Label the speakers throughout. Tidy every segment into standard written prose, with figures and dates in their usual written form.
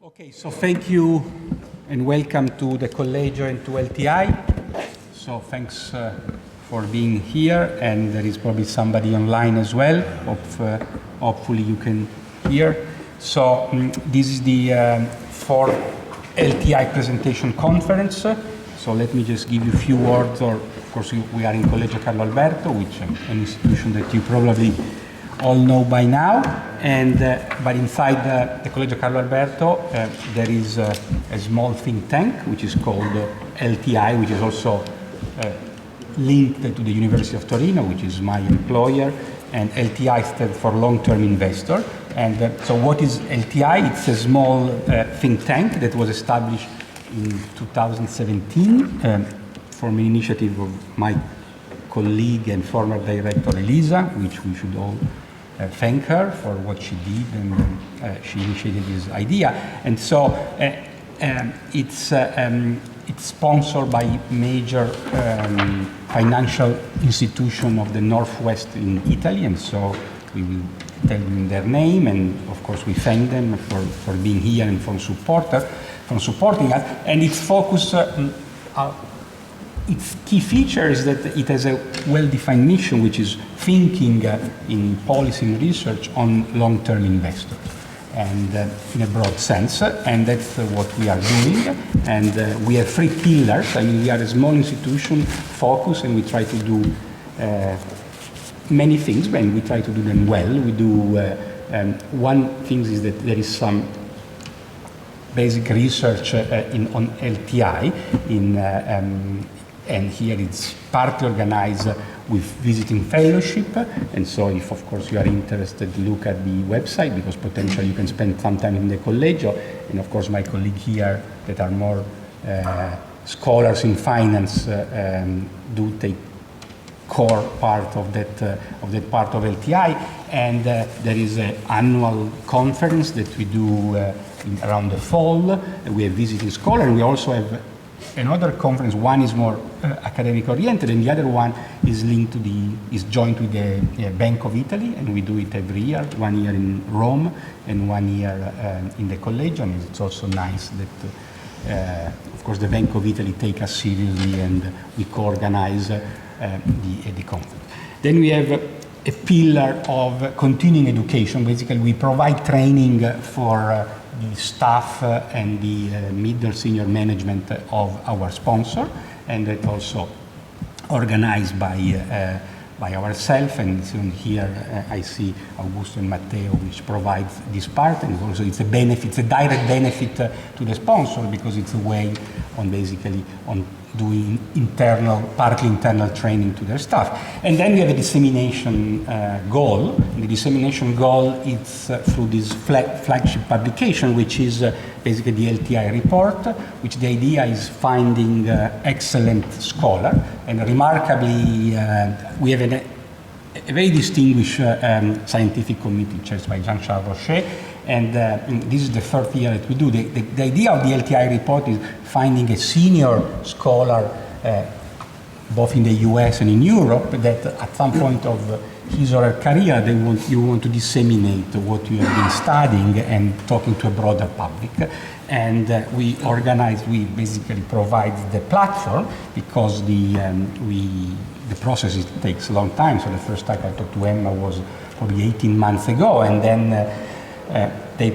Speaker 1: Okay, so thank you and welcome to the Collegio and to LTI. So thanks for being here, and there is probably somebody online as well. Hopefully you can hear. So this is the fourth LTI presentation conference. So let me just give you a few words. Or of course we are in Collegio Carlo Alberto, which is an institution that you probably all know by now, and but inside the Collegio Carlo Alberto there is a small think tank which is called LTI, which is also linked to the University of Torino, which is my employer, and LTI stands for long-term investor. And so what is LTI? It's a small think tank that was established in 2017 from an initiative of my colleague and former director Elisa, which we should all thank her for what she did, and she initiated this idea. And so it's sponsored by major financial institution of the Northwest in Italy, and so we will tell you their name, and of course we thank them for being here and for supporting us. And its focus, its key feature is that it has a well-defined mission, which is thinking in policy and research on long-term investors, and in a broad sense, and that's what we are doing. And we have three pillars. I mean, we are a small institution, focused, and we try to do many things, and we try to do them well. We do, one thing is that there is some basic research on LTI and here it's partly organized with visiting fellowship, and so if of course you are interested, look at the website, because potentially you can spend some time in the Collegio, and of course my colleague here that are more scholars in finance do take core part of that part of LTI. And there is an annual conference that we do around the fall. We have visiting scholars, and we also have another conference. One is more academic oriented, and the other one is linked to is joined with the Bank of Italy, and we do it every year, 1 year in Rome and 1 year in the Collegio. And it's also nice that of course the Bank of Italy take us seriously, and we co-organize the conference. Then we have a pillar of continuing education. Basically we provide training for the staff and the middle senior management of our sponsor, and that also organized by ourselves. And soon here I see Augusto and Matteo, which provides this part, and also it's a benefit, it's a direct benefit to the sponsor, because it's a way on basically on doing partly internal training to their staff. And then we have a dissemination goal. And the dissemination goal is through this flagship publication, which is basically the LTI Report, which the idea is finding excellent scholar. And remarkably, we have a very distinguished scientific committee chaired by Jean-Charles Rocher. And this is the third year that we do. The idea of the LTI report is finding a senior scholar, both in the US and in Europe, that at some point of his or her career, you want to disseminate what you have been studying and talking to a broader public. And we basically provide the platform, because the process takes a long time. So the first time I talked to Emma was probably 18 months ago, and then they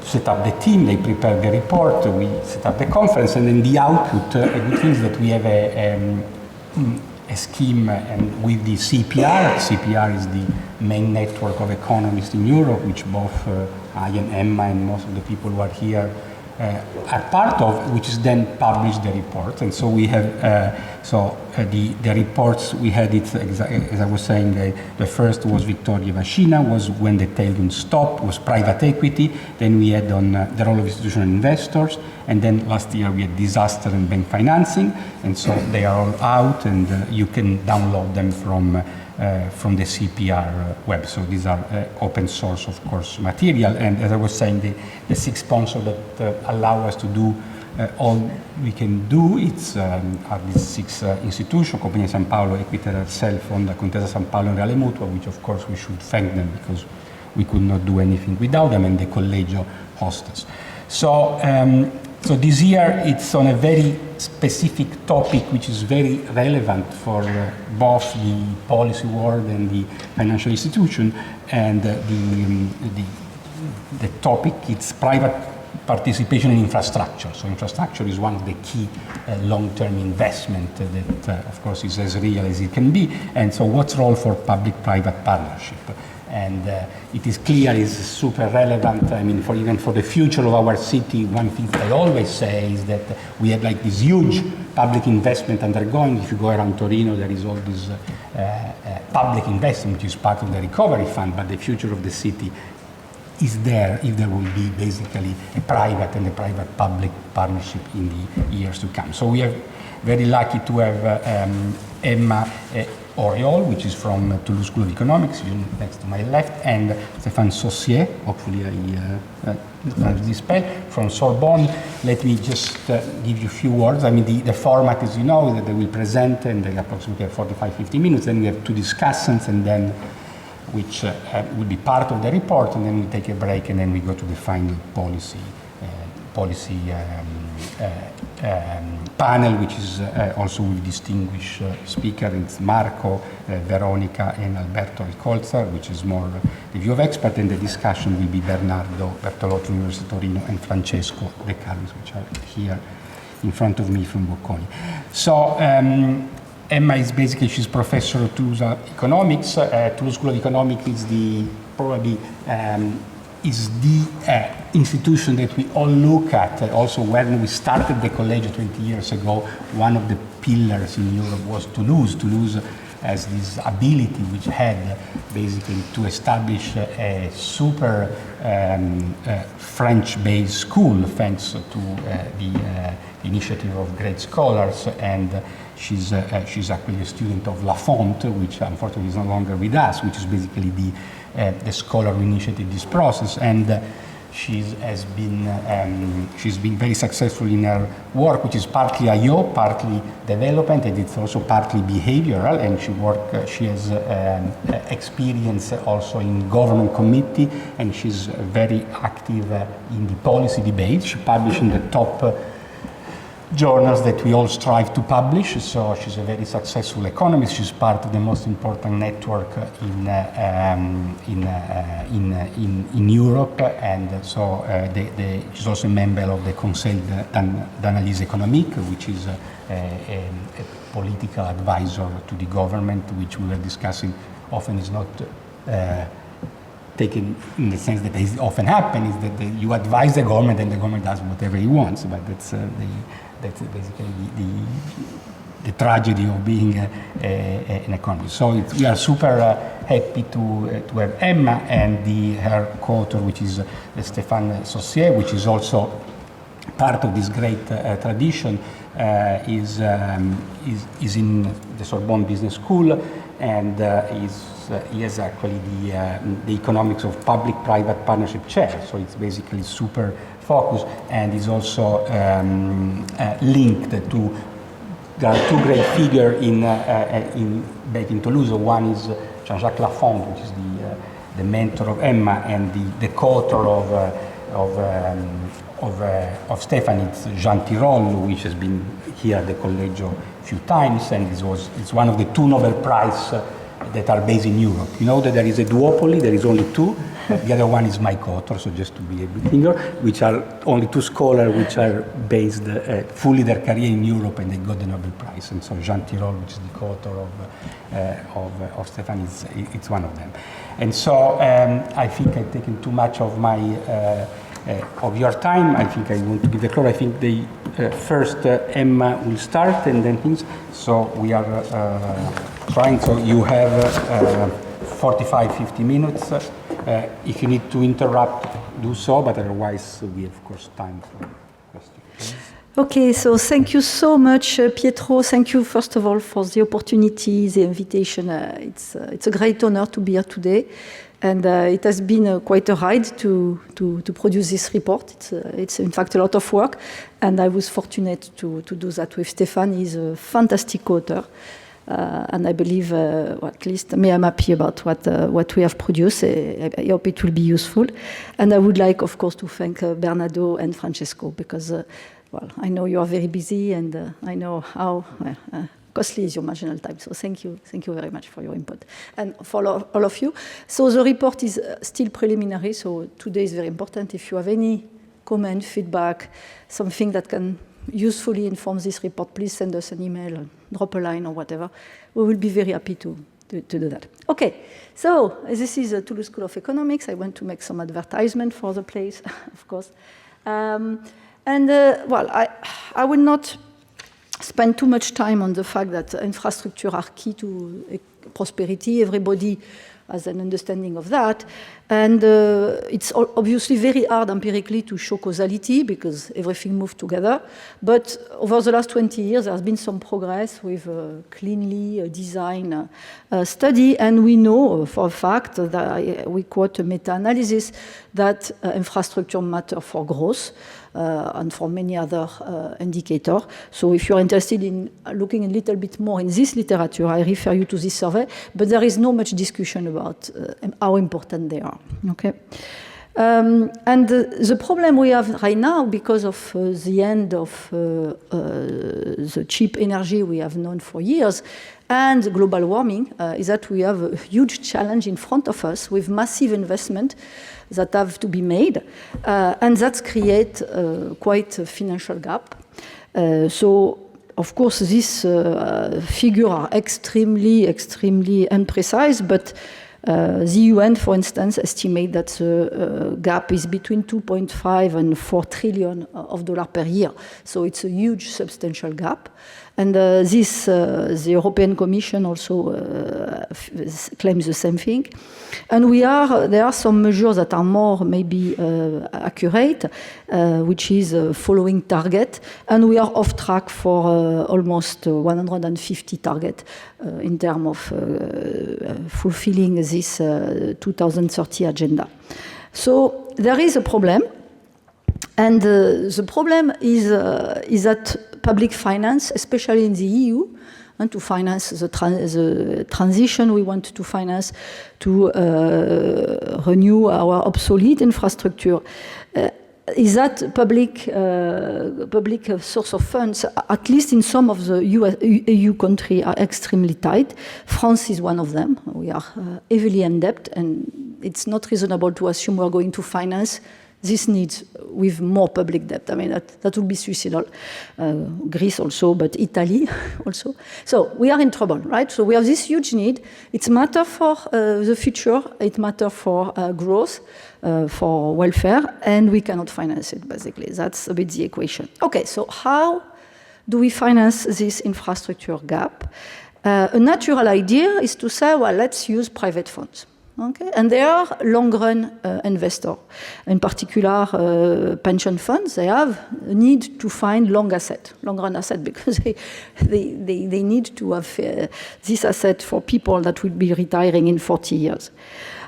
Speaker 1: set up the team, they prepare the report, we set up the conference, and then the output, a good thing is that we have a scheme and with the CEPR. CEPR is the main network of economists in Europe, which both I and Emma and most of the people who are here are part of, which is then publish the reports. And so we have the reports, we had it, as I was saying, the first was Victoria Vascina, was when the tailwind stopped, was private equity. Then we had on the role of institutional investors, and then last year we had disaster and bank financing. And so they are all out, and you can download them from the CEPR web. So these are open source, of course, material. And as I was saying, the six sponsors that allow us to do all we can do, are these six institutions: Compagnia San Paolo, Equita herself, Fonda, Contesa San Paolo, and Reale Mutua, which of course we should thank them, because we could not do anything without them, and the Collegio hosts us. So, so this year it's on a very specific topic which is very relevant for both the policy world and the financial institution, and the topic is private participation in infrastructure. So infrastructure is one of the key long-term investment that of course is as real as it can be, and so what's role for public-private partnership? And it is clear, is super relevant. I mean, even for the future of our city, one thing I always say is that we have like this huge public investment undergoing. If you go around Torino, there is all this public investment, which is part of the recovery fund, but the future of the city is there if there will be basically a private and a private-public partnership in the years to come. So we are very lucky to have Emma Auriol, which is from Toulouse School of Economics, next to my left, and Stéphane Saussier, hopefully I pronounced this spell, from Sorbonne. Let me just give you a few words. I mean, the format, as you know, is that they will present, and they approximately have 45-50 minutes, then we have two discussants, and then which will be part of the report, and then we take a break, and then we go to the final policy panel, which is also with distinguished speakers. It's Marco, Veronica, and Alberto Eichholzer, which is more the view of expert, and the discussion will be Bernardo, Bortolotti, University of Torino, and Francesco, Decarolis, which are here in front of me from Bocconi. So Emma is basically, she's professor of Toulouse Economics. Toulouse School of Economics is probably institution that we all look at. Also, when we started the Collegio 20 years ago, one of the pillars in Europe was Toulouse. Toulouse has this ability, which had basically to establish a super French-based school, thanks to the initiative of great scholars, and she's actually a student of La Fonte, which unfortunately is no longer with us, which is basically the scholar who initiated this process, and she's been very successful in her work, which is partly I/O, partly development, and it's also partly behavioral. And she has experience also in government committee, and she's very active in the policy debate. She published in the top journals that we all strive to publish. So she's a very successful economist. She's part of the most important network in Europe, and so she's also a member of the Conseil d'Analyse Économique, which is a political advisor to the government, which we were discussing. Often is not taken in the sense that it often happens, is that you advise the government and the government does whatever he wants, but that's basically the tragedy of being an economist. So we are super happy to have Emma, and her co-author, which is Stéphane Saussier, which is also part of this great tradition, is in the Sorbonne Business School, and he has actually the economics of public-private partnership chair. So it's basically super focused, and is also linked to. There are two great figures back in Toulouse. One is Jean-Jacques Lafont, which is the mentor of Emma, and the co-author of Stéphane. It's Jean Tirole, which has been here at the Collegio a few times, and it's one of the two Nobel Prizes that are based in Europe. You know that there is a duopoly, there is only two. The other one is my co-author, so just to be a bit clear, which are only two scholars which are based fully their career in Europe, and they got the Nobel Prize. And so Jean Tirole, which is the co-author of Stéphane, it's one of them. And so I think I've taken too much of of your time. I think I want to give the floor. I think first Emma will start, and then things. So we are trying. So you have 45-50 minutes. If you need to interrupt, do so, but otherwise we have, of course, time for questions.
Speaker 2: Okay, so thank you so much, Pietro. Thank you, first of all, for the opportunity, the invitation. It's a great honor to be here today. And it has been quite a ride to produce this report. It's in fact a lot of work. And I was fortunate to do that with Stéphane. He's a fantastic author. And I believe, at least me, I'm happy about what we have produced. I hope it will be useful. And I would like, of course, to thank Bernardo and Francesco, because, I know you are very busy, and I know how costly is your marginal time. So thank you very much for your input. And for all of you. So the report is still preliminary, so today is very important. If you have any comment, feedback, something that can usefully inform this report, please send us an email, drop a line or whatever. We will be very happy to do that. Okay, so this is the Toulouse School of Economics. I want to make some advertisement for the place, of course. I will not spend too much time on the fact that infrastructure are key to prosperity. Everybody has an understanding of that. And it's obviously very hard empirically to show causality because everything moved together. But over the last 20 years, there's been some progress with cleanly designed study. And we know for a fact that we quote a meta-analysis that infrastructure matter for growth. And for many other indicators. So if you're interested in looking a little bit more in this literature, I refer you to this survey, but there is no much discussion about how important they are, okay? And the problem we have right now, because of the end of the cheap energy we have known for years, and global warming, is that we have a huge challenge in front of us with massive investment that have to be made, and that create quite a financial gap. So, of course, these figures are extremely imprecise, but the UN, for instance, estimate that the gap is between 2.5 and 4 trillion of dollars per year. So it's a huge, substantial gap. And the European Commission also claims the same thing. And there are some measures that are more maybe accurate, which is following target. And we are off track for almost 150 target in terms of fulfilling this 2030 agenda. So there is a problem. And the problem is that public finance, especially in the EU, and to finance the transition we want to finance to renew our obsolete infrastructure, is that public source of funds, at least in some of the EU countries, are extremely tight. France is one of them. We are heavily in debt, and it's not reasonable to assume we're going to finance this needs with more public debt. I mean, that would be suicidal. Greece also, but Italy also. So we are in trouble, right? So we have this huge need. It's a matter for the future. It matters for growth, for welfare, and we cannot finance it, basically. That's a bit the equation. Okay, so how do we finance this infrastructure gap? A natural idea is to say, well, let's use private funds. Okay, and they are long-run investors. In particular, pension funds, they have a need to find long-run asset, because they need to have this asset for people that will be retiring in 40 years.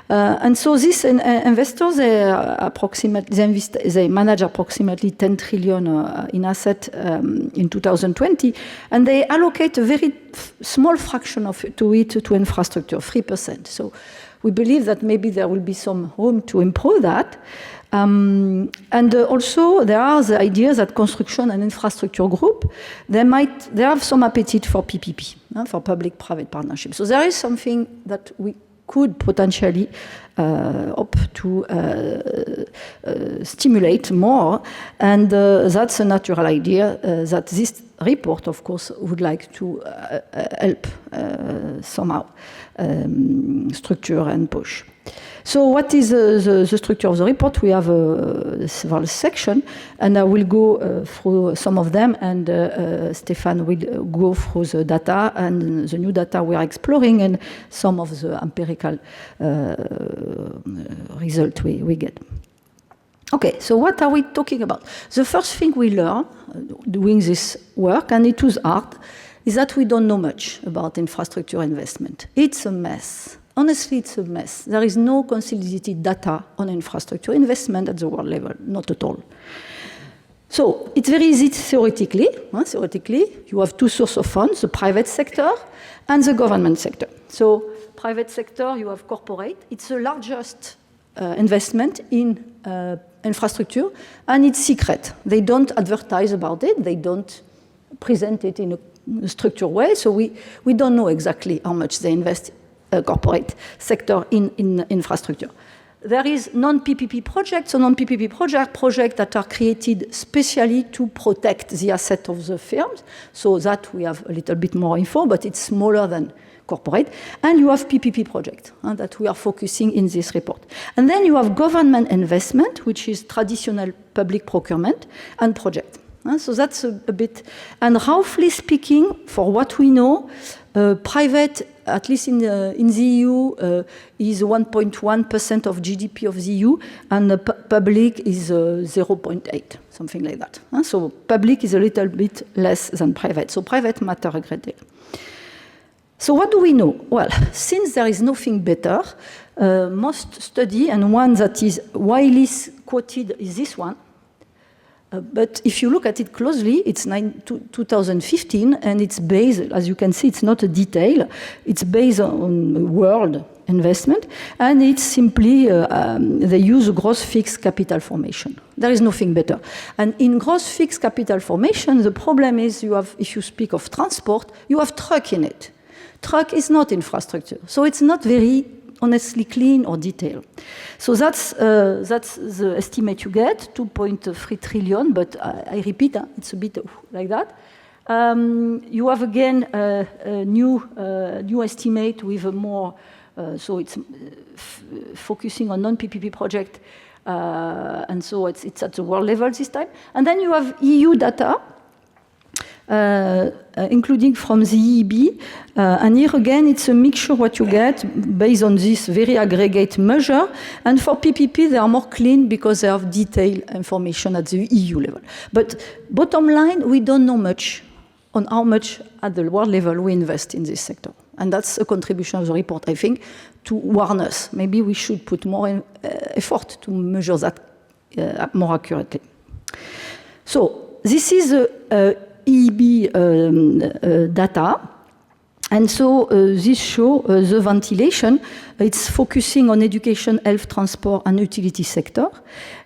Speaker 2: And so these investors, they manage approximately 10 trillion in asset in 2020, and they allocate a very small fraction to infrastructure, 3%. So we believe that maybe there will be some room to improve that. And also there are the ideas that construction and infrastructure group, they have some appetite for PPP, for public-private partnership. So there is something that we could potentially hope to stimulate more, and that's a natural idea that this report, of course, would like to help somehow structure and push. So what is the structure of the report? We have several sections, and I will go through some of them, and Stéphane will go through the data and the new data we are exploring and some of the empirical results we get. Okay, so what are we talking about? The first thing we learn doing this work, and it was hard, is that we don't know much about infrastructure investment. It's a mess. Honestly, it's a mess. There is no consolidated data on infrastructure investment at the world level, not at all. So it's very easy theoretically. Theoretically, you have two sources of funds, the private sector and the government sector. So private sector, you have corporate. It's the largest investment in infrastructure, and it's secret. They don't advertise about it. They don't present it in a structured way. So we don't know exactly how much they invest, corporate sector in infrastructure. There is non-PPP projects, so non-PPP projects that are created specially to protect the asset of the firms. So that we have a little bit more info, but it's smaller than corporate. And you have PPP projects that we are focusing in this report. And then you have government investment, which is traditional public procurement and project. So that's a bit, and roughly speaking, for what we know, private, at least in the EU, is 1.1% of GDP of the EU, and the public is 0.8, something like that. So public is a little bit less than private. So private matter a great deal. So what do we know? Well, since there is nothing better, most study, and one that is widely quoted is this one. But if you look at it closely, it's 2015, and it's based, as you can see, it's not a detail. It's based on world investment, and it's simply, they use gross fixed capital formation. There is nothing better. And in gross fixed capital formation, the problem is you have, if you speak of transport, you have truck in it. Truck is not infrastructure, so it's not very honestly clean or detailed. So that's the estimate you get, 2.3 trillion, but I repeat, it's a bit like that. You have again a new estimate with a more, so it's focusing on non-PPP project, and so it's at the world level this time. And then you have EU data, including from the EEB. And here again, it's a mixture what you get based on this very aggregate measure. And for PPP, they are more clean because they have detailed information at the EU level. But bottom line, we don't know much on how much at the world level we invest in this sector. And that's a contribution of the report, I think, to warn us. Maybe we should put more effort to measure that more accurately. So this is EEB data, and so this shows the ventilation. It's focusing on education, health, transport, and utility sector.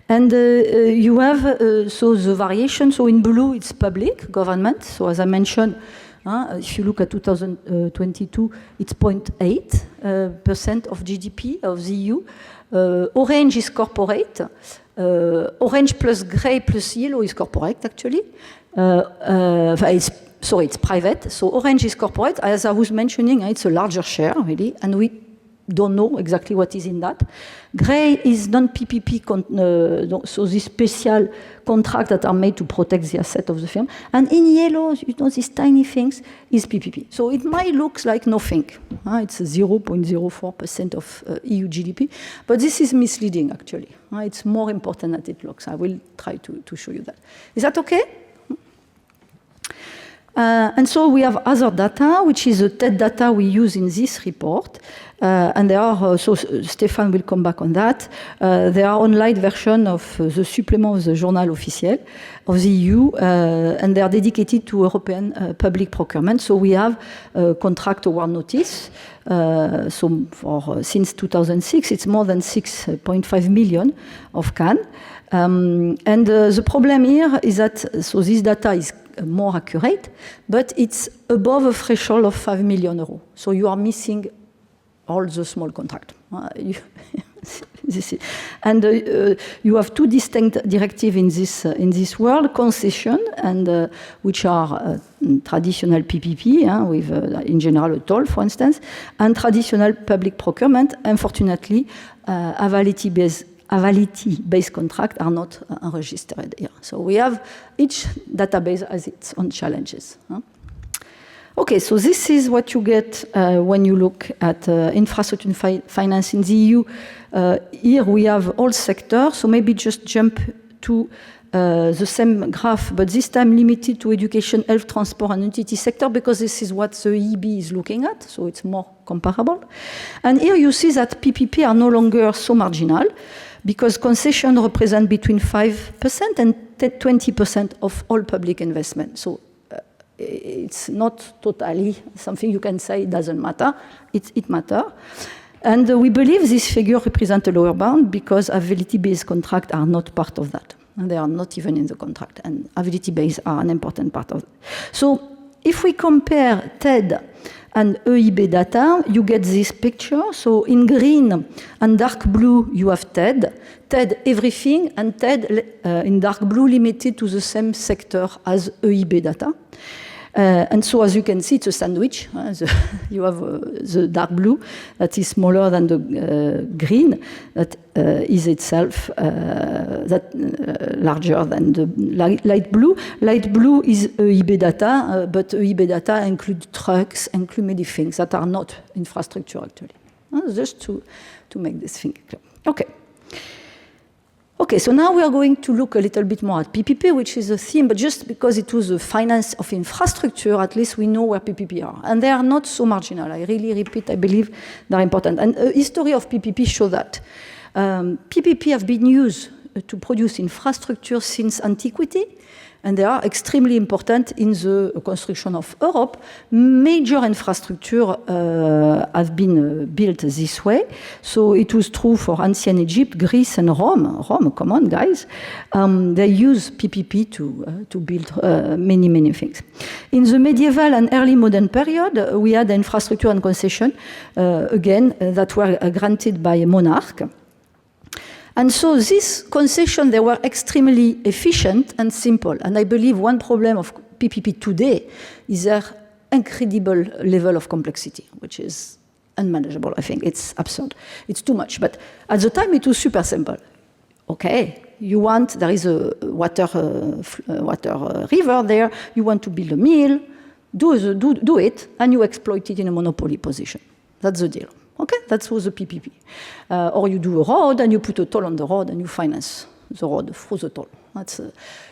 Speaker 2: And you have so the variation. So in blue, it's public government. So as I mentioned, if you look at 2022, it's 0.8% of GDP of the EU. Orange is corporate. Orange plus gray plus yellow is corporate, actually. It's private. So orange is corporate. As I was mentioning, it's a larger share, really, and we don't know exactly what is in that. Gray is non-PPP, so these special contracts that are made to protect the asset of the firm. And in yellow, you know, these tiny things is PPP. So it might look like nothing. It's 0.04% of EU GDP, but this is misleading, actually. It's more important than it looks. I will try to show you that. Is that okay? And so we have other data, which is the TED data we use in this report. And there are, so Stéphane will come back on that. There are online version of the supplement of the Journal Officiel of the EU, and they are dedicated to European public procurement. So we have contract award notice. So since 2006, it's more than 6.5 million of CAN. And the problem here is that, so this data is more accurate, but it's above a threshold of 5 million euros. So you are missing all the small contracts. And you have two distinct directives in this world: concession, and which are traditional PPP, with in general a toll, for instance, and traditional public procurement. Unfortunately, avality-based contracts are not registered here. So we have each database has its own challenges. Okay, so this is what you get when you look at infrastructure finance in the EU. Here we have all sectors, so maybe just jump to the same graph, but this time limited to education, health, transport, and utility sector, because this is what the EEB is looking at, so it's more comparable. And here you see that PPP are no longer so marginal, because concession represent between 5% and 20% of all public investment. So it's not totally something you can say it doesn't matter. It matters. And we believe this figure represents a lower bound because ability-based contracts are not part of that. And they are not even in the contract. And ability-based are an important part of it. So if we compare TED and EIB data, you get this picture. So in green and dark blue, you have TED. TED everything, and TED in dark blue limited to the same sector as EIB data. And so, as you can see, it's a sandwich. You have the dark blue that is smaller than the green that is itself larger than the light blue. Light blue is EIB data, but EIB data include trucks, include many things that are not infrastructure, actually. Just to make this thing clear. Okay. Okay, so now we are going to look a little bit more at PPP, which is a theme, but just because it was the finance of infrastructure, at least we know where PPP are. And they are not so marginal. I really repeat, I believe they're important. And the history of PPP shows that. PPP have been used to produce infrastructure since antiquity, and they are extremely important in the construction of Europe. Major infrastructure have been built this way. So it was true for ancient Egypt, Greece, and Rome. Rome, come on, guys. They use PPP to build many things. In the medieval and early modern period, we had infrastructure and concession, again, that were granted by a monarch. And so these concessions, they were extremely efficient and simple. And I believe one problem of PPP today is their incredible level of complexity, which is unmanageable, I think. It's absurd. It's too much. But at the time, it was super simple. Okay, there is a water river there, you want to build a mill, do it, and you exploit it in a monopoly position. That's the deal. Okay, that was the PPP. Or you do a road and you put a toll on the road and you finance the road through the toll.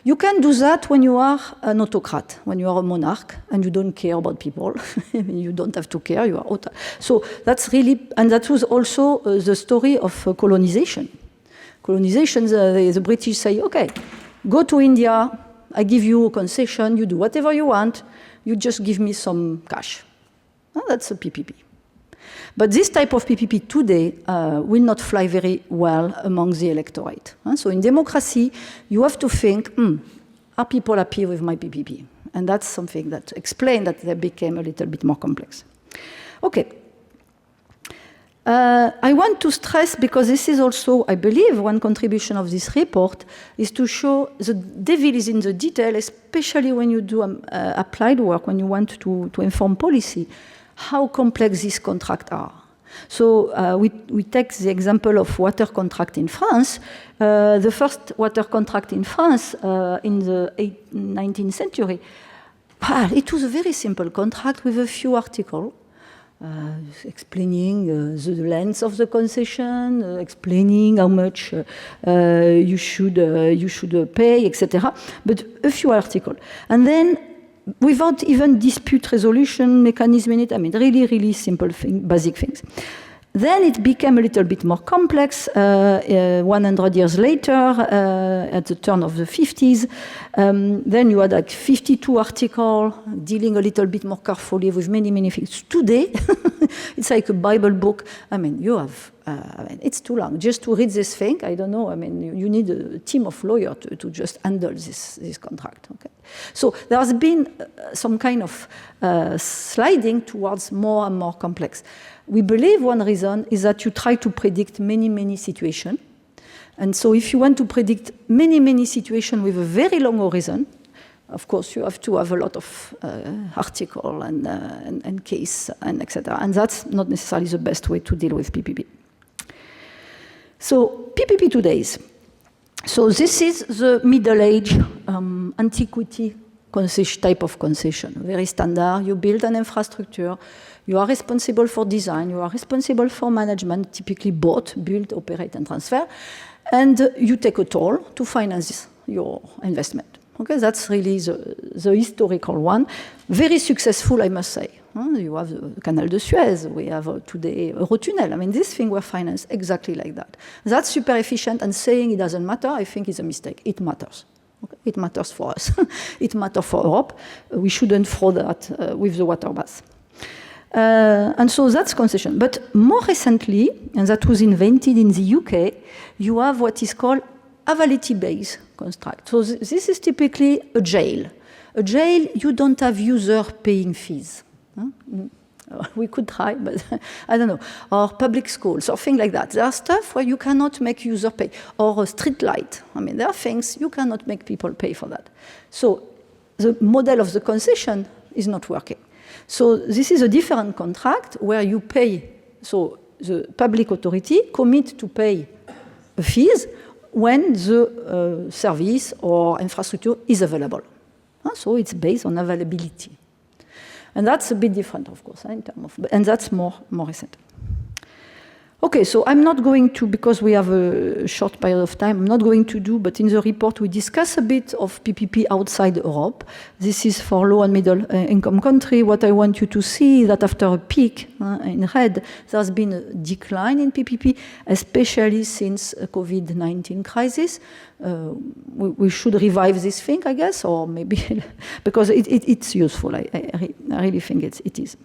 Speaker 2: You can do that when you are an autocrat, when you are a monarch and you don't care about people. You don't have to care. You are so that's really, and that was also the story of colonization. Colonization, the British say, okay, go to India, I give you a concession, you do whatever you want, you just give me some cash. That's a PPP. But this type of PPP today will not fly very well among the electorate. So in democracy, you have to think, are people happy with my PPP? And that's something that explains that they became a little bit more complex. Okay. I want to stress, because this is also, I believe, one contribution of this report, is to show the devil is in the detail, especially when you do applied work, when you want to inform policy, how complex these contracts are. So we take the example of water contract in France. The first water contract in France in the 19th century, it was a very simple contract with a few articles. Explaining the length of the concession, explaining how much you should pay, etc. But a few articles. And then, without even dispute resolution mechanism in it, I mean, really simple basic things. Then it became a little bit more complex 100 years later, at the turn of the 50s. Then you had like 52 articles dealing a little bit more carefully with many things. Today, it's like a Bible book. I mean, you have, it's too long. Just to read this thing, I don't know, I mean, you need a team of lawyers to just handle this contract. Okay? So there has been some kind of sliding towards more and more complex. We believe one reason is that you try to predict many situations. And so if you want to predict many situations with a very long horizon, of course you have to have a lot of article and case and etc. And that's not necessarily the best way to deal with PPP. So PPP today's. So this is the Middle Age antiquity type of concession, very standard. You build an infrastructure, you are responsible for design, you are responsible for management, typically both build, operate, and transfer, and you take a toll to finance your investment. Okay, that's really the historical one. Very successful, I must say. You have the Canal de Suez, we have today Eurotunnel. I mean, this thing were financed exactly like that. That's super efficient, and saying it doesn't matter, I think is a mistake. It matters. Okay? It matters for us. It matters for Europe. We shouldn't throw that with the water bath. And so that's concession. But more recently, and that was invented in the UK, you have what is called avality-based contract. So this is typically a jail. A jail, you don't have user paying fees. We could try, but I don't know. Or public schools, or things like that. There are stuff where you cannot make user pay. Or a street light. I mean, there are things you cannot make people pay for that. So the model of the concession is not working. So this is a different contract where you pay, so the public authority commit to pay fees when the service or infrastructure is available. So it's based on availability. And that's a bit different, of course, in terms of, and that's more recent. Okay, so I'm not going to, because we have a short period of time, I'm not going to do, but in the report we discuss a bit of PPP outside Europe. This is for low and middle income country. What I want you to see is that after a peak in red, there's been a decline in PPP, especially since COVID-19 crisis. We should revive this thing, I guess, or maybe, because it's useful. I really think it is.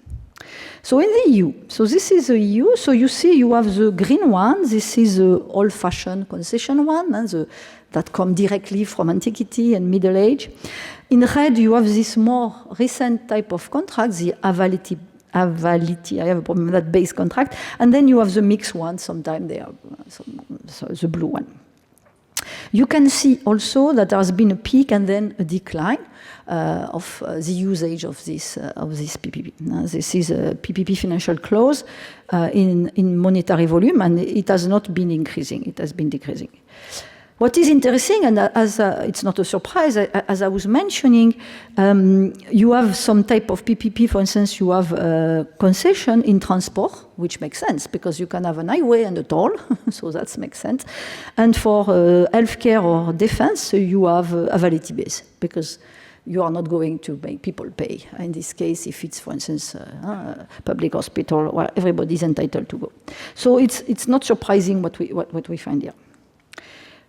Speaker 2: So in the EU, so this is the EU, so you see you have the green one, this is the old-fashioned concession one, that come directly from antiquity and Middle Age. In red, you have this more recent type of contract, the avality, I have a problem with that base contract, and then you have the mixed one, sometimes they are so the blue one. You can see also that there has been a peak and then a decline of the usage of this PPP. This is a PPP financial clause in monetary volume, and it has not been increasing, it has been decreasing. What is interesting, and as it's not a surprise, as I was mentioning, you have some type of PPP, for instance, you have concession in transport, which makes sense, because you can have an highway and a toll, so that makes sense. And for healthcare or defense, you have avality base, because you are not going to make people pay. In this case, if it's, for instance, public hospital, where everybody is entitled to go. So it's not surprising what we find here.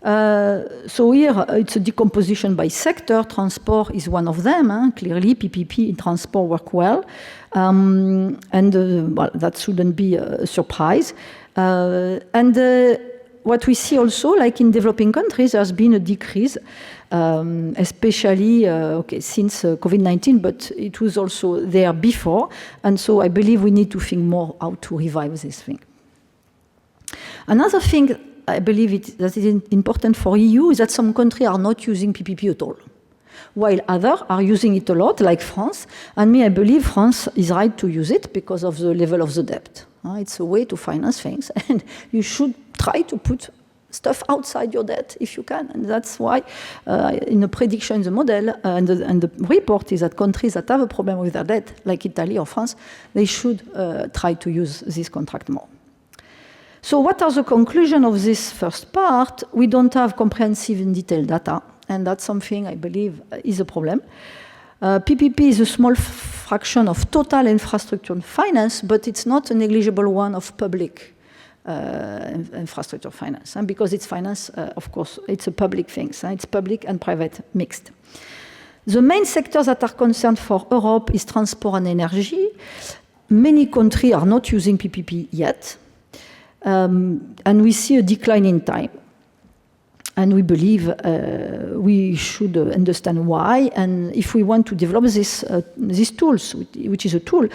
Speaker 2: So here, it's a decomposition by sector. Transport is one of them. Clearly, PPP in transport work well. And well, that shouldn't be a surprise. What we see also, like in developing countries, there's been a decrease, especially since COVID-19, but it was also there before. And so I believe we need to think more how to revive this thing. Another thing I believe that is important for EU is that some countries are not using PPP at all, while others are using it a lot, like France. And I believe France is right to use it because of the level of the debt. It's a way to finance things, and you should try to put stuff outside your debt if you can. And that's why in the prediction in the model and the report is that countries that have a problem with their debt, like Italy or France, they should try to use this contract more. So what are the conclusions of this first part? We don't have comprehensive and detailed data, and that's something I believe is a problem. PPP is a small fraction of total infrastructure finance, but it's not a negligible one of public infrastructure finance, because it's finance, of course, it's a public thing. It's public and private mixed. The main sectors that are concerned for Europe is transport and energy. Many countries are not using PPP yet. And we see a decline in time. And we believe we should understand why. And if we want to develop these tools, which is a tool,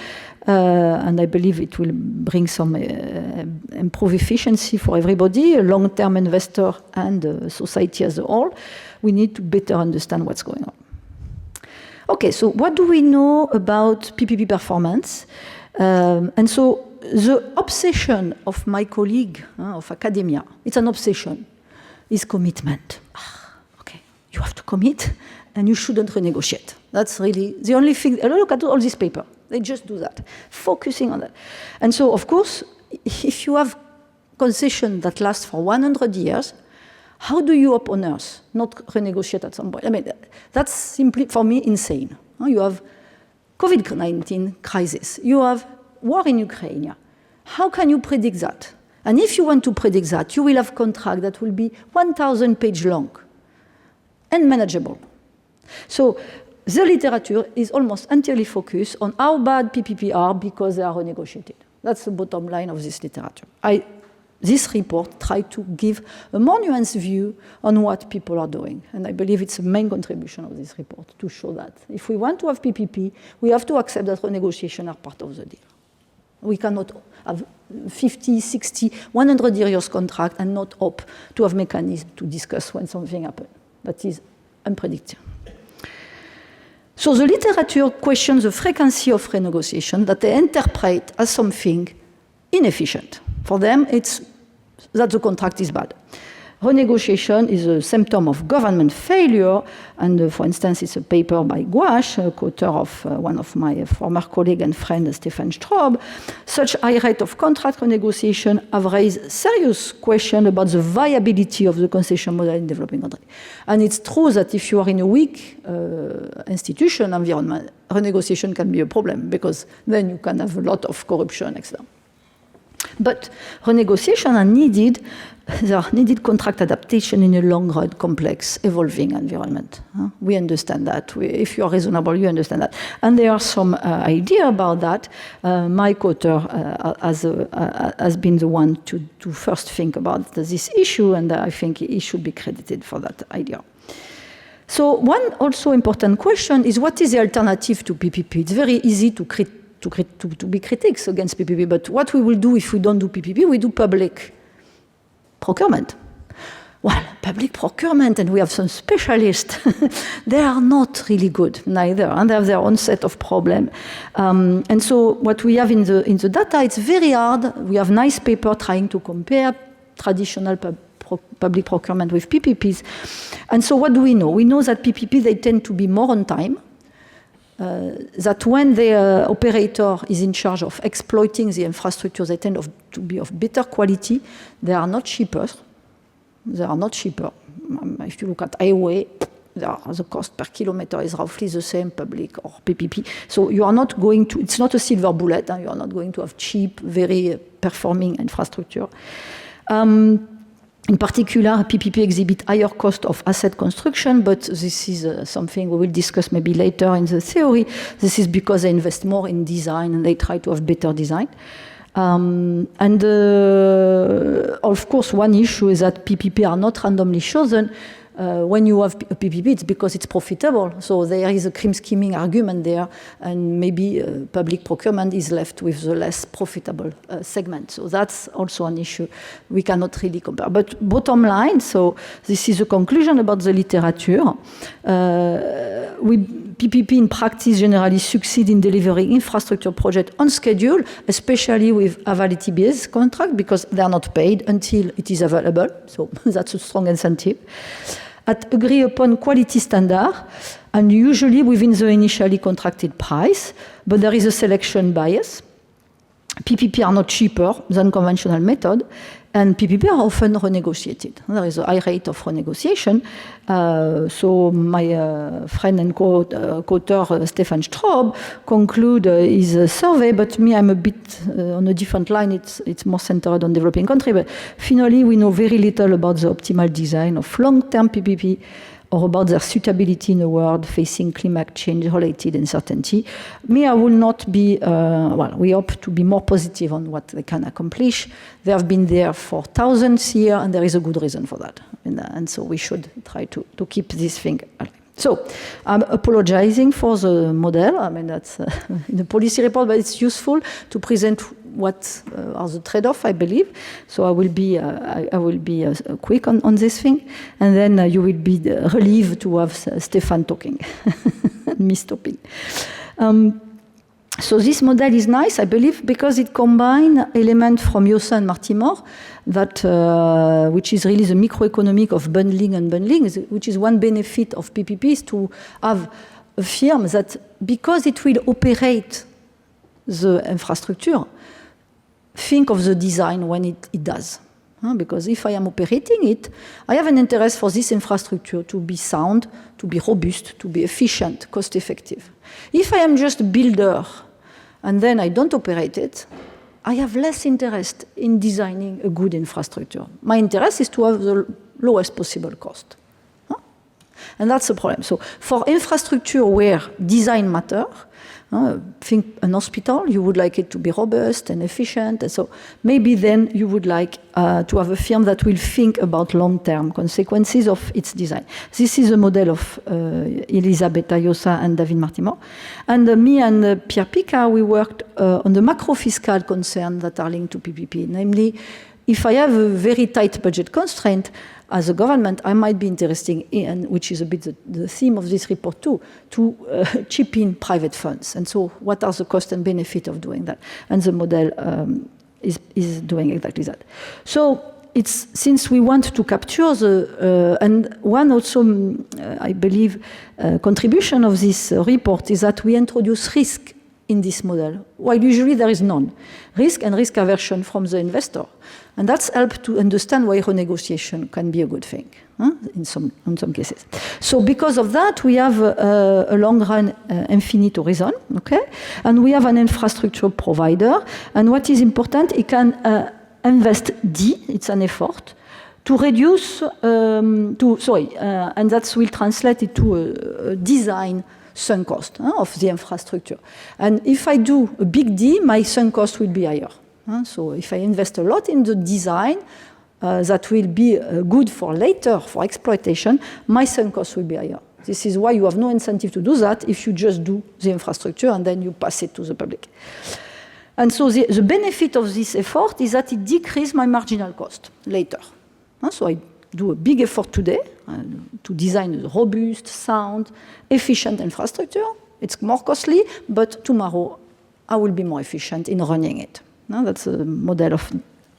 Speaker 2: and I believe it will bring some improve efficiency for everybody, a long-term investor and society as a whole, we need to better understand what's going on. Okay, so what do we know about PPP performance? And so the obsession of my colleague of academia, it's an obsession, is commitment. Okay, you have to commit and you shouldn't renegotiate. That's really the only thing. Look at all this paper. They just do that, focusing on that. And so, of course, if you have concession that lasts for 100 years, how do you up on earth not renegotiate at some point? I mean, that's simply, for me, insane. You have COVID-19 crisis. You have war in Ukraine. How can you predict that? And if you want to predict that, you will have contract that will be 1,000 pages long. and manageable. So the literature is almost entirely focused on how bad PPP are because they are renegotiated. That's the bottom line of this literature. This report tried to give a more nuanced view on what people are doing. And I believe it's the main contribution of this report to show that. If we want to have PPP, we have to accept that renegotiation are part of the deal. We cannot have 50, 60, 100 years contract and not hope to have mechanism to discuss when something happens. That is unpredictable. So the literature questions the frequency of renegotiation that they interpret as something inefficient. For them, it's that the contract is bad. Renegotiation is a symptom of government failure, and for instance, it's a paper by Gouache, co-author of one of my former colleague and friend, Stéphane Straub. Such high rate of contract renegotiation have raised serious questions about the viability of the concession model in developing countries. And it's true that if you are in a weak institution environment, renegotiation can be a problem, because then you can have a lot of corruption, etc. But renegotiation are needed. There are needed contract adaptation in a long-run, complex, evolving environment. We understand that. If you are reasonable, you understand that. And there are some idea about that. My co-author has been the one to first think about this issue, and I think he should be credited for that idea. So one also important question is, what is the alternative to PPP? It's very easy to be critics against PPP, but what we will do if we don't do PPP, we do public procurement. Well, public procurement, and we have some specialists, they are not really good, neither, and they have their own set of problems. And so what we have in the data, it's very hard. We have nice paper trying to compare traditional public procurement with PPPs. And so what do we know? We know that PPP, they tend to be more on time, that when the operator is in charge of exploiting the infrastructure, they tend to be of better quality. They are not cheaper. They are not cheaper. If you look at highway, the cost per kilometer is roughly the same, public or PPP. So you are not going to, it's not a silver bullet. You are not going to have cheap, very performing infrastructure. In particular, PPP exhibit higher cost of asset construction, but this is something we will discuss maybe later in the theory. This is because they invest more in design and they try to have better design. Of course, one issue is that PPP are not randomly chosen. When you have a PPP, it's because it's profitable. So there is a cream skimming argument there, and maybe public procurement is left with the less profitable segment. So that's also an issue we cannot really compare. But bottom line, so this is a conclusion about the literature. PPP in practice generally succeed in delivering infrastructure projects on schedule, especially with avality-based contract, because they are not paid until it is available. So that's a strong incentive. At agreed-upon quality standard, and usually within the initially contracted price, but there is a selection bias. PPP are not cheaper than conventional method, and PPP are often renegotiated. There is a high rate of renegotiation. So my friend and co-author Stéphane Straub conclude his survey, but me, I'm a bit on a different line. It's more centered on developing country. But finally, we know very little about the optimal design of long-term PPP, or about their suitability in a world facing climate change-related uncertainty. Me, I will not be, we hope to be more positive on what they can accomplish. They have been there for thousands of years, and there is a good reason for that. And so we should try to keep this thing alive. So I'm apologizing for the model. I mean, that's in the policy report, but it's useful to present what are the trade-offs, I believe. So I will be quick on this thing, and then you will be relieved to have Stéphane talking and me stopping. So this model is nice, I believe, because it combines elements from Yossa and Martimore, that which is really the microeconomic of bundling and unbundling, which is one benefit of PPP, is to have a firm that, because it will operate the infrastructure, think of the design when it does. Because if I am operating it, I have an interest for this infrastructure to be sound, to be robust, to be efficient, cost-effective. If I am just a builder and then I don't operate it, I have less interest in designing a good infrastructure. My interest is to have the lowest possible cost. And that's the problem. So for infrastructure where design matters, think an hospital, you would like it to be robust and efficient. And so maybe then you would like to have a firm that will think about long-term consequences of its design. This is a model of Elisabetta Jossa and David Martimor. And me and Pierre Pica, we worked on the macro-fiscal concerns that are linked to PPP. Namely, if I have a very tight budget constraint, as a government, I might be interested in, which is a bit the theme of this report too, to chip in private funds. And so what are the cost and benefit of doing that? And the model is doing exactly that. So it's, since we want to capture the, and one also, I believe, contribution of this report is that we introduce risk in this model, while usually there is none. Risk and risk aversion from the investor. And that's helped to understand why renegotiation can be a good thing in some cases. So because of that, we have a long-run infinite horizon, okay? And we have an infrastructure provider. And what is important, it can invest D, it's an effort, to reduce, and that will translate it to a design sunk cost of the infrastructure. And if I do a big D, my sunk cost will be higher. So if I invest a lot in the design, that will be good for later, for exploitation, my sunk cost will be higher. This is why you have no incentive to do that if you just do the infrastructure and then you pass it to the public. And so the benefit of this effort is that it decreases my marginal cost later. So I do a big effort today to design a robust, sound, efficient infrastructure. It's more costly, but tomorrow I will be more efficient in running it. That's a model of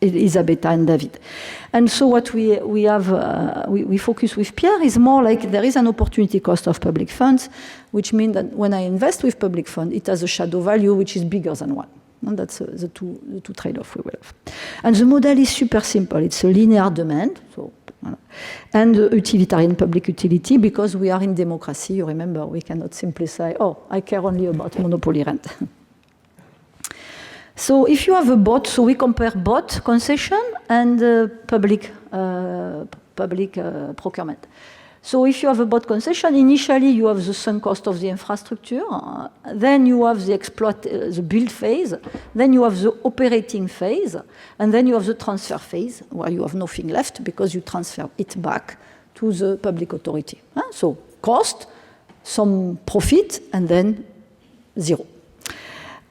Speaker 2: Elisabetta and David. And so what we have, we focus with Pierre is more like there is an opportunity cost of public funds, which means that when I invest with public fund, it has a shadow value which is bigger than one. And that's the two trade-offs we will have. And the model is super simple. It's a linear demand, so, and utilitarian public utility, because we are in democracy. You remember, we cannot simply say, oh, I care only about monopoly rent. So if you have a bot, so we compare bot concession and public procurement. So if you have a bot concession, initially you have the sunk cost of the infrastructure, then you have the build phase, then you have the operating phase, and then you have the transfer phase, where you have nothing left because you transfer it back to the public authority. So cost, some profit, and then zero.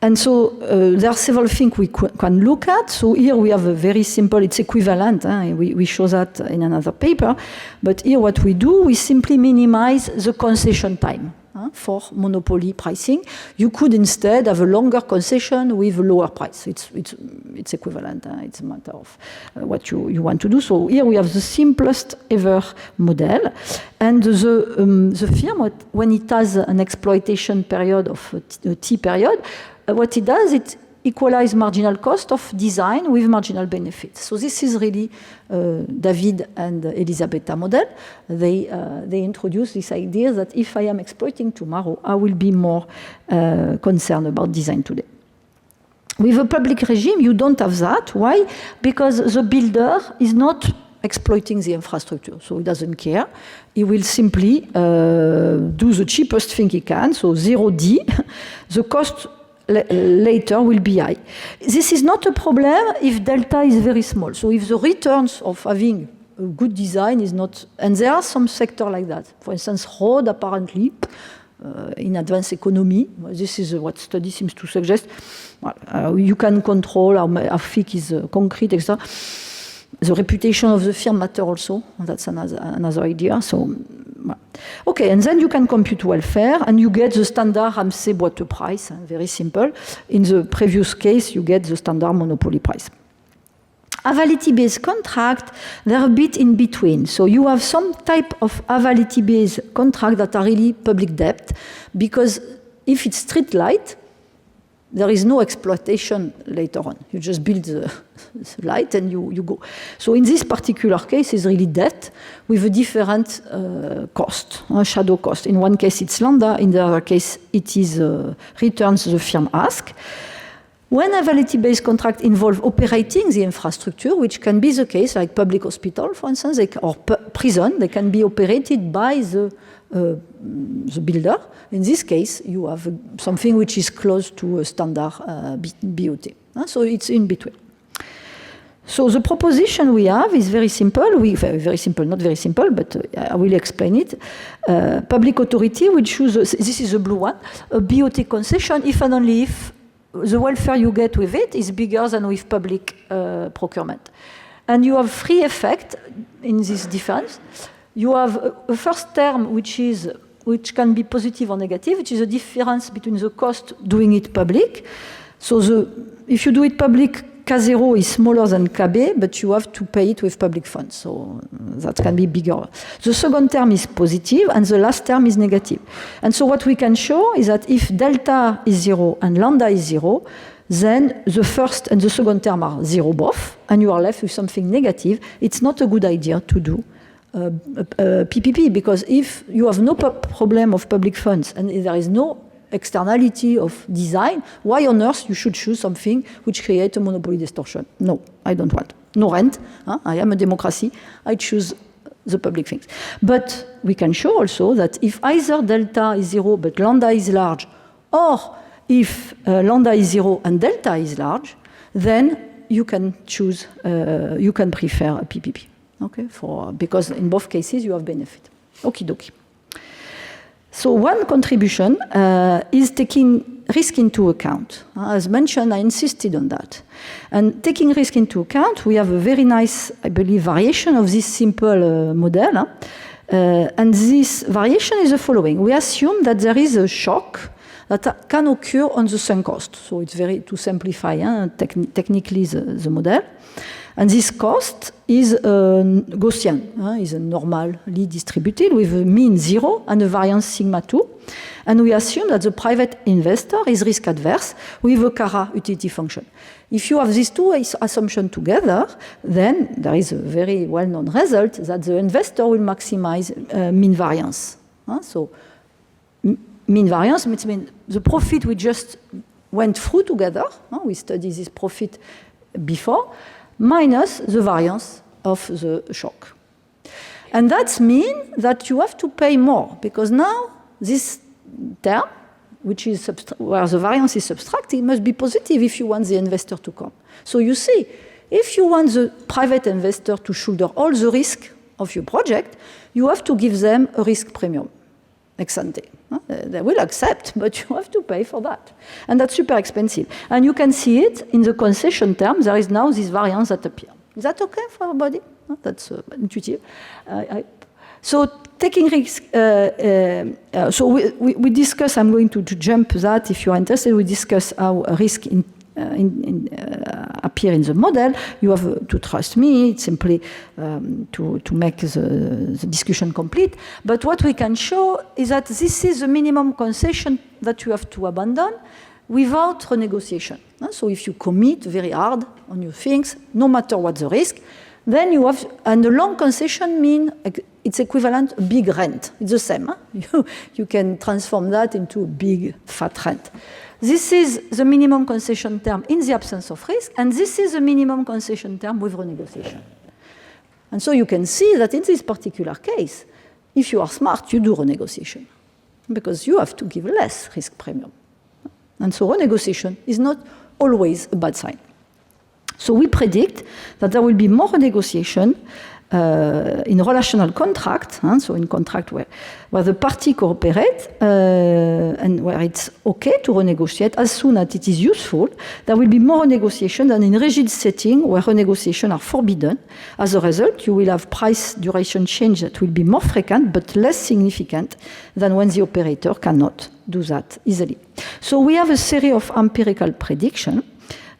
Speaker 2: And so there are several things we can look at. So here we have a very simple, it's equivalent. We show that in another paper. But here what we do, we simply minimize the concession time for monopoly pricing. You could instead have a longer concession with a lower price. It's equivalent. It's a matter of what you want to do. So here we have the simplest ever model. And the firm, when it has an exploitation period of a T period, what it does, it equalizes marginal cost of design with marginal benefit. So this is really David and Elisabetta model. They introduce this idea that if I am exploiting tomorrow, I will be more concerned about design today. With a public regime, you don't have that. Why? Because the builder is not exploiting the infrastructure, so he doesn't care. He will simply do the cheapest thing he can, so 0D. The cost later will be high. This is not a problem if delta is very small. So if the returns of having a good design is not, and there are some sectors like that. For instance, road apparently, in advanced economy, this is what study seems to suggest, you can control how thick is concrete, etc. The reputation of the firm matter also, that's another idea. So, okay, and then you can compute welfare, and you get the standard Ramsey boîte price, very simple. In the previous case, you get the standard monopoly price. Avality-based contract, they're a bit in between. So you have some type of avality-based contract that are really public debt, because if it's street light, there is no exploitation later on. You just build the light and you go. So in this particular case, it's really debt with a different cost, a shadow cost. In one case, it's lambda. In the other case, it is returns the firm ask. When availability-based contracts involve operating the infrastructure, which can be the case, like public hospital, for instance, or prison, they can be operated by the builder. In this case, you have something which is close to a standard BOT. So it's in between. So the proposition we have is very simple. Very simple, not very simple, but I will explain it. Public authority will choose, this is the blue one, a BOT concession if and only if the welfare you get with it is bigger than with public procurement. And you have three effects in this difference. You have a first term which can be positive or negative, which is the difference between the cost doing it public. So if you do it public, K0 is smaller than KB, but you have to pay it with public funds, so that can be bigger. The second term is positive, and the last term is negative. And so what we can show is that if delta is 0 and lambda is 0, then the first and the second term are 0 both, and you are left with something negative. It's not a good idea to do PPP, because if you have no problem of public funds and there is no externality of design, why on earth you should choose something which creates a monopoly distortion? No, I don't want. No rent. I am a democracy. I choose the public things. But we can show also that if either delta is 0 but lambda is large, or if lambda is 0 and delta is large, then you can choose, you can prefer a PPP. Okay, because in both cases you have benefit. Okie dokie. So one contribution is taking risk into account. As mentioned, I insisted on that. And taking risk into account, we have a very nice, I believe, variation of this simple model. And this variation is the following. We assume that there is a shock that can occur on the sunk cost. So it's very, to simplify technically the model. And this cost is Gaussian, is normally distributed with a mean 0 and a variance sigma 2. And we assume that the private investor is risk adverse with a Cara utility function. If you have these two assumptions together, then there is a very well-known result that the investor will maximize mean variance. So mean variance means the profit we just went through together, we studied this profit before, minus the variance of the shock. And that means that you have to pay more, because now this term, which is where the variance is subtracted, must be positive if you want the investor to come. So you see, if you want the private investor to shoulder all the risk of your project, you have to give them a risk premium, ex ante. They will accept, but you have to pay for that. And that's super expensive. And you can see it in the concession term. There is now this variance that appears. Is that okay for everybody? That's intuitive. So taking risk, so we discuss, I'm going to jump that if you're interested, we discuss how risk appear in the model. You have to trust me, it's simply to make the discussion complete. But what we can show is that this is the minimum concession that you have to abandon without renegotiation. So if you commit very hard on your things, no matter what the risk, then you have, and the long concession means it's equivalent to big rent. It's the same. You can transform that into a big fat rent. This is the minimum concession term in the absence of risk, and this is the minimum concession term with renegotiation. And so you can see that in this particular case, if you are smart, you do renegotiation, because you have to give less risk premium. And so renegotiation is not always a bad sign. So we predict that there will be more renegotiation in relational contract, so in contract where the party cooperate and where it's okay to renegotiate as soon as it is useful, there will be more renegotiation than in rigid setting where renegotiation are forbidden. As a result, you will have price duration change that will be more frequent but less significant than when the operator cannot do that easily. So we have a series of empirical predictions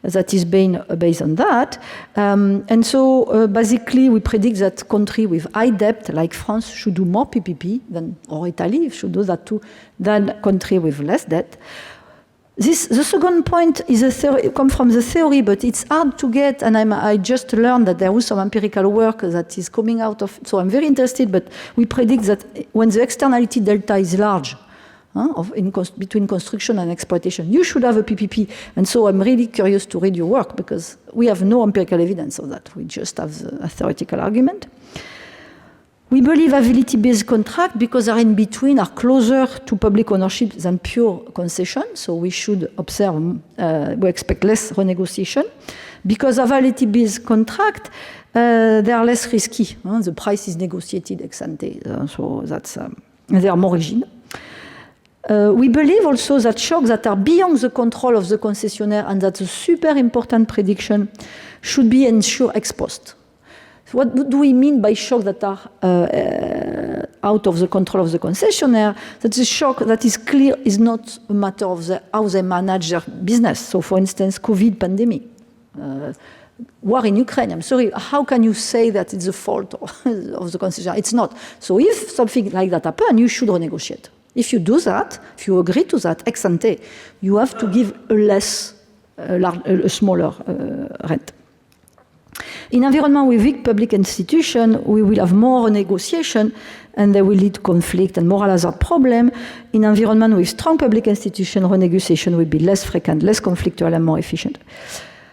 Speaker 2: that is based on that. And so basically we predict that country with high debt like France should do more PPP than, or Italy should do that too, than country with less debt. The second point is a theory, come from the theory, but it's hard to get, and I just learned that there was some empirical work that is coming out of, so I'm very interested, but we predict that when the externality delta is large, between construction and exploitation. You should have a PPP. And so I'm really curious to read your work because we have no empirical evidence of that. We just have a theoretical argument. We believe ability-based contracts, because they're in between, are closer to public ownership than pure concession. So we should observe, we expect less renegotiation. Because of ability-based contract, they are less risky. The price is negotiated ex ante, so that's they are more rigid. We believe also that shocks that are beyond the control of the concessionaire, and that's a super important prediction, should be ensured ex post. So what do we mean by shocks that are out of the control of the concessionaire? That the shock that is clear is not a matter of how they manage their business. So for instance, COVID pandemic. War in Ukraine, I'm sorry, how can you say that it's the fault of the concessionaire? It's not. So if something like that happens, you should renegotiate. If you do that, if you agree to that ex ante, you have to give a smaller rent. In environment with weak public institution, we will have more negotiation, and they will lead to conflict and moral hazard problem. In environment with strong public institution, renegotiation will be less frequent, less conflictual, and more efficient.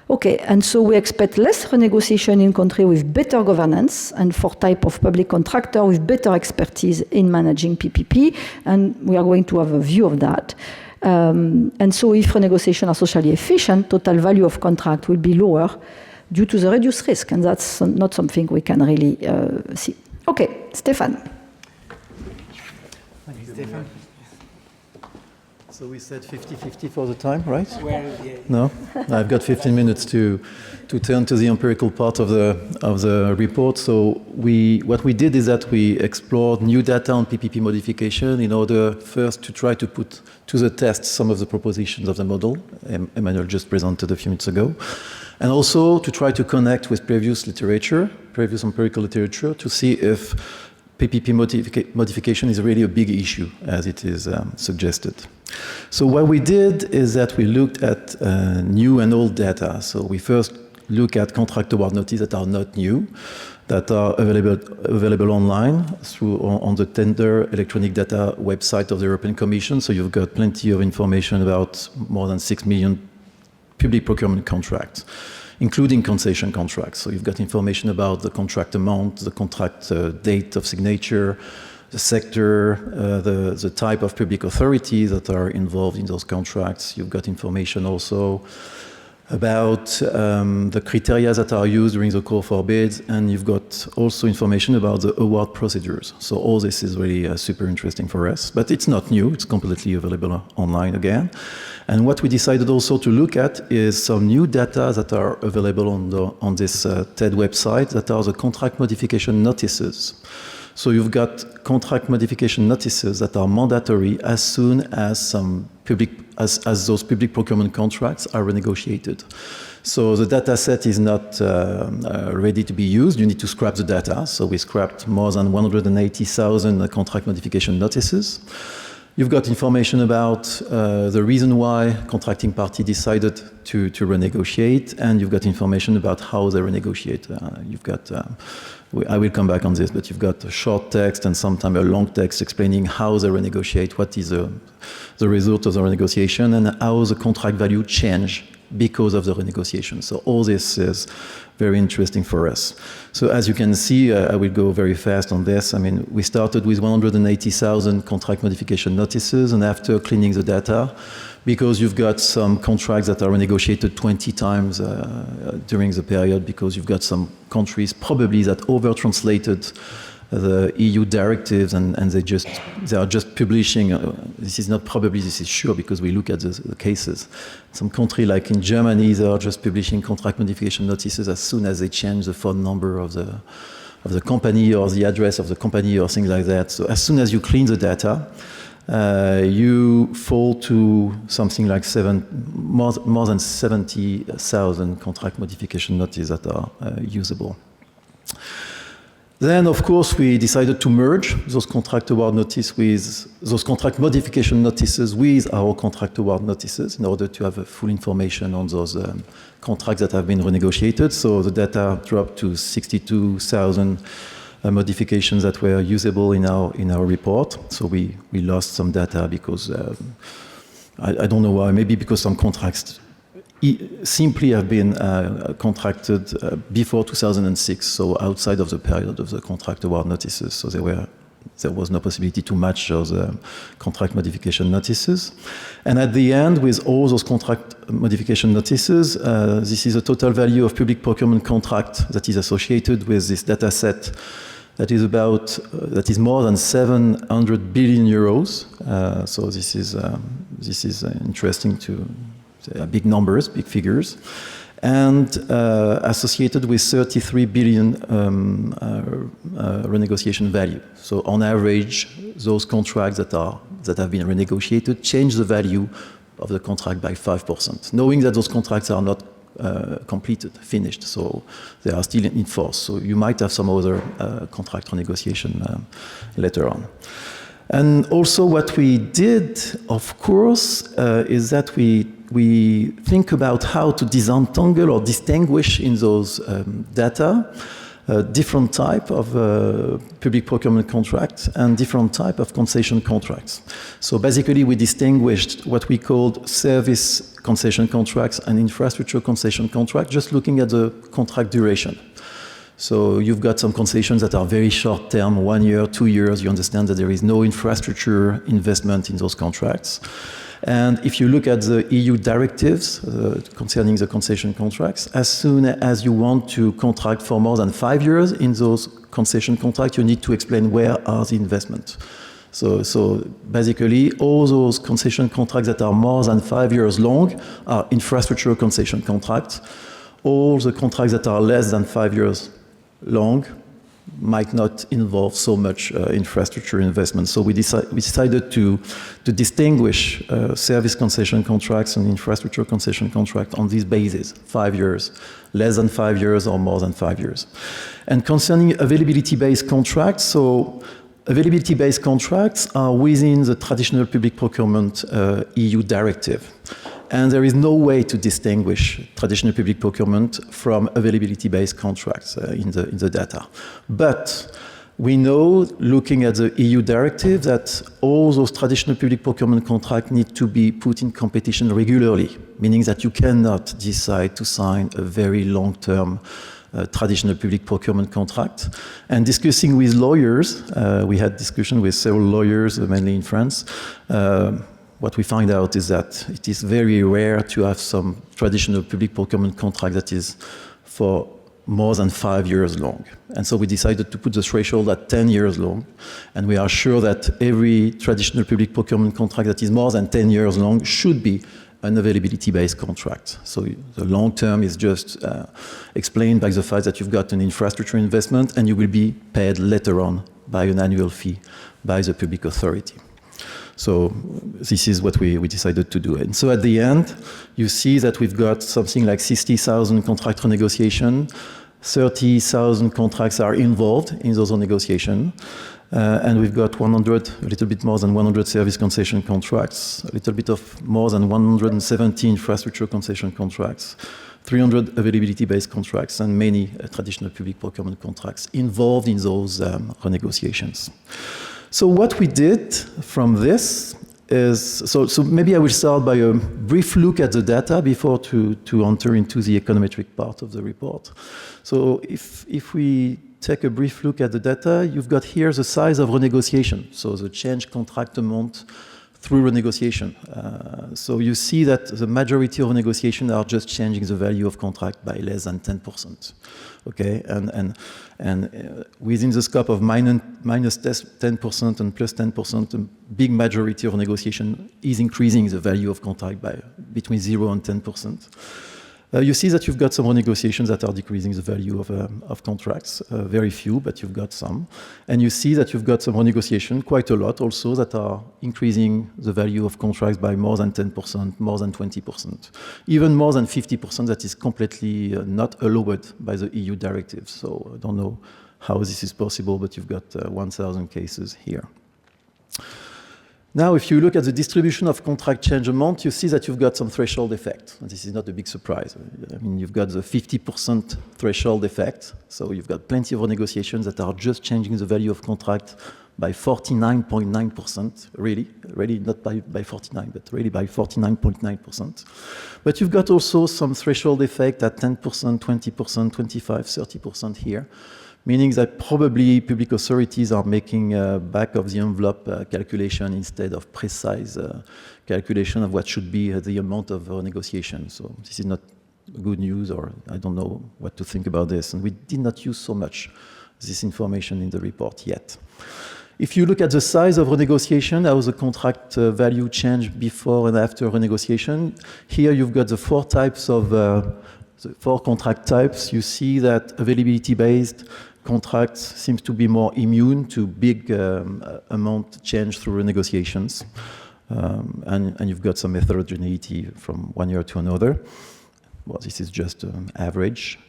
Speaker 2: Okay, and so we expect less renegotiation in country with better governance and for type of public contractor with better expertise in managing PPP, and we are going to have a view of that. And so if renegotiation are socially efficient, total value of contract will be lower due to the reduced risk, and that's not something we can really see. Okay, Stéphane.
Speaker 3: Thank you, Stéphane. So we said 50-50 for the time, right?
Speaker 1: Well, yeah.
Speaker 3: No? I've got 15 minutes to turn to the empirical part of the report. So what we did is that we explored new data on PPP modification in order first to try to put to the test some of the propositions of the model Emmanuelle just presented a few minutes ago, and also to try to connect with previous empirical literature to see if PPP modification is really a big issue, as it is suggested. So what we did is that we looked at new and old data. So we first look at contract award notices that are not new, that are available online on the tender electronic data website of the European Commission. So you've got plenty of information about more than 6 million public procurement contracts, including concession contracts. So you've got information about the contract amount, the contract date of signature, the sector, the type of public authorities that are involved in those contracts. You've got information also about the criteria that are used during the call for bids, and you've got also information about the award procedures. So all this is really super interesting for us, but it's not new, it's completely available online again. And what we decided also to look at is some new data that are available on this TED website, that are the contract modification notices. So you've got contract modification notices that are mandatory as soon as as those public procurement contracts are renegotiated. So the data set is not ready to be used. You need to scrap the data. So we scrapped more than 180,000 contract modification notices. You've got information about the reason why contracting party decided to renegotiate, and you've got information about how they renegotiate. You've got, I will come back on this, but you've got a short text and sometimes a long text explaining how they renegotiate, what is the result of the renegotiation, and how the contract value change because of the renegotiation. So all this is very interesting for us. So as you can see, I will go very fast on this. I mean, we started with 180,000 contract modification notices, and after cleaning the data, because you've got some contracts that are renegotiated 20 times during the period, because you've got some countries probably that over-translated the EU directives, and they are just publishing. This is not probably, this is sure, because we look at the cases. Some country like in Germany, they are just publishing contract modification notices as soon as they change the phone number of the company or the address of the company or things like that. So as soon as you clean the data, you fall to something like more than 70,000 contract modification notices that are usable. Then, of course, we decided to merge those contract award notices with those contract modification notices with our contract award notices in order to have full information on those contracts that have been renegotiated. So the data dropped to 62,000 modifications that were usable in our report. So we lost some data because I don't know why. Maybe because some contracts simply have been contracted before 2006, so outside of the period of the contract award notices. So there was no possibility to match those contract modification notices. And at the end, with all those contract modification notices, this is a total value of public procurement contract that is associated with this data set that is more than 700 billion euros. So this is interesting to big numbers, big figures, and associated with 33 billion renegotiation value. So on average, those contracts that have been renegotiated change the value of the contract by 5%, knowing that those contracts are not completed, finished, so they are still in force. So you might have some other contract renegotiation later on. And also what we did, of course, is that we think about how to disentangle or distinguish in those data different type of public procurement contracts and different type of concession contracts. So basically we distinguished what we called service concession contracts and infrastructure concession contracts, just looking at the contract duration. So you've got some concessions that are very short term, 1 year, 2 years. You understand that there is no infrastructure investment in those contracts. And if you look at the EU directives concerning the concession contracts, as soon as you want to contract for more than 5 years in those concession contracts, you need to explain where are the investments. So basically, all those concession contracts that are more than 5 years long are infrastructure concession contracts. All the contracts that are less than 5 years long might not involve so much infrastructure investment. So we decided to distinguish service concession contracts and infrastructure concession contracts on this basis, 5 years, less than 5 years or more than 5 years. And concerning availability-based contracts, so availability-based contracts are within the traditional public procurement EU directive. And there is no way to distinguish traditional public procurement from availability-based contracts in the data. But we know, looking at the EU directive, that all those traditional public procurement contracts need to be put in competition regularly, meaning that you cannot decide to sign a very long-term traditional public procurement contract. And discussing with lawyers, we had discussion with several lawyers, mainly in France, what we find out is that it is very rare to have some traditional public procurement contract that is for more than 5 years long. And so we decided to put the threshold at 10 years long. And we are sure that every traditional public procurement contract that is more than 10 years long should be an availability-based contract. So the long term is just explained by the fact that you've got an infrastructure investment and you will be paid later on by an annual fee by the public authority. So this is what we decided to do. And so at the end, you see that we've got something like 60,000 contract renegotiation, 30,000 contracts are involved in those renegotiations, and we've got a little bit more than 100 service concession contracts, a little bit of more than 170 infrastructure concession contracts, 300 availability-based contracts, and many traditional public procurement contracts involved in those renegotiations. So what we did from this is, so maybe I will start by a brief look at the data before to enter into the econometric part of the report. So if we take a brief look at the data, you've got here the size of renegotiation, so the change contract amount through renegotiation. So you see that the majority of renegotiations are just changing the value of contract by less than 10%. Okay, and within the scope of minus 10% and plus 10%, a big majority of negotiation is increasing the value of contract by between 0 and 10%. You see that you've got some renegotiations that are decreasing the value of contracts, very few, but you've got some. And you see that you've got some renegotiation, quite a lot also, that are increasing the value of contracts by more than 10%, more than 20%, even more than 50% that is completely not allowed by the EU directive. So I don't know how this is possible, but you've got 1,000 cases here. Now, if you look at the distribution of contract change amount, you see that you've got some threshold effect. And this is not a big surprise. I mean, you've got the 50% threshold effect. So you've got plenty of renegotiations that are just changing the value of contract by 49.9%, really not by 49, but really by 49.9%. But you've got also some threshold effect at 10%, 20%, 25, 30% here, meaning that probably public authorities are making back of the envelope calculation instead of precise calculation of what should be the amount of negotiation. So this is not good news, or I don't know what to think about this. And we did not use so much this information in the report yet. If you look at the size of renegotiation, how the contract value change before and after renegotiation, here you've got the four types of the four contract types. You see that availability-based contracts seems to be more immune to big amount change through renegotiations. And you've got some heterogeneity from one year to another. Well, this is just average.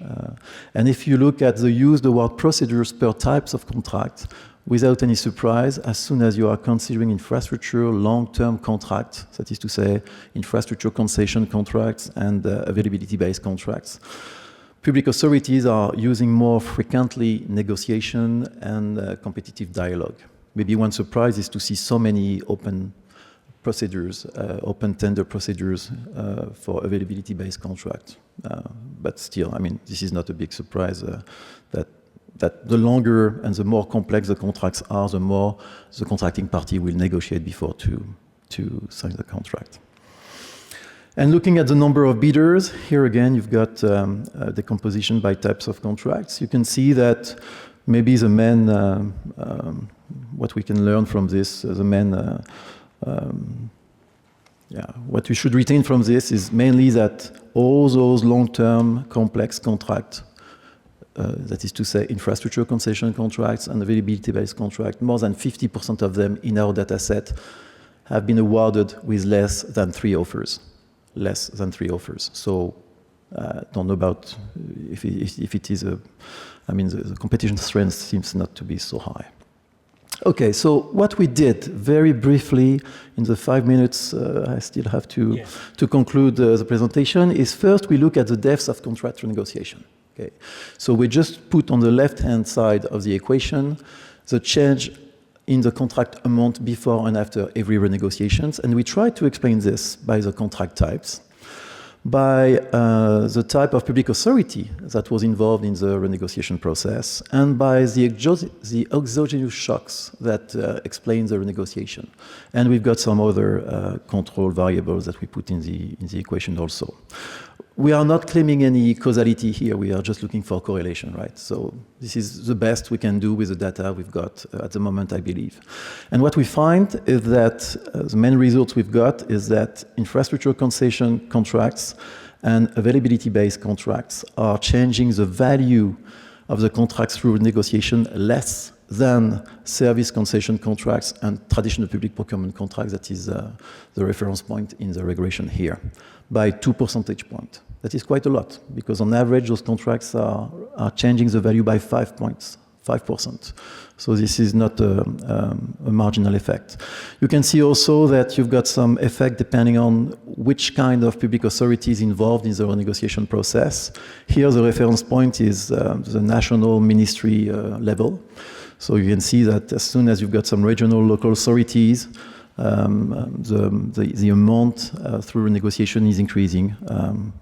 Speaker 3: And if you look at the used award procedures per types of contract, without any surprise, as soon as you are considering infrastructure long-term contracts, that is to say, infrastructure concession contracts and availability-based contracts, public authorities are using more frequently negotiation and competitive dialogue. Maybe one surprise is to see so many open procedures, open tender procedures for availability-based contracts. But still, I mean, this is not a big surprise that the longer and the more complex the contracts are, the more the contracting party will negotiate before to sign the contract. And looking at the number of bidders, here again, you've got decomposition by types of contracts. You can see that maybe the main, what we can learn from this, the main, what we should retain from this is mainly that all those long-term complex contracts, that is to say infrastructure concession contracts and availability-based contracts, more than 50% of them in our data set have been awarded with less than 3 offers. Less than 3 offers. So don't know about if it is I mean, the competition strength seems not to be so high. Okay, so what we did very briefly in the 5 minutes I still have to conclude the presentation is first we look at the depths of contract renegotiation. Okay, so we just put on the left-hand side of the equation the change in the contract amount before and after every renegotiations, and we try to explain this by the contract types, by the type of public authority that was involved in the renegotiation process, and by the exogenous shocks that explain the renegotiation. And we've got some other control variables that we put in the equation also. We are not claiming any causality here. We are just looking for correlation, right? So this is the best we can do with the data we've got at the moment, I believe. And what we find is that the main results we've got is that infrastructure concession contracts and availability-based contracts are changing the value of the contracts through negotiation less than service concession contracts and traditional public procurement contracts, that is the reference point in the regulation here, by 2 percentage points. That is quite a lot, because on average, those contracts are changing the value by 5 points, 5%. So this is not a marginal effect. You can see also that you've got some effect depending on which kind of public authority is involved in the renegotiation process. Here, the reference point is the national ministry level. So you can see that as soon as you've got some regional local authorities, the amount through negotiation is increasing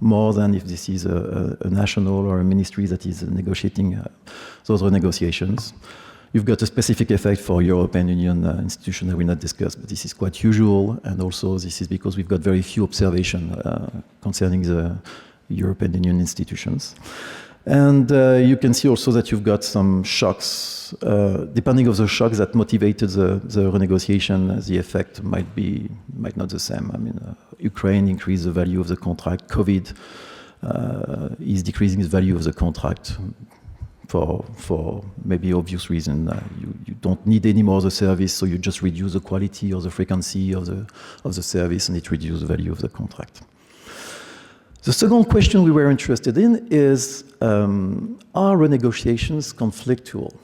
Speaker 3: more than if this is a national or a ministry that is negotiating those renegotiations. You've got a specific effect for European Union institutions that we not discuss, but this is quite usual, and also this is because we've got very few observations concerning the European Union institutions. And you can see also that you've got some shocks. Depending on the shocks that motivated the renegotiation, the effect might not the same. I mean, Ukraine increased the value of the contract. COVID is decreasing the value of the contract for maybe obvious reason. You don't need any more of the service, so you just reduce the quality or the frequency of the service, and it reduces the value of the contract. The second question we were interested in is, are renegotiations conflictual?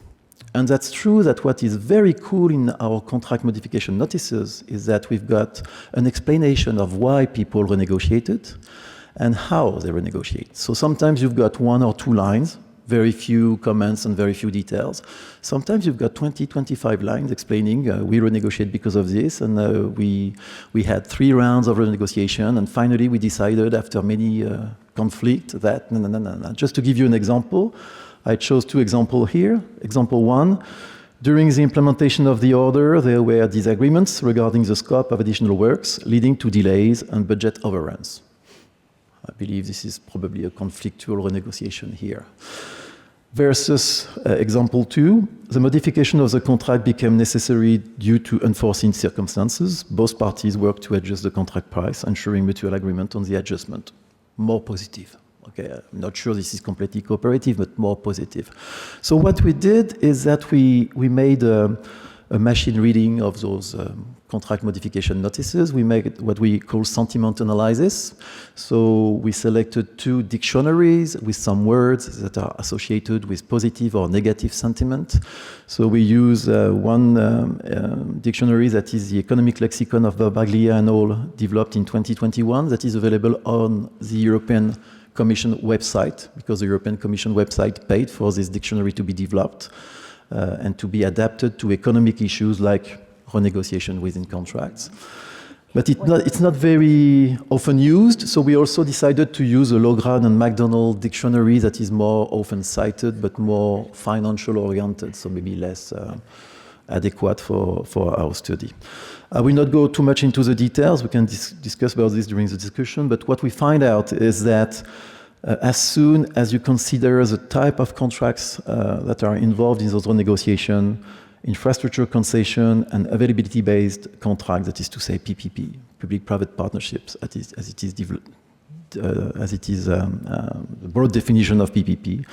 Speaker 3: And that's true that what is very cool in our contract modification notices is that we've got an explanation of why people renegotiated and how they renegotiate. So sometimes you've got 1 or 2 lines, very few comments and very few details. Sometimes you've got 20, 25 lines explaining we renegotiate because of this, and we had 3 rounds of renegotiation, and finally we decided after many conflict that no. Just to give you an example, I chose 2 examples here. Example 1, during the implementation of the order, there were disagreements regarding the scope of additional works, leading to delays and budget overruns. I believe this is probably a conflictual renegotiation here. Versus example 2, the modification of the contract became necessary due to unforeseen circumstances. Both parties worked to adjust the contract price, ensuring mutual agreement on the adjustment. More positive. Okay, I'm not sure this is completely cooperative, but more positive. So what we did is that we made a machine reading of those contract modification notices. We made what we call sentiment analysis. So we selected 2 dictionaries with some words that are associated with positive or negative sentiment. So we use one dictionary that is the Economic Lexicon of Barbaglia and all, developed in 2021, that is available on the European Commission website, because the European Commission website paid for this dictionary to be developed and to be adapted to economic issues like renegotiation within contracts. But it's not very often used, so we also decided to use a Logran and MacDonald dictionary that is more often cited but more financial oriented, so maybe less adequate for our study. I will not go too much into the details. We can discuss about this during the discussion, but what we find out is that as soon as you consider the type of contracts that are involved in those renegotiation, infrastructure concession and availability-based contracts, that is to say PPP, public-private partnerships, as it is the broad definition of PPP,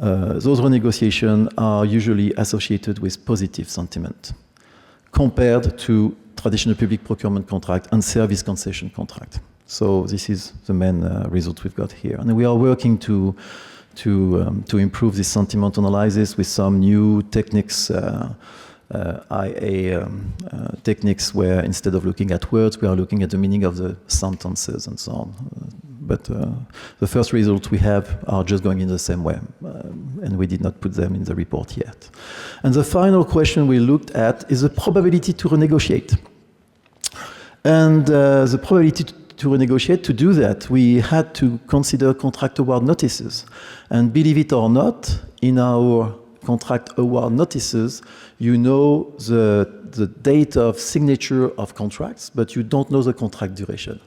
Speaker 3: those renegotiations are usually associated with positive sentiment compared to traditional public procurement contract and service concession contract. So this is the main result we've got here. And we are working to improve this sentiment analysis with some new techniques, IA techniques, where instead of looking at words, we are looking at the meaning of the sentences and so on. But the first results we have are just going in the same way, and we did not put them in the report yet. And the final question we looked at is the probability to renegotiate. And the probability to renegotiate, to do that, we had to consider contract award notices. And believe it or not, in our contract award notices, you know the date of signature of contracts, but you don't know the contract duration.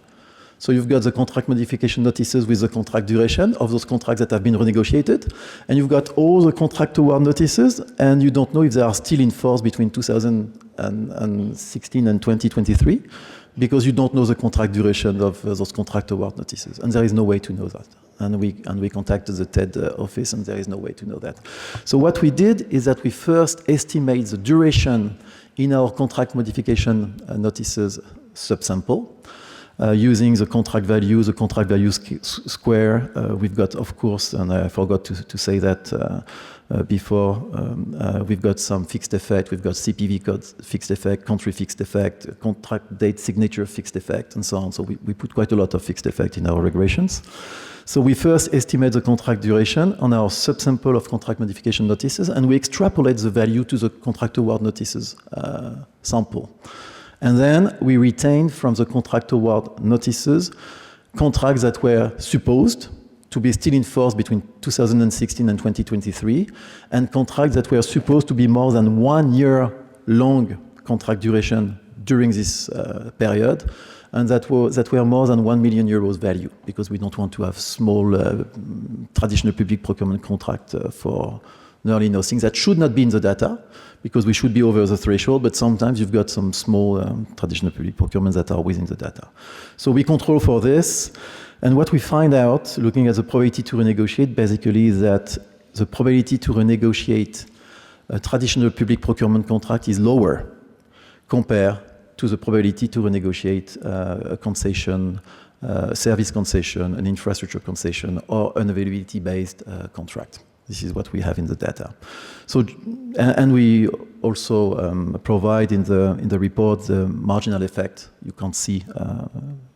Speaker 3: So you've got the contract modification notices with the contract duration of those contracts that have been renegotiated, and you've got all the contract award notices, and you don't know if they are still in force between 2016 and 2023, because you don't know the contract duration of those contract award notices, and there is no way to know that. And we contacted the TED office, and there is no way to know that. So what we did is that we first estimate the duration in our contract modification notices subsample, using the contract value square. We've got, of course, and I forgot to say that before, we've got some fixed effect, we've got CPV code fixed effect, country fixed effect, contract date signature fixed effect, and so on. So we put quite a lot of fixed effect in our regressions. So we first estimate the contract duration on our subsample of contract modification notices, and we extrapolate the value to the contract award notices sample. And then we retain from the contract award notices contracts that were supposed to be still in force between 2016 and 2023, and contracts that were supposed to be more than 1 year long contract duration during this period, and that were more than 1 million euros value, because we don't want to have small traditional public procurement contract for nearly nothing. That should not be in the data, because we should be over the threshold, but sometimes you've got some small traditional public procurements that are within the data. So we control for this, and what we find out, looking at the probability to renegotiate, basically is that the probability to renegotiate a traditional public procurement contract is lower compared to the probability to renegotiate a concession, service concession, an infrastructure concession, or an availability-based contract. This is what we have in the data. So, and we also provide in the report the marginal effect you can't see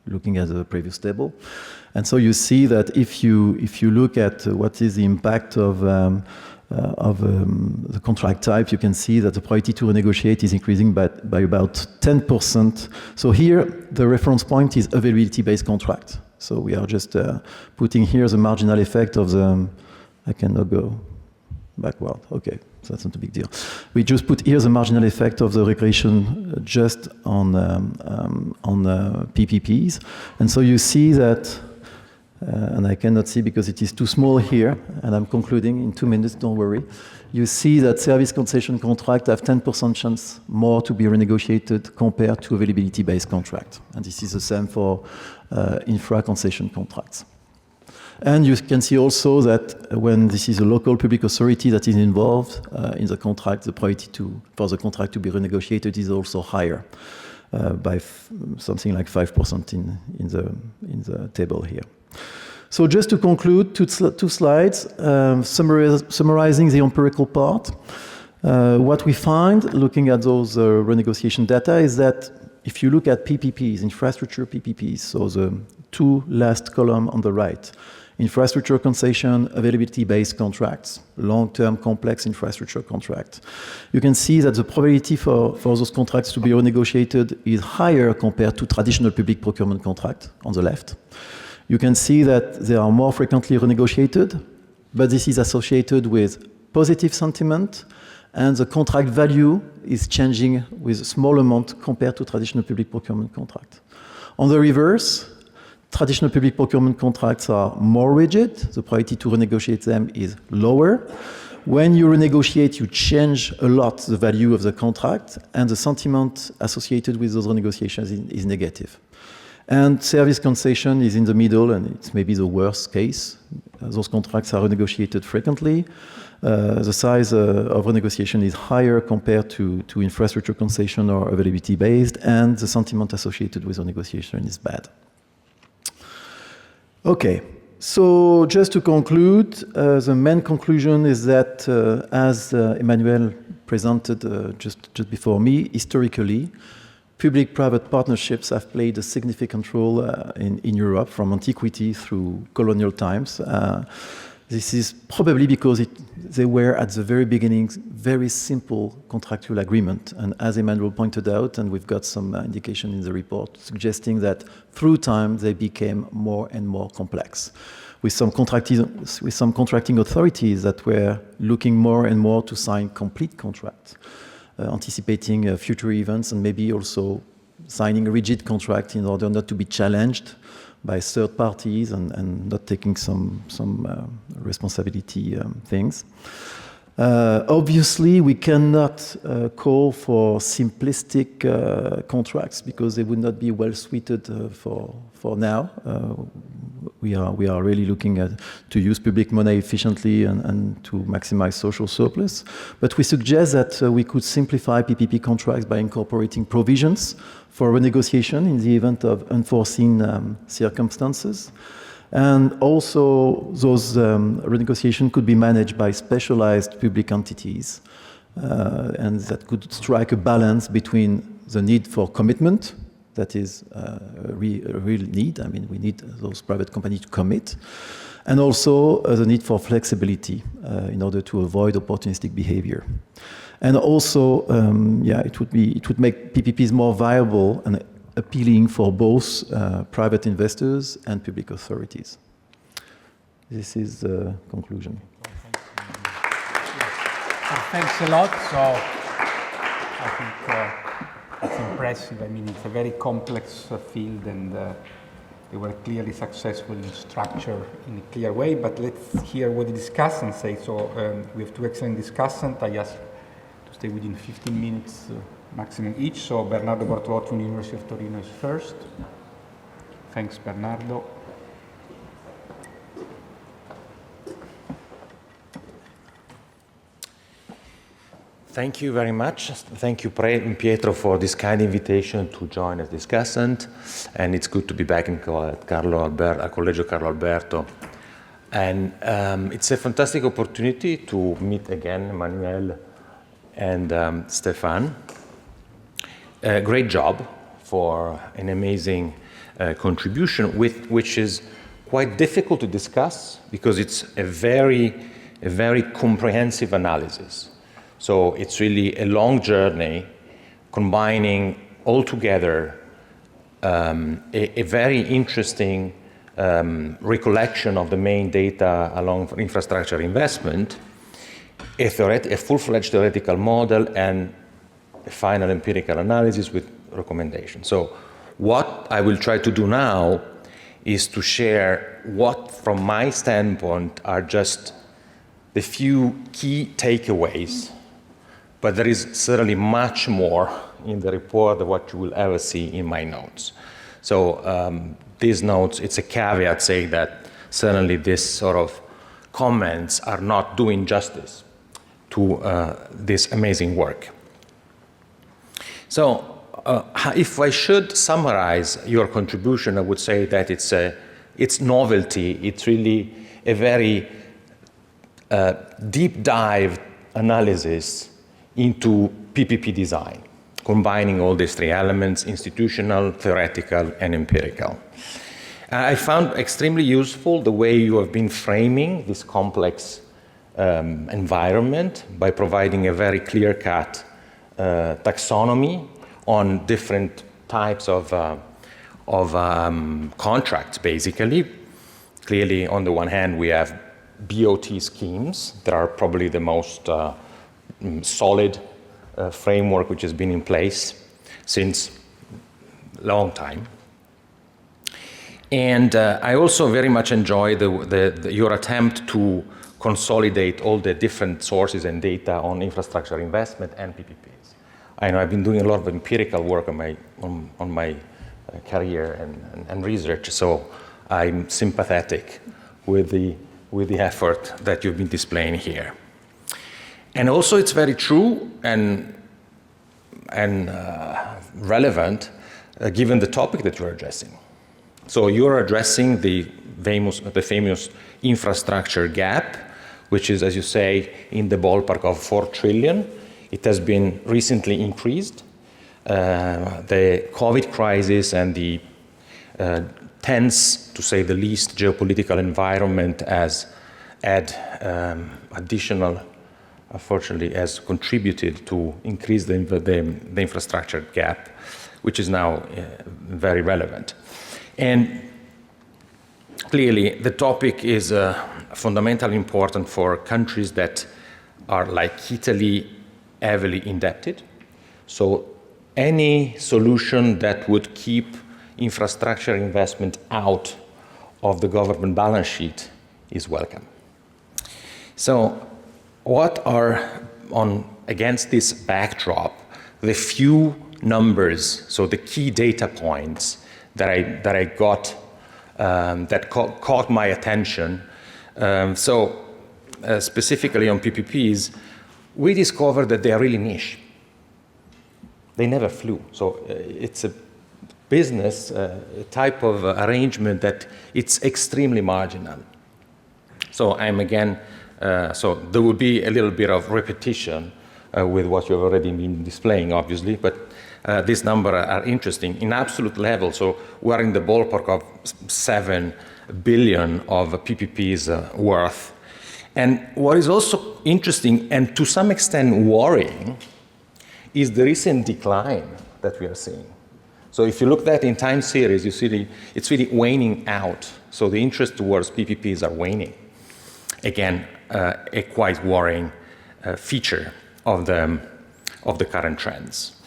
Speaker 3: looking at the previous table. And so you see that if you look at what is the impact of the contract type, you can see that the probability to renegotiate is increasing by about 10%. So here, the reference point is availability-based contract. So we are just putting here the marginal effect of the, I cannot go backward, okay, so that's not a big deal. We just put here the marginal effect of the regression just on PPPs. And so you see that, and I cannot see because it is too small here, and I'm concluding in 2 minutes, don't worry. You see that service concession contracts have 10% chance more to be renegotiated compared to availability-based contract. And this is the same for infra-concession contracts. And you can see also that when this is a local public authority that is involved in the contract, the probability for the contract to be renegotiated is also higher by something like 5% in the table here. So just to conclude, two slides, summarizing the empirical part. What we find, looking at those renegotiation data, is that if you look at PPPs, infrastructure PPPs, so the two last column on the right, infrastructure concession, availability-based contracts, long-term complex infrastructure contracts, you can see that the probability for those contracts to be renegotiated is higher compared to traditional public procurement contract on the left. You can see that they are more frequently renegotiated, but this is associated with positive sentiment, and the contract value is changing with a small amount compared to traditional public procurement contract. On the reverse, traditional public procurement contracts are more rigid. The probability to renegotiate them is lower. When you renegotiate, you change a lot the value of the contract, and the sentiment associated with those renegotiations is negative. And service concession is in the middle, and it's maybe the worst case. Those contracts are renegotiated frequently. The size of renegotiation is higher compared to infrastructure concession or availability-based, and the sentiment associated with the negotiation is bad. Okay, so just to conclude, the main conclusion is that, as Emmanuelle presented just before me, historically, public-private partnerships have played a significant role in Europe from antiquity through colonial times. This is probably because they were at the very beginning very simple contractual agreement, and as Emmanuelle pointed out, and we've got some indication in the report suggesting that through time they became more and more complex, with some contracting authorities that were looking more and more to sign complete contracts, anticipating future events, and maybe also signing a rigid contract in order not to be challenged by third parties and not taking some responsibility things. Obviously, we cannot call for simplistic contracts because they would not be well suited for now. We are really looking to use public money efficiently and to maximize social surplus. But we suggest that we could simplify PPP contracts by incorporating provisions for renegotiation in the event of unforeseen circumstances. And also, those renegotiation could be managed by specialized public entities, and that could strike a balance between the need for commitment, that is a real need. I mean, we need those private companies to commit, and also the need for flexibility in order to avoid opportunistic behavior. And also, it would make PPPs more viable and appealing for both private investors and public authorities. This is the conclusion.
Speaker 1: Thanks a lot. So I think it's impressive. I mean, it's a very complex field, and they were clearly successful in structure in a clear way. But let's hear what the discussants say. So we have two excellent discussants. I ask to stay within 15 minutes maximum each. So Bernardo Bortolotti from the University of Torino is first. Thanks, Bernardo.
Speaker 4: Thank you very much. Thank you, Pietro, for this kind invitation to join as discussant. And it's good to be back in Collegio Carlo Alberto. And it's a fantastic opportunity to meet again Emmanuelle and Stéphane. Great job for an amazing contribution, which is quite difficult to discuss because it's a very comprehensive analysis. So it's really a long journey combining all together a very interesting recollection of the main data along infrastructure investment, a full-fledged theoretical model, and a final empirical analysis with recommendations. So what I will try to do now is to share what, from my standpoint, are just the few key takeaways, but there is certainly much more in the report than what you will ever see in my notes. So these notes, it's a caveat saying that certainly this sort of comments are not doing justice to this amazing work. So if I should summarize your contribution, I would say that it's novelty. It's really a very deep dive analysis into PPP design, combining all these three elements: institutional, theoretical, and empirical. I found extremely useful the way you have been framing this complex environment by providing a very clear-cut taxonomy on different types of contracts, basically. Clearly, on the one hand, we have BOT schemes that are probably the most solid framework which has been in place since a long time. And I also very much enjoy your attempt to consolidate all the different sources and data on infrastructure investment and PPPs. I know I've been doing a lot of empirical work on my career and research, so I'm sympathetic with the effort that you've been displaying here. And also it's very true and relevant given the topic that you're addressing. So you're addressing the famous infrastructure gap, which is, as you say, in the ballpark of 4 trillion. It has been recently increased. The COVID crisis and the tense, to say the least, geopolitical environment has additional, unfortunately, has contributed to increase the infrastructure gap, which is now very relevant. And clearly, the topic is fundamentally important for countries that are, like Italy, heavily indebted. So any solution that would keep infrastructure investment out of the government balance sheet is welcome. So what are, against this backdrop, the few numbers, so the key data points that I got that caught my attention? Specifically on PPPs, we discovered that they are really niche. They never flew. So it's a business, a type of arrangement that it's extremely marginal. So I'm again, so there will be a little bit of repetition with what you've already been displaying, obviously, but these numbers are interesting. In absolute level, so we're in the ballpark of 7 billion of PPPs worth. And what is also interesting, and to some extent worrying, is the recent decline that we are seeing. So if you look at that in time series, you see it's really waning out. So the interest towards PPPs are waning. Again, a quite worrying feature of the current trends.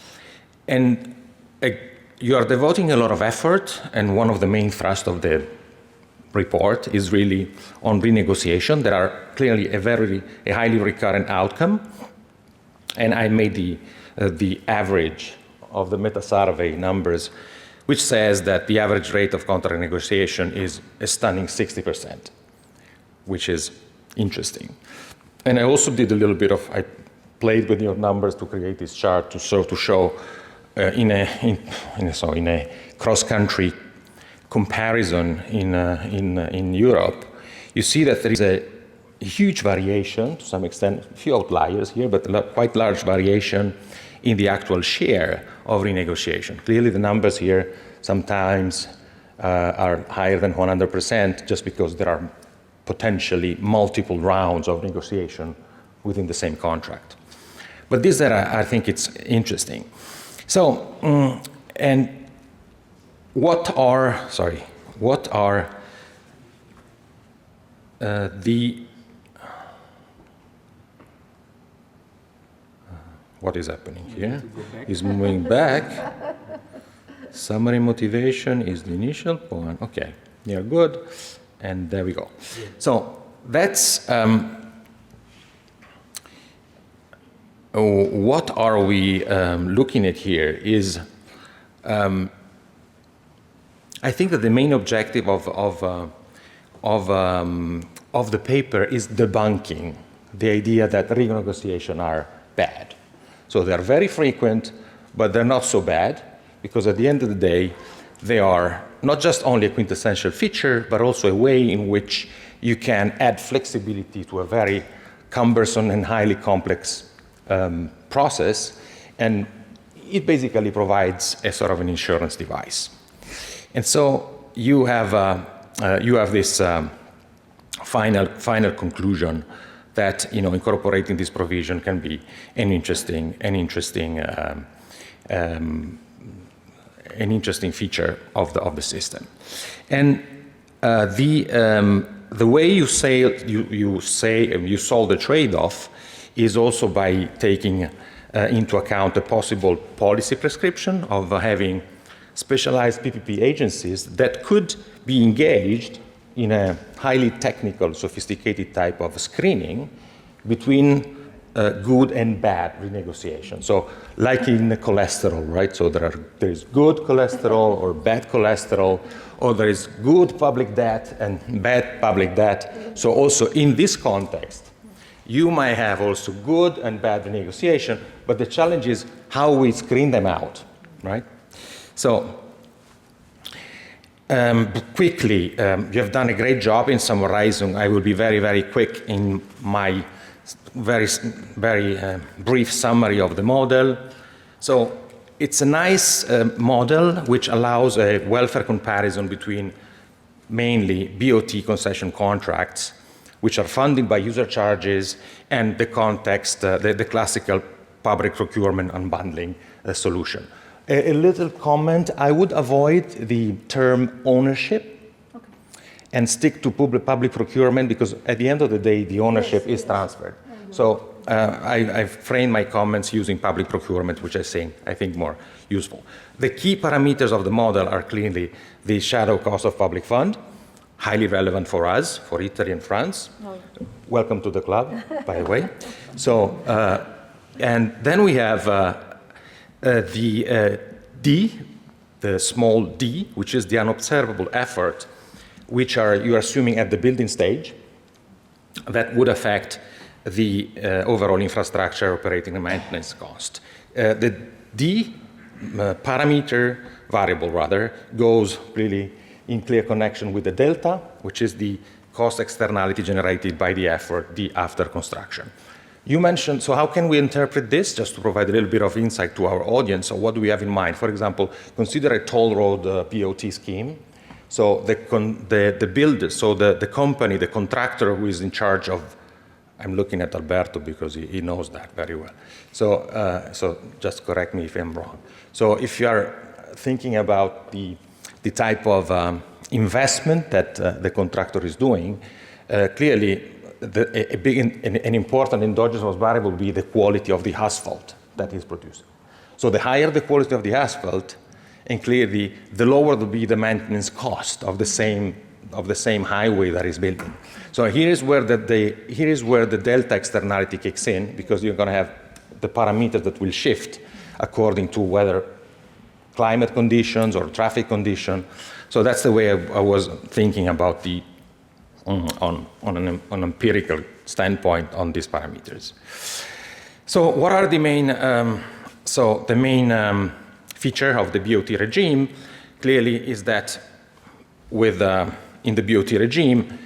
Speaker 4: And you are devoting a lot of effort, and one of the main thrusts of the report is really on renegotiation. There are clearly a highly recurrent outcome, and I made the average of the meta-survey numbers, which says that the average rate of contract negotiation is a stunning 60%, which is interesting. And I also did a little bit of, I played with your numbers to create this chart to show in a cross-country comparison in Europe, you see that there is a huge variation, to some extent, a few outliers here, but quite large variation in the actual share of renegotiation. Clearly the numbers here sometimes are higher than 100% just because there are potentially multiple rounds of negotiation within the same contract. But this that I think it's interesting. So, and what are what is happening here? He's moving back. Summary motivation is the initial point. Okay, you're good. And there we go. So that's what are we looking at here is I think that the main objective of the paper is debunking the idea that renegotiation are bad. So they are very frequent, but they're not so bad, because at the end of the day, they are not just only a quintessential feature, but also a way in which you can add flexibility to a very cumbersome and highly complex process, and it basically provides a sort of an insurance device. And so you have this final conclusion that incorporating this provision can be an interesting feature of the system. And the way you solve the trade-off is also by taking into account a possible policy prescription of having specialized PPP agencies that could be engaged in a highly technical, sophisticated type of screening between good and bad renegotiation. So like in the cholesterol, right? So there is good cholesterol or bad cholesterol, or there is good public debt and bad public debt. So also in this context, you might have also good and bad renegotiation, but the challenge is how we screen them out, right? So quickly, you have done a great job in summarizing. I will be very, very quick in my very brief summary of the model. So it's a nice model which allows a welfare comparison between mainly BOT concession contracts, which are funded by user charges, and the context, the classical public procurement unbundling solution. A little comment, I would avoid the term ownership and stick to public procurement, because at the end of the day, the ownership is transferred. So I've framed my comments using public procurement, which I think more useful. The key parameters of the model are clearly the shadow cost of public fund, highly relevant for us, for Italy and France. Welcome to the club, by the way. So, and then we have the D, the small d, which is the unobservable effort, which you're assuming at the building stage, that would affect the overall infrastructure operating and maintenance cost. The D parameter, variable rather, goes really in clear connection with the delta, which is the cost externality generated by the effort, the after construction. You mentioned, so how can we interpret this, just to provide a little bit of insight to our audience, or what do we have in mind? For example, consider a toll road BOT scheme. So the builder, so the company, the contractor who is in charge of, I'm looking at Alberto because he knows that very well. So just correct me if I'm wrong. So if you are thinking about the type of investment that the contractor is doing, clearly an important endogenous variable will be the quality of the asphalt that is produced. So the higher the quality of the asphalt, and clearly the lower will be the maintenance cost of the same highway that is building. So here is where the delta externality kicks in, because you're going to have the parameters that will shift according to whether climate conditions or traffic condition. So that's the way I was thinking about the on an empirical standpoint on these parameters. So what are the main feature of the BOT regime clearly is that in the BOT regime,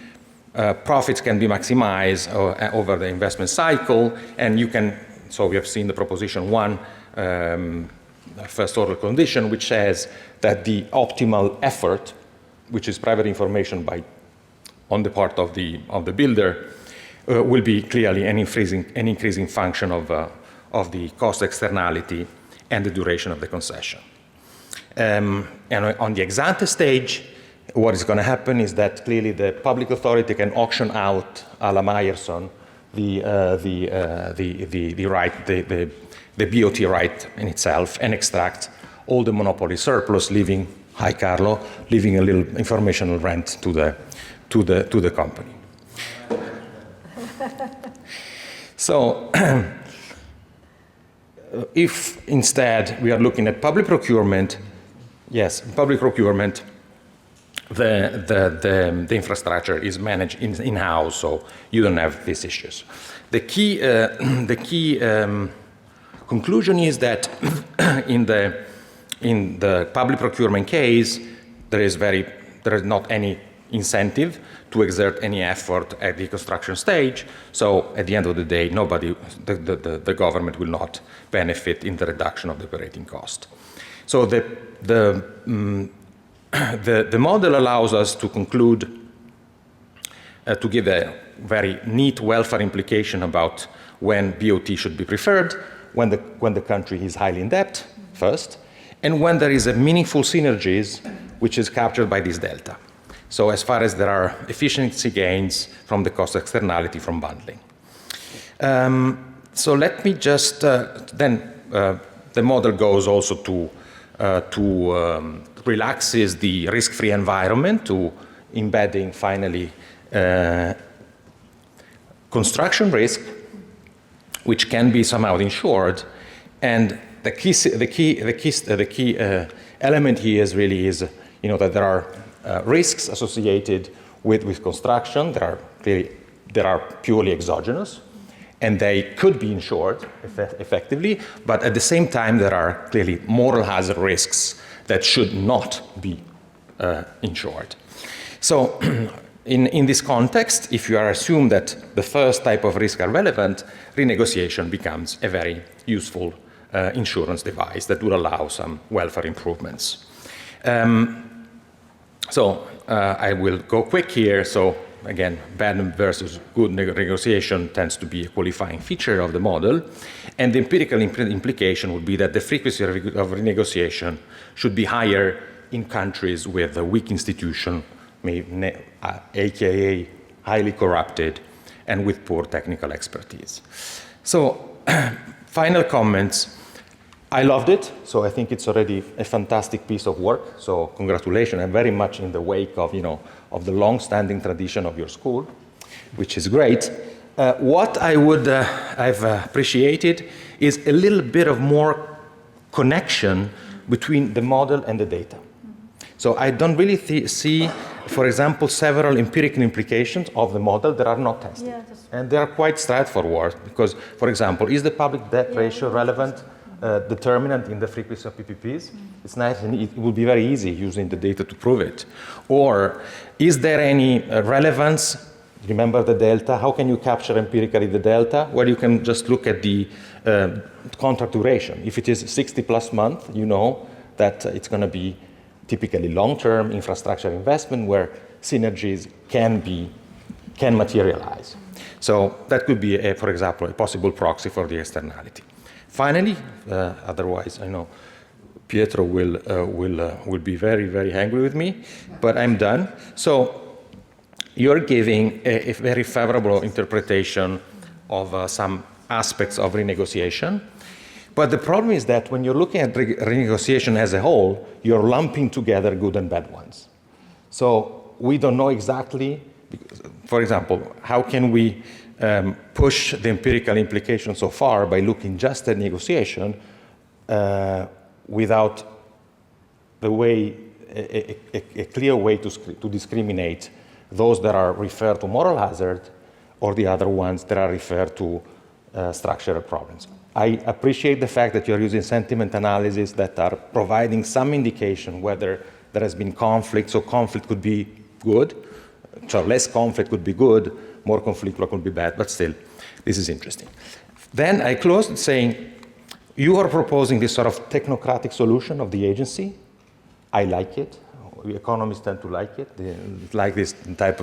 Speaker 4: profits can be maximized over the investment cycle, and you can, so we have seen the proposition 1 first order condition, which says that the optimal effort, which is private information on the part of the builder, will be clearly an increasing function of the cost externality and the duration of the concession. And on the ex ante stage, what is going to happen is that clearly the public authority can auction out a la Meyerson the right, the BOT right in itself, and extract all the monopoly surplus, leaving, hi Carlo, leaving a little informational rent to the company. So, if instead we are looking at public procurement, yes, public procurement, the infrastructure is managed in-house, so you don't have these issues. The key conclusion is that in the public procurement case, there is not any incentive to exert any effort at the construction stage. So at the end of the day, the government will not benefit in the reduction of the operating cost. So the model allows us to conclude, to give a very neat welfare implication about when BOT should be preferred, when the country is highly in debt, first, and when there is a meaningful synergies which is captured by this delta. So as far as there are efficiency gains from the cost externality from bundling. So let me just, then the model goes also to relaxes the risk-free environment, to embedding finally construction risk, which can be somehow insured. And the key element here is really that there are risks associated with construction that are purely exogenous, and they could be insured effectively, but at the same time there are clearly moral hazard risks that should not be insured. So in this context, if you are assumed that the first type of risk are relevant, renegotiation becomes a very useful insurance device that will allow some welfare improvements. So I will go quick here. So again, bad versus good negotiation tends to be a qualifying feature of the model. And the empirical implication would be that the frequency of renegotiation should be higher in countries with a weak institution, aka highly corrupted, and with poor technical expertise. So final comments. I loved it, so I think it's already a fantastic piece of work. So congratulations. I'm very much in the wake of, of the long-standing tradition of your school, which is great. What I've appreciated is a little bit of more connection between the model and the data. So I don't really see, for example, several empirical implications of the model that are not tested. Yeah, and they are quite straightforward because, for example, is the public debt ratio relevant determinant in the frequency of PPPs? It's nice, and it would be very easy using the data to prove it. Or is there any relevance? Remember the delta? How can you capture empirically the delta? Well, you can just look at the contract duration. If it is 60 plus months, you know that it's going to be typically long-term infrastructure investment where synergies can materialize. So that could be, for example, a possible proxy for the externality. Finally, otherwise I know Pietro will be very, very angry with me, but I'm done. So you're giving a very favorable interpretation of some aspects of renegotiation. But the problem is that when you're looking at renegotiation as a whole, you're lumping together good and bad ones. So we don't know exactly, for example, how can we push the empirical implication so far by looking just at negotiation without the way, a clear way to discriminate those that are referred to moral hazard or the other ones that are referred to structural problems. I appreciate the fact that you're using sentiment analysis that are providing some indication whether there has been conflict, so conflict could be good, So less conflict would be good, more conflict would be bad, but still, this is interesting. Then I closed saying, you are proposing this sort of technocratic solution of the agency. I like it. We economists tend to like it. They like this type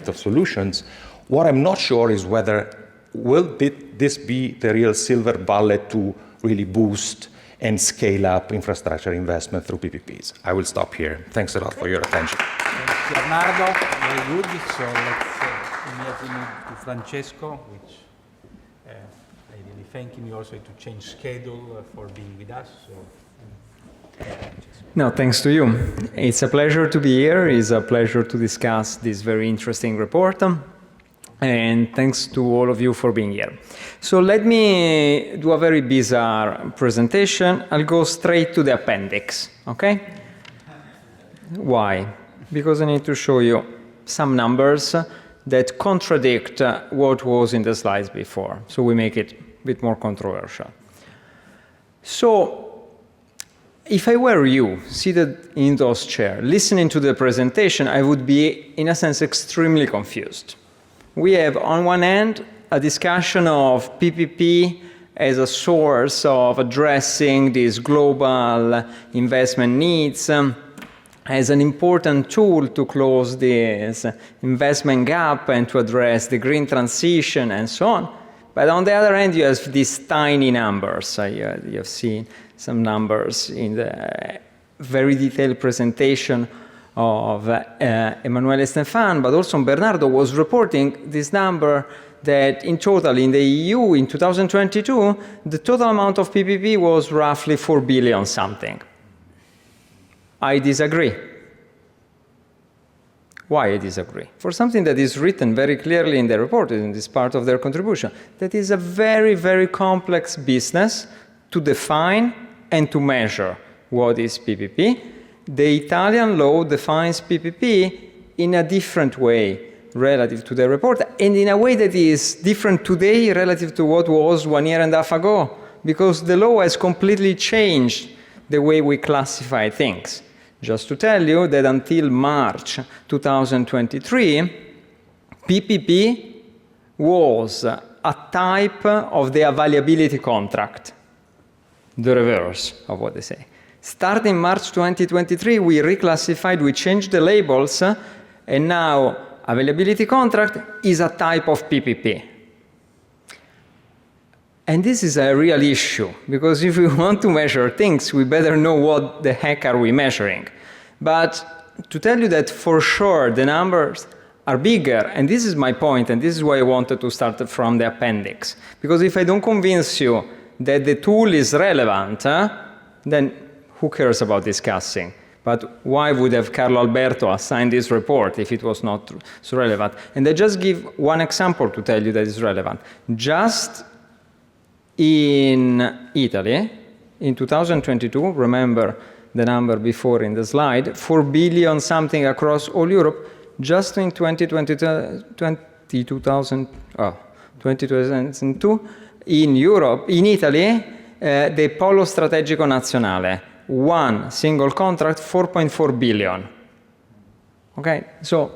Speaker 4: of solutions. What I'm not sure is whether will this be the real silver bullet to really boost and scale up infrastructure investment through PPPs. I will stop here. Thanks a lot for your attention.
Speaker 1: Thanks, Bernardo. Very good. So let's immediately move to Francesco, which I really thank him also to change schedule for being with us. So,
Speaker 5: no, thanks to you. It's a pleasure to be here. It's a pleasure to discuss this very interesting report. And thanks to all of you for being here. So let me do a very bizarre presentation. I'll go straight to the appendix, okay? Why? Because I need to show you some numbers that contradict what was in the slides before. So we make it a bit more controversial. So if I were you, seated in those chairs, listening to the presentation, I would be, in a sense, extremely confused. We have, on one hand, a discussion of PPP as a source of addressing these global investment needs, as an important tool to close this investment gap and to address the green transition and so on. But on the other hand, you have these tiny numbers. You have seen some numbers in the very detailed presentation of Emmanuelle and Stéphane, but also Bernardo was reporting this number that in total in the EU in 2022, the total amount of PPP was roughly 4 billion something. I disagree. Why I disagree? For something that is written very clearly in the report, in this part of their contribution, that is a very, very complex business to define and to measure what is PPP. The Italian law defines PPP in a different way relative to the report, and in a way that is different today relative to what was 1.5 years ago, because the law has completely changed the way we classify things. Just to tell you that until March 2023, PPP was a type of the availability contract, the reverse of what they say. Starting March 2023, we reclassified, we changed the labels, and now availability contract is a type of PPP. And this is a real issue, because if we want to measure things, we better know what the heck are we measuring. But to tell you that for sure the numbers are bigger, and this is my point, and this is why I wanted to start from the appendix. Because if I don't convince you that the tool is relevant, then who cares about discussing? But why would have Carlo Alberto assigned this report if it was not so relevant? And I just give one example to tell you that is relevant. Just in Italy, in 2022, remember the number before in the slide, 4 billion something across all Europe, just in 2022, in Europe, in Italy, the Polo Strategico Nazionale, one single contract, 4.4 billion. Okay, so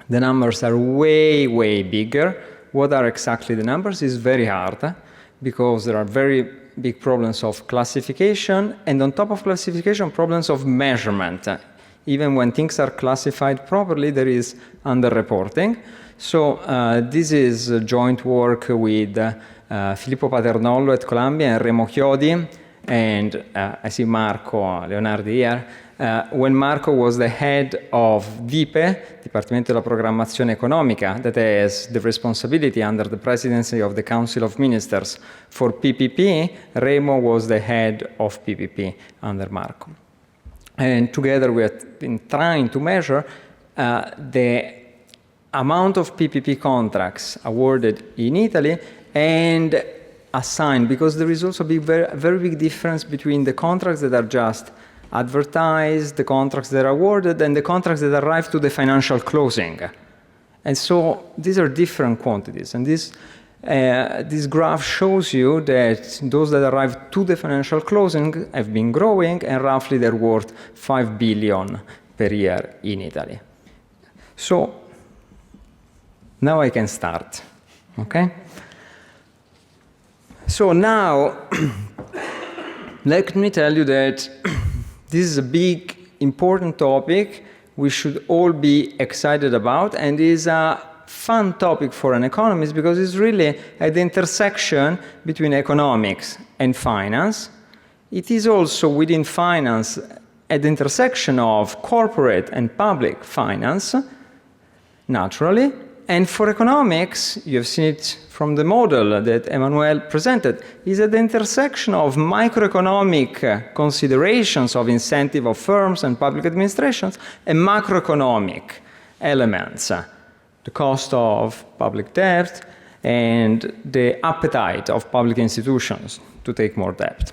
Speaker 5: the numbers are way, way bigger. What are exactly the numbers is very hard, because there are very big problems of classification, and on top of classification, problems of measurement. Even when things are classified properly, there is underreporting. So this is joint work with Filippo Paternollo at Columbia and Remo Chiodi, and I see Marco Leonardi here. When Marco was the head of DIPE, Dipartimento della Programmazione Economica, that has the responsibility under the presidency of the Council of Ministers for PPP, Remo was the head of PPP under Marco. And together we have been trying to measure the amount of PPP contracts awarded in Italy and assigned, because there is also a very big difference between the contracts that are just advertised, the contracts that are awarded, and the contracts that arrive to the financial closing. And so these are different quantities. And this graph shows you that those that arrive to the financial closing have been growing, and roughly they're worth 5 billion per year in Italy. So now I can start, okay? So now, let me tell you that this is a big, important topic we should all be excited about, and is a fun topic for an economist because it's really at the intersection between economics and finance. It is also within finance at the intersection of corporate and public finance, naturally. And for economics, you have seen it from the model that Emmanuelle presented, is at the intersection of microeconomic considerations of incentive of firms and public administrations and macroeconomic elements, the cost of public debt and the appetite of public institutions to take more debt.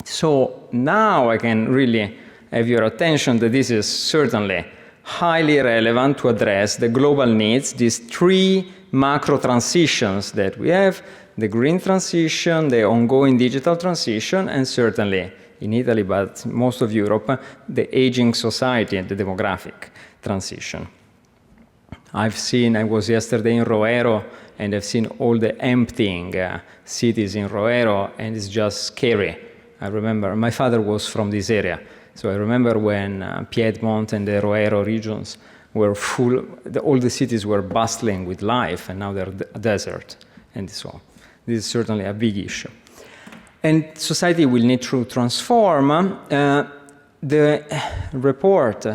Speaker 5: So now I can really have your attention that this is certainly highly relevant to address the global needs, these three macro transitions that we have, the green transition, the ongoing digital transition, and certainly in Italy, but most of Europe, the aging society and the demographic transition. I was yesterday in Roero, and I've seen all the emptying cities in Roero, and it's just scary. I remember, my father was from this area, so I remember when Piedmont and the Roero regions were full, all the cities were bustling with life, and now they're a desert, and so on. This is certainly a big issue. And society will need to transform. The report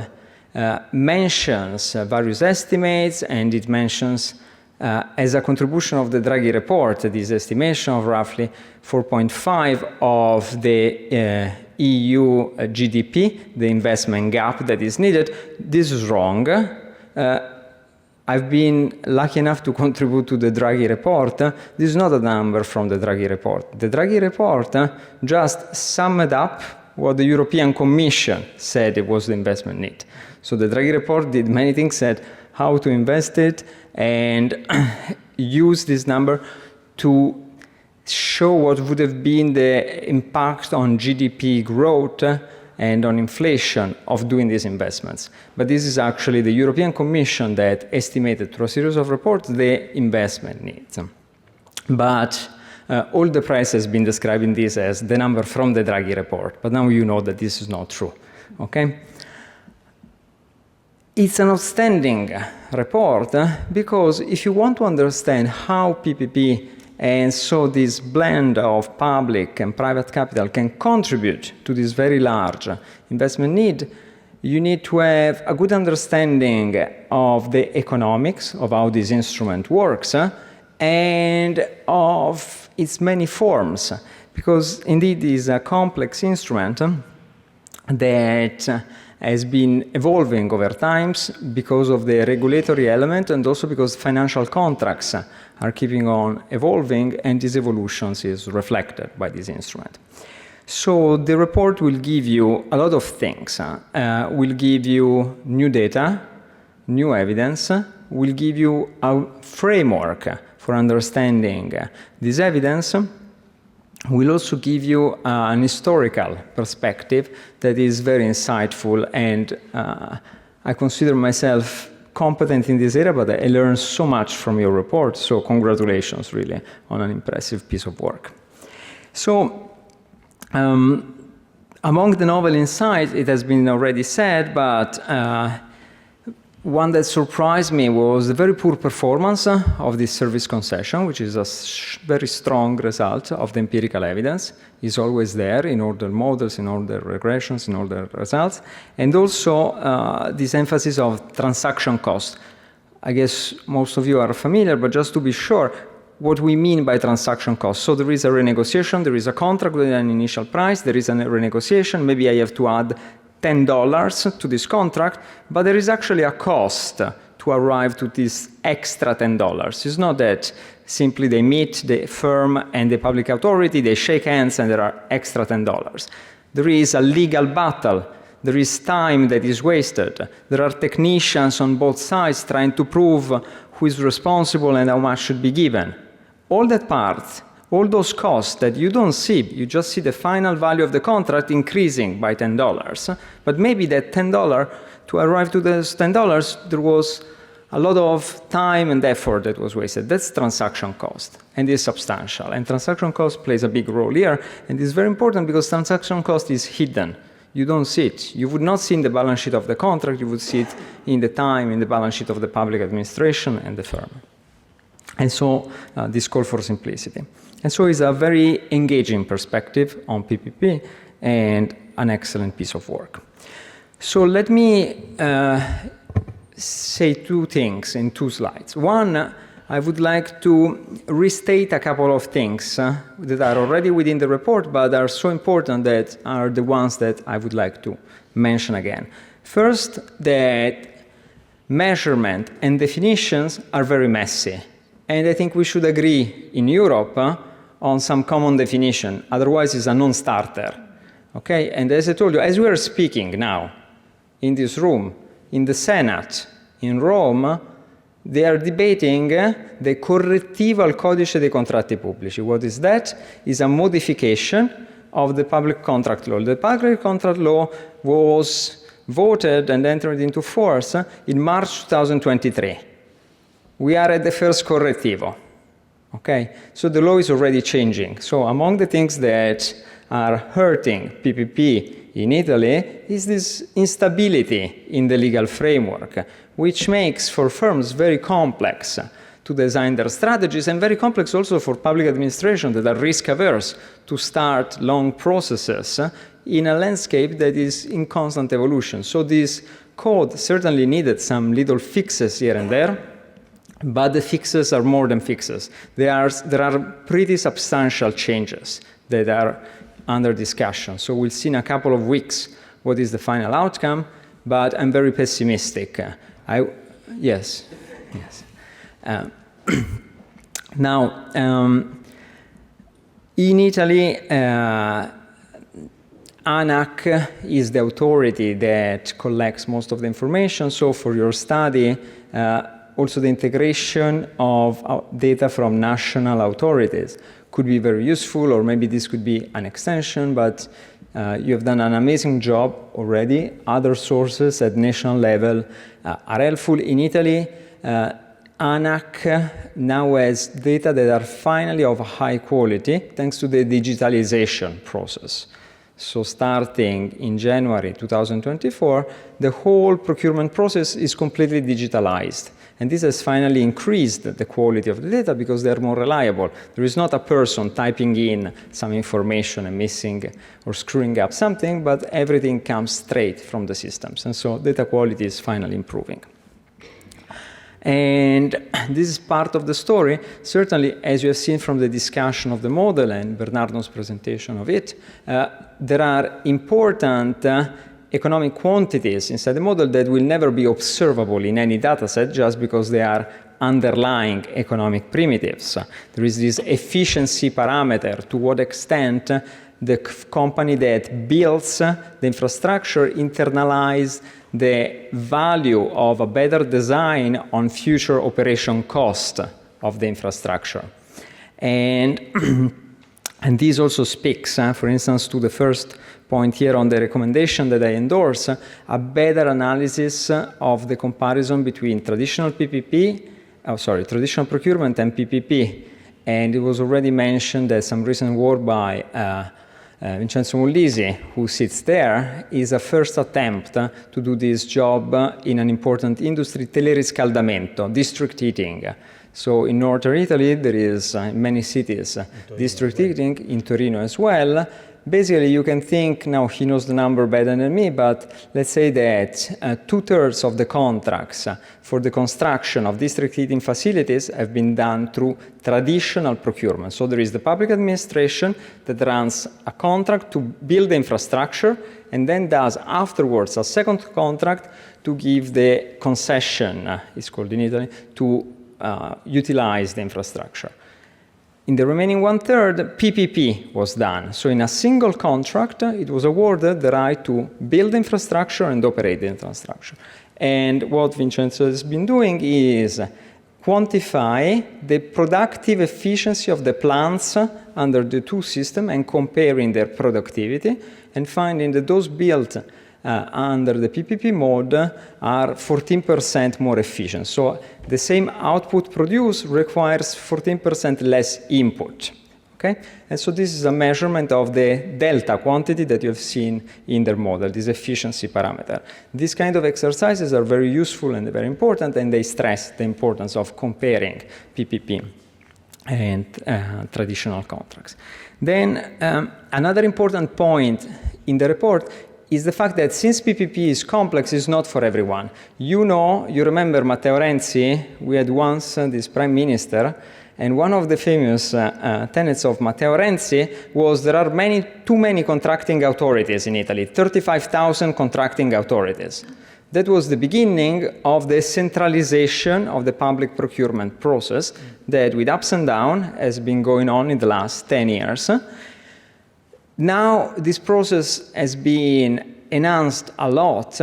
Speaker 5: mentions various estimates, and it mentions as a contribution of the Draghi report, this estimation of roughly 4.5 of the EU GDP, the investment gap that is needed. This is wrong. I've been lucky enough to contribute to the Draghi report. This is not a number from the Draghi report. The Draghi report just summed up what the European Commission said it was the investment need. So the Draghi report did many things, said how to invest it, and use this number to show what would have been the impact on GDP growth and on inflation of doing these investments. But this is actually the European Commission that estimated through a series of reports the investment needs. But all the press has been describing this as the number from the Draghi report, but now you know that this is not true, okay? It's an outstanding report because if you want to understand how PPP and so this blend of public and private capital can contribute to this very large investment need, you need to have a good understanding of the economics of how this instrument works and of its many forms, because indeed it is a complex instrument that has been evolving over times because of the regulatory element and also because financial contracts are keeping on evolving, and these evolutions is reflected by this instrument. So the report will give you a lot of things. Will give you new data, new evidence, will give you a framework for understanding this evidence, will also give you an historical perspective that is very insightful, and I consider myself competent in this area, but I learned so much from your report, so congratulations really on an impressive piece of work. So among the novel insights, it has been already said, but one that surprised me was the very poor performance of this service concession, which is a very strong result of the empirical evidence. It's always there in all the models, in all the regressions, in all the results. And also this emphasis of transaction cost. I guess most of you are familiar, but just to be sure, what we mean by transaction cost. So there is a renegotiation, there is a contract with an initial price, there is a renegotiation, maybe I have to add $10 to this contract, but there is actually a cost to arrive to this extra $10. It's not that simply they meet the firm and the public authority, they shake hands and there are extra $10. There is a legal battle, there is time that is wasted, there are technicians on both sides trying to prove who is responsible and how much should be given. All that part all those costs that you don't see, you just see the final value of the contract increasing by $10, but maybe that $10, to arrive to those $10, there was a lot of time and effort that was wasted. That's transaction cost, and it's substantial. And transaction cost plays a big role here, and it's very important because transaction cost is hidden. You don't see it. You would not see in the balance sheet of the contract, you would see it in the time, in the balance sheet of the public administration and the firm. And so this call for simplicity. And so it's a very engaging perspective on PPP and an excellent piece of work. So let me say two things in 2 slides. One, I would like to restate a couple of things that are already within the report, but are so important that are the ones that I would like to mention again. First, that measurement and definitions are very messy. And I think we should agree in Europe on some common definition, otherwise it's a non-starter. Okay? And as I told you, as we are speaking now in this room, in the Senate, in Rome, they are debating the correttivo al codice dei contratti pubblici. What is that? It's a modification of the public contract law. The public contract law was voted and entered into force in March 2023. We are at the first correttivo. Okay? So the law is already changing. So among the things that are hurting PPP in Italy is this instability in the legal framework, which makes for firms very complex to design their strategies and very complex also for public administration that are risk-averse to start long processes in a landscape that is in constant evolution. So this code certainly needed some little fixes here and there, but the fixes are more than fixes. There are pretty substantial changes that are under discussion. So we'll see in a couple of weeks what is the final outcome, but I'm very pessimistic. Yes. Now, in Italy, ANAC is the authority that collects most of the information. So for your study, also the integration of data from national authorities could be very useful, or maybe this could be an extension, but you have done an amazing job already. Other sources at national level are helpful. In Italy, ANAC now has data that are finally of high quality thanks to the digitalization process. So starting in January 2024, the whole procurement process is completely digitalized. And this has finally increased the quality of the data because they're more reliable. There is not a person typing in some information and missing or screwing up something, but everything comes straight from the systems. And so data quality is finally improving. And this is part of the story. Certainly, as you have seen from the discussion of the model and Bernardo's presentation of it, there are important economic quantities inside the model that will never be observable in any data set just because they are underlying economic primitives. There is this efficiency parameter, to what extent the company that builds the infrastructure internalize the value of a better design on future operation cost of the infrastructure. And this also speaks, for instance, to the first point here on the recommendation that I endorse, a better analysis of the comparison between traditional traditional procurement and PPP. And it was already mentioned that some recent work by Vincenzo Mullisi, who sits there, is a first attempt to do this job in an important industry, teleriscaldamento, district heating. So in northern Italy, there is many cities, district heating, in Torino as well. Basically, you can think, now he knows the number better than me, but let's say that 2/3 of the contracts for the construction of district heating facilities have been done through traditional procurement. So there is the public administration that runs a contract to build the infrastructure and then does afterwards a second contract to give the concession, it's called in Italy, to utilize the infrastructure. In the remaining 1/3, PPP was done. So in a single contract, it was awarded the right to build infrastructure and operate the infrastructure. And what Vincenzo has been doing is quantify the productive efficiency of the plants under the two systems and comparing their productivity, and finding that those built under the PPP mode are 14% more efficient. So the same output produced requires 14% less input. Okay? And so this is a measurement of the delta quantity that you have seen in their model, this efficiency parameter. These kind of exercises are very useful and very important, and they stress the importance of comparing PPP and traditional contracts. Then another important point in the report is the fact that since PPP is complex, it's not for everyone. You know, you remember Matteo Renzi, we had once this prime minister, and one of the famous tenets of Matteo Renzi was there are too many contracting authorities in Italy, 35,000 contracting authorities. That was the beginning of the centralization of the public procurement process that, with ups and downs, has been going on in the last 10 years. Now, this process has been enhanced a lot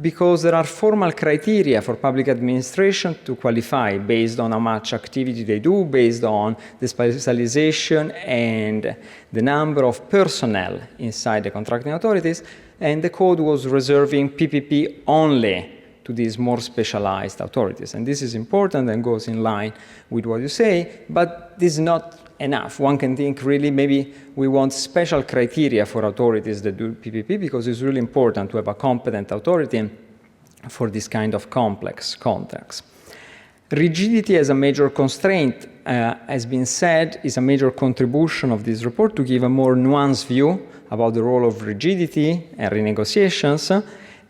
Speaker 5: because there are formal criteria for public administration to qualify based on how much activity they do, based on the specialization and the number of personnel inside the contracting authorities, and the code was reserving PPP only to these more specialized authorities. And this is important and goes in line with what you say, but this is not enough. One can think really maybe we want special criteria for authorities that do PPP because it's really important to have a competent authority for this kind of complex context. Rigidity as a major constraint, has been said, is a major contribution of this report to give a more nuanced view about the role of rigidity and renegotiations.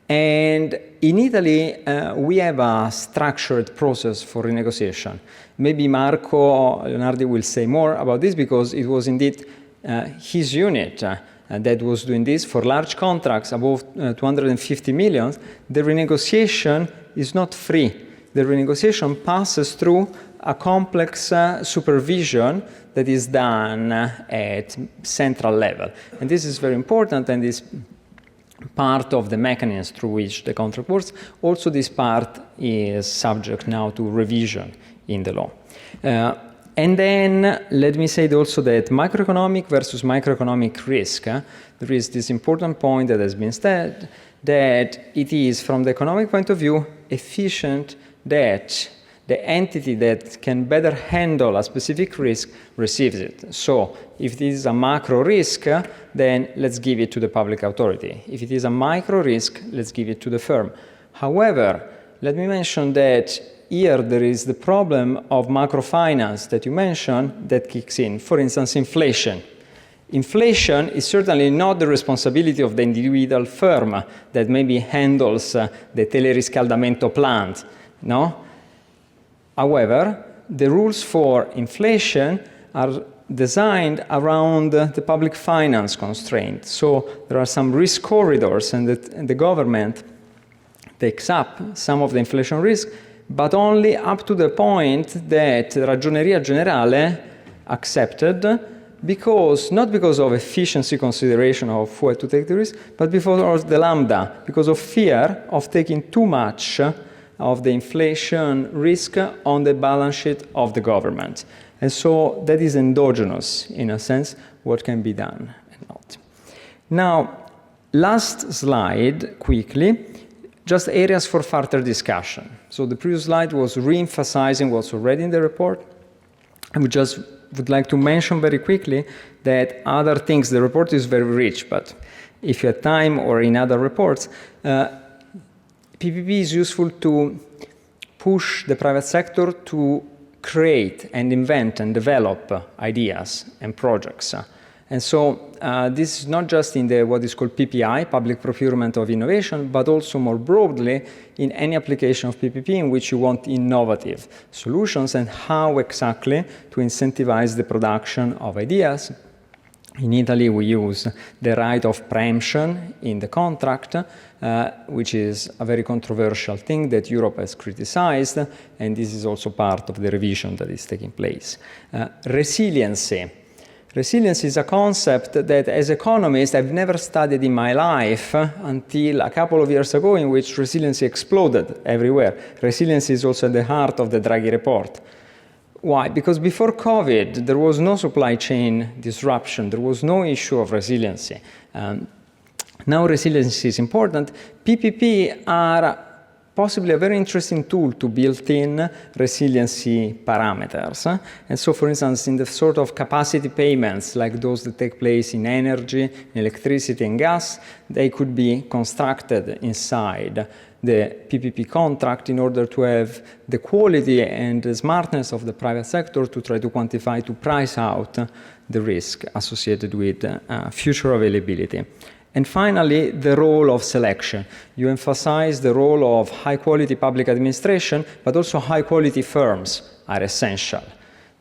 Speaker 5: And in Italy, we have a structured process for renegotiation. Maybe Marco Leonardi will say more about this because it was indeed his unit that was doing this. For large contracts above 250 million, the renegotiation is not free. The renegotiation passes through a complex supervision that is done at central level. And this is very important and is part of the mechanism through which the contract works. Also, this part is subject now to revision in the law. And then let me say also that macroeconomic versus microeconomic risk, there is this important point that has been said, that it is, from the economic point of view, efficient that the entity that can better handle a specific risk receives it. So if this is a macro risk, then let's give it to the public authority. If it is a micro risk, let's give it to the firm. However, let me mention that here there is the problem of macrofinance that you mentioned that kicks in. For instance, inflation. Inflation is certainly not the responsibility of the individual firm that maybe handles the teleriscaldamento plant, no? However, the rules for inflation are designed around the public finance constraint. So there are some risk corridors, and the government takes up some of the inflation risk, but only up to the point that Ragioneria Generale accepted, because not because of efficiency consideration of who had to take the risk, but because of the lambda, because of fear of taking too much of the inflation risk on the balance sheet of the government. And so that is endogenous, in a sense, what can be done and not. Now, last slide, quickly, just areas for further discussion. So the previous slide was re-emphasizing what's already in the report. I would like to mention very quickly that other things, the report is very rich, but if you have time or in other reports, PPP is useful to push the private sector to create and invent and develop ideas and projects. And so this is not just in the what is called PPI, Public Procurement of Innovation, but also more broadly in any application of PPP in which you want innovative solutions and how exactly to incentivize the production of ideas. In Italy, we use the right of preemption in the contract, which is a very controversial thing that Europe has criticized, and this is also part of the revision that is taking place. Resiliency. Resilience is a concept that as economists I've never studied in my life until a couple of years ago, in which resiliency exploded everywhere. Resilience is also at the heart of the Draghi report. Why? Because before COVID, there was no supply chain disruption. There was no issue of resiliency. Now resiliency is important. PPP are possibly a very interesting tool to build in resiliency parameters. And so, for instance, in the sort of capacity payments, like those that take place in energy, electricity, and gas, they could be constructed inside the PPP contract in order to have the quality and the smartness of the private sector to try to quantify, to price out the risk associated with future availability. And finally, the role of selection. You emphasize the role of high-quality public administration, but also high-quality firms are essential.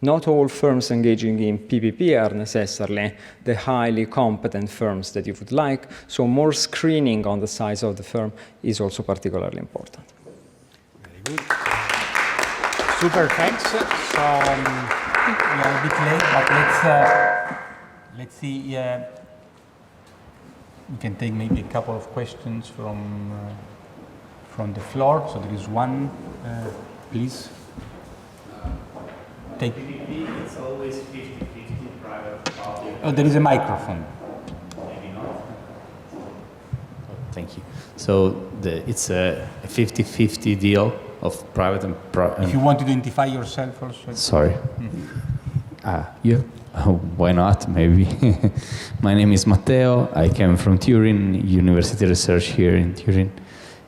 Speaker 5: Not all firms engaging in PPP are necessarily the highly competent firms that you would like, so more screening on the size of the firm is also particularly important.
Speaker 1: Very good. Super, thanks. So we are a bit late, but let's see. We can take maybe a couple of questions from the floor. So there is one, please. Take.
Speaker 6: PPP, it's always 50-50 private public.
Speaker 1: Oh, there is a microphone.
Speaker 6: Maybe not.
Speaker 7: Thank you. So it's a 50-50 deal of private and
Speaker 1: If you want to identify yourself also.
Speaker 7: Sorry. Yeah. Oh, why not? Maybe. My name is Matteo. I came from Turin, University Research here in Turin,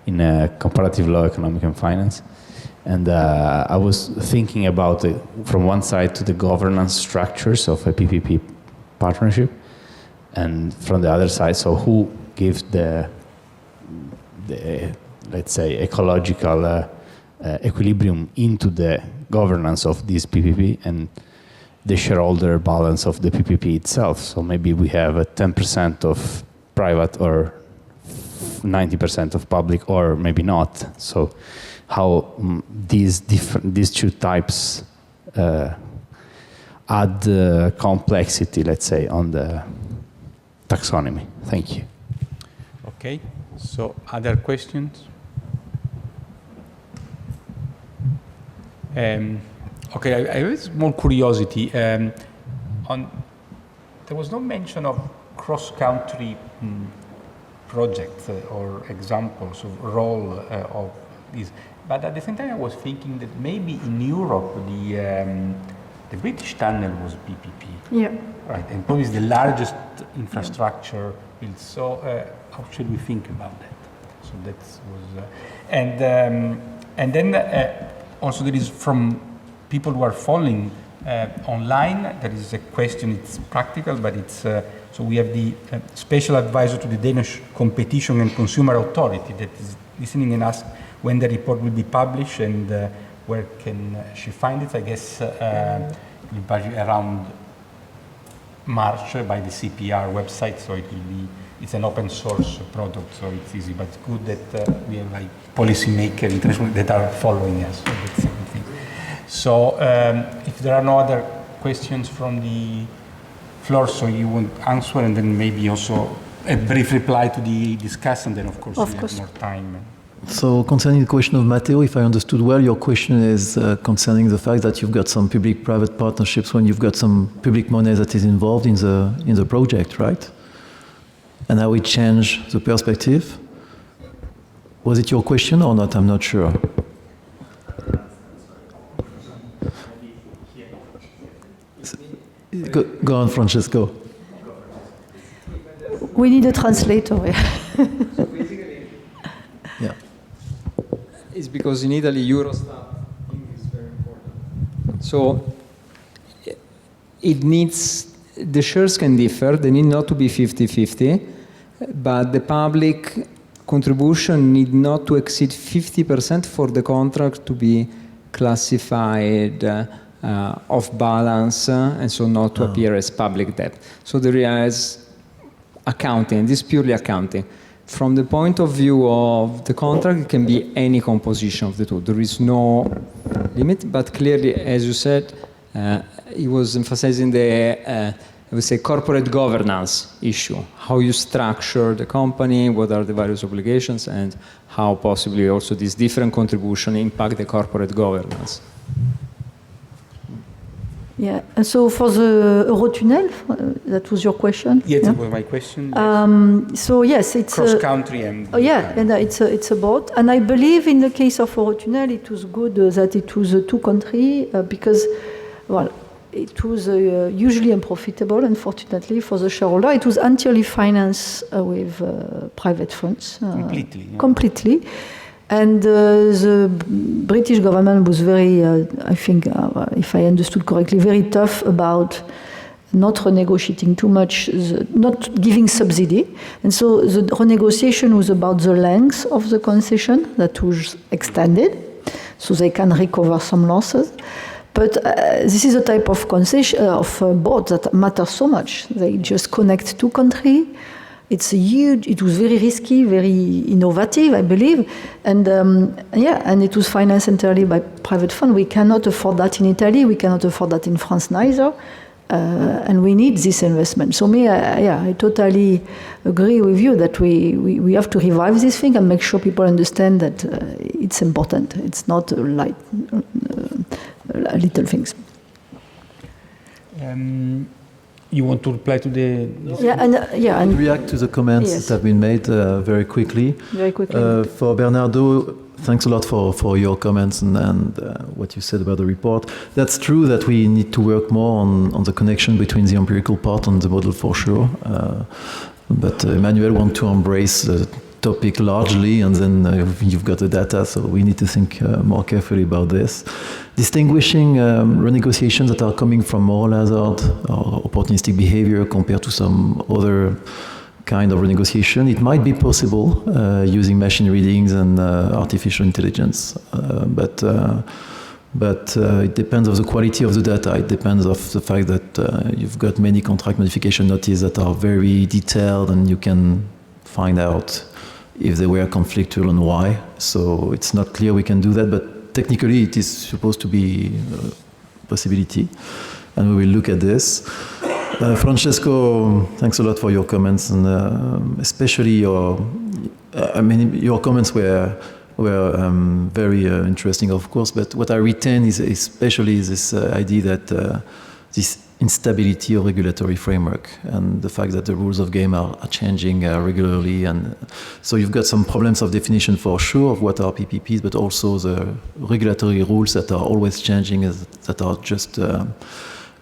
Speaker 7: in comparative law, economic and finance. And I was thinking about, from one side, to the governance structures of a PPP partnership, and from the other side, so who gives the let's say, ecological equilibrium into the governance of this PPP and the shareholder balance of the PPP itself. So maybe we have a 10% of private or 90% of public, or maybe not. So how these two types add complexity, let's say, on the taxonomy. Thank you.
Speaker 1: Okay, so other questions? Okay, I have a small curiosity. There was no mention of cross-country projects or examples of role of this. But at the same time, I was thinking that maybe in Europe, the British tunnel was PPP.
Speaker 2: Yeah.
Speaker 1: Right, and probably it's the largest infrastructure built. So how should we think about that? So that was, and then also there is from people who are following online, there is a question, it's practical, but it's, so we have the special advisor to the Danish Competition and Consumer Authority that is listening and ask when the report will be published and where can she find it. I guess around March by the CEPR website, so it will be, it's an open source product, so it's easy, but it's good that we have like policymakers, international, that are following us. So that's a good thing. So if there are no other questions from the floor, so you want to answer, and then maybe also a brief reply to the discussion, then of course we have more time.
Speaker 3: So concerning the question of Matteo, if I understood well, your question is concerning the fact that you've got some public-private partnerships when you've got some public money that is involved in the project, right? And how it changed the perspective. Was it your question or not? I'm not sure. Go on, Francesco.
Speaker 2: We need a translator.
Speaker 3: Yeah.
Speaker 5: It's because in Italy, Eurostat is very important. So it needs, the shares can differ, they need not to be 50-50, but the public contribution need not to exceed 50% for the contract to be classified off balance, and so not to appear as public debt. So there is accounting, this is purely accounting. From the point of view of the contract, it can be any composition of the two. There is no limit, but clearly, as you said, he was emphasizing the I would say, corporate governance issue. How you structure the company, what are the various obligations, and how possibly also these different contributions impact the corporate governance.
Speaker 2: Yeah, and so for the Eurotunnel, that was your question?
Speaker 1: Yes,
Speaker 2: yeah?
Speaker 1: that was my question. Yes.
Speaker 2: So yes, it's
Speaker 1: Cross-country and...
Speaker 2: Oh yeah, and it's about, and I believe in the case of Eurotunnel, it was good that it was a two country because, well, it was usually unprofitable, unfortunately, for the shareholder. It was entirely financed with private funds.
Speaker 1: Completely. Yeah.
Speaker 2: Completely. And the British government was very, I think, if I understood correctly, very tough about not renegotiating too much, not giving subsidy. And so the renegotiation was about the length of the concession that was extended, so they can recover some losses. But this is a type of concession, of boat that matters so much. They just connect two countries. It's huge. It was very risky, very innovative, I believe, and and it was financed entirely by private fund. We cannot afford that in Italy. We cannot afford that in France neither, and we need this investment. So I totally agree with you that we have to revive this thing and make sure people understand that it's important. It's not like little things.
Speaker 1: You want to reply to the...
Speaker 3: And react to the comments that have been made very quickly.
Speaker 2: Very quickly.
Speaker 3: For Bernardo, thanks a lot for your comments and what you said about the report. That's true that we need to work more on the connection between the empirical part and the model for sure. But Emmanuelle wants to embrace the topic largely, and then you've got the data, so we need to think more carefully about this. Distinguishing renegotiations that are coming from moral hazard or opportunistic behavior compared to some other kind of renegotiation, it might be possible using machine readings and artificial intelligence, but it depends on the quality of the data. It depends on the fact that you've got many contract modification notices that are very detailed, and you can find out if they were conflictual and why. So it's not clear we can do that, but technically it is supposed to be a possibility, and we will look at this. Francesco, thanks a lot for your comments, and especially your comments were very interesting, of course, but what I retain is especially this idea that this instability of regulatory framework and the fact that the rules of game are changing regularly, and so you've got some problems of definition for sure of what are PPPs, but also the regulatory rules that are always changing, that are just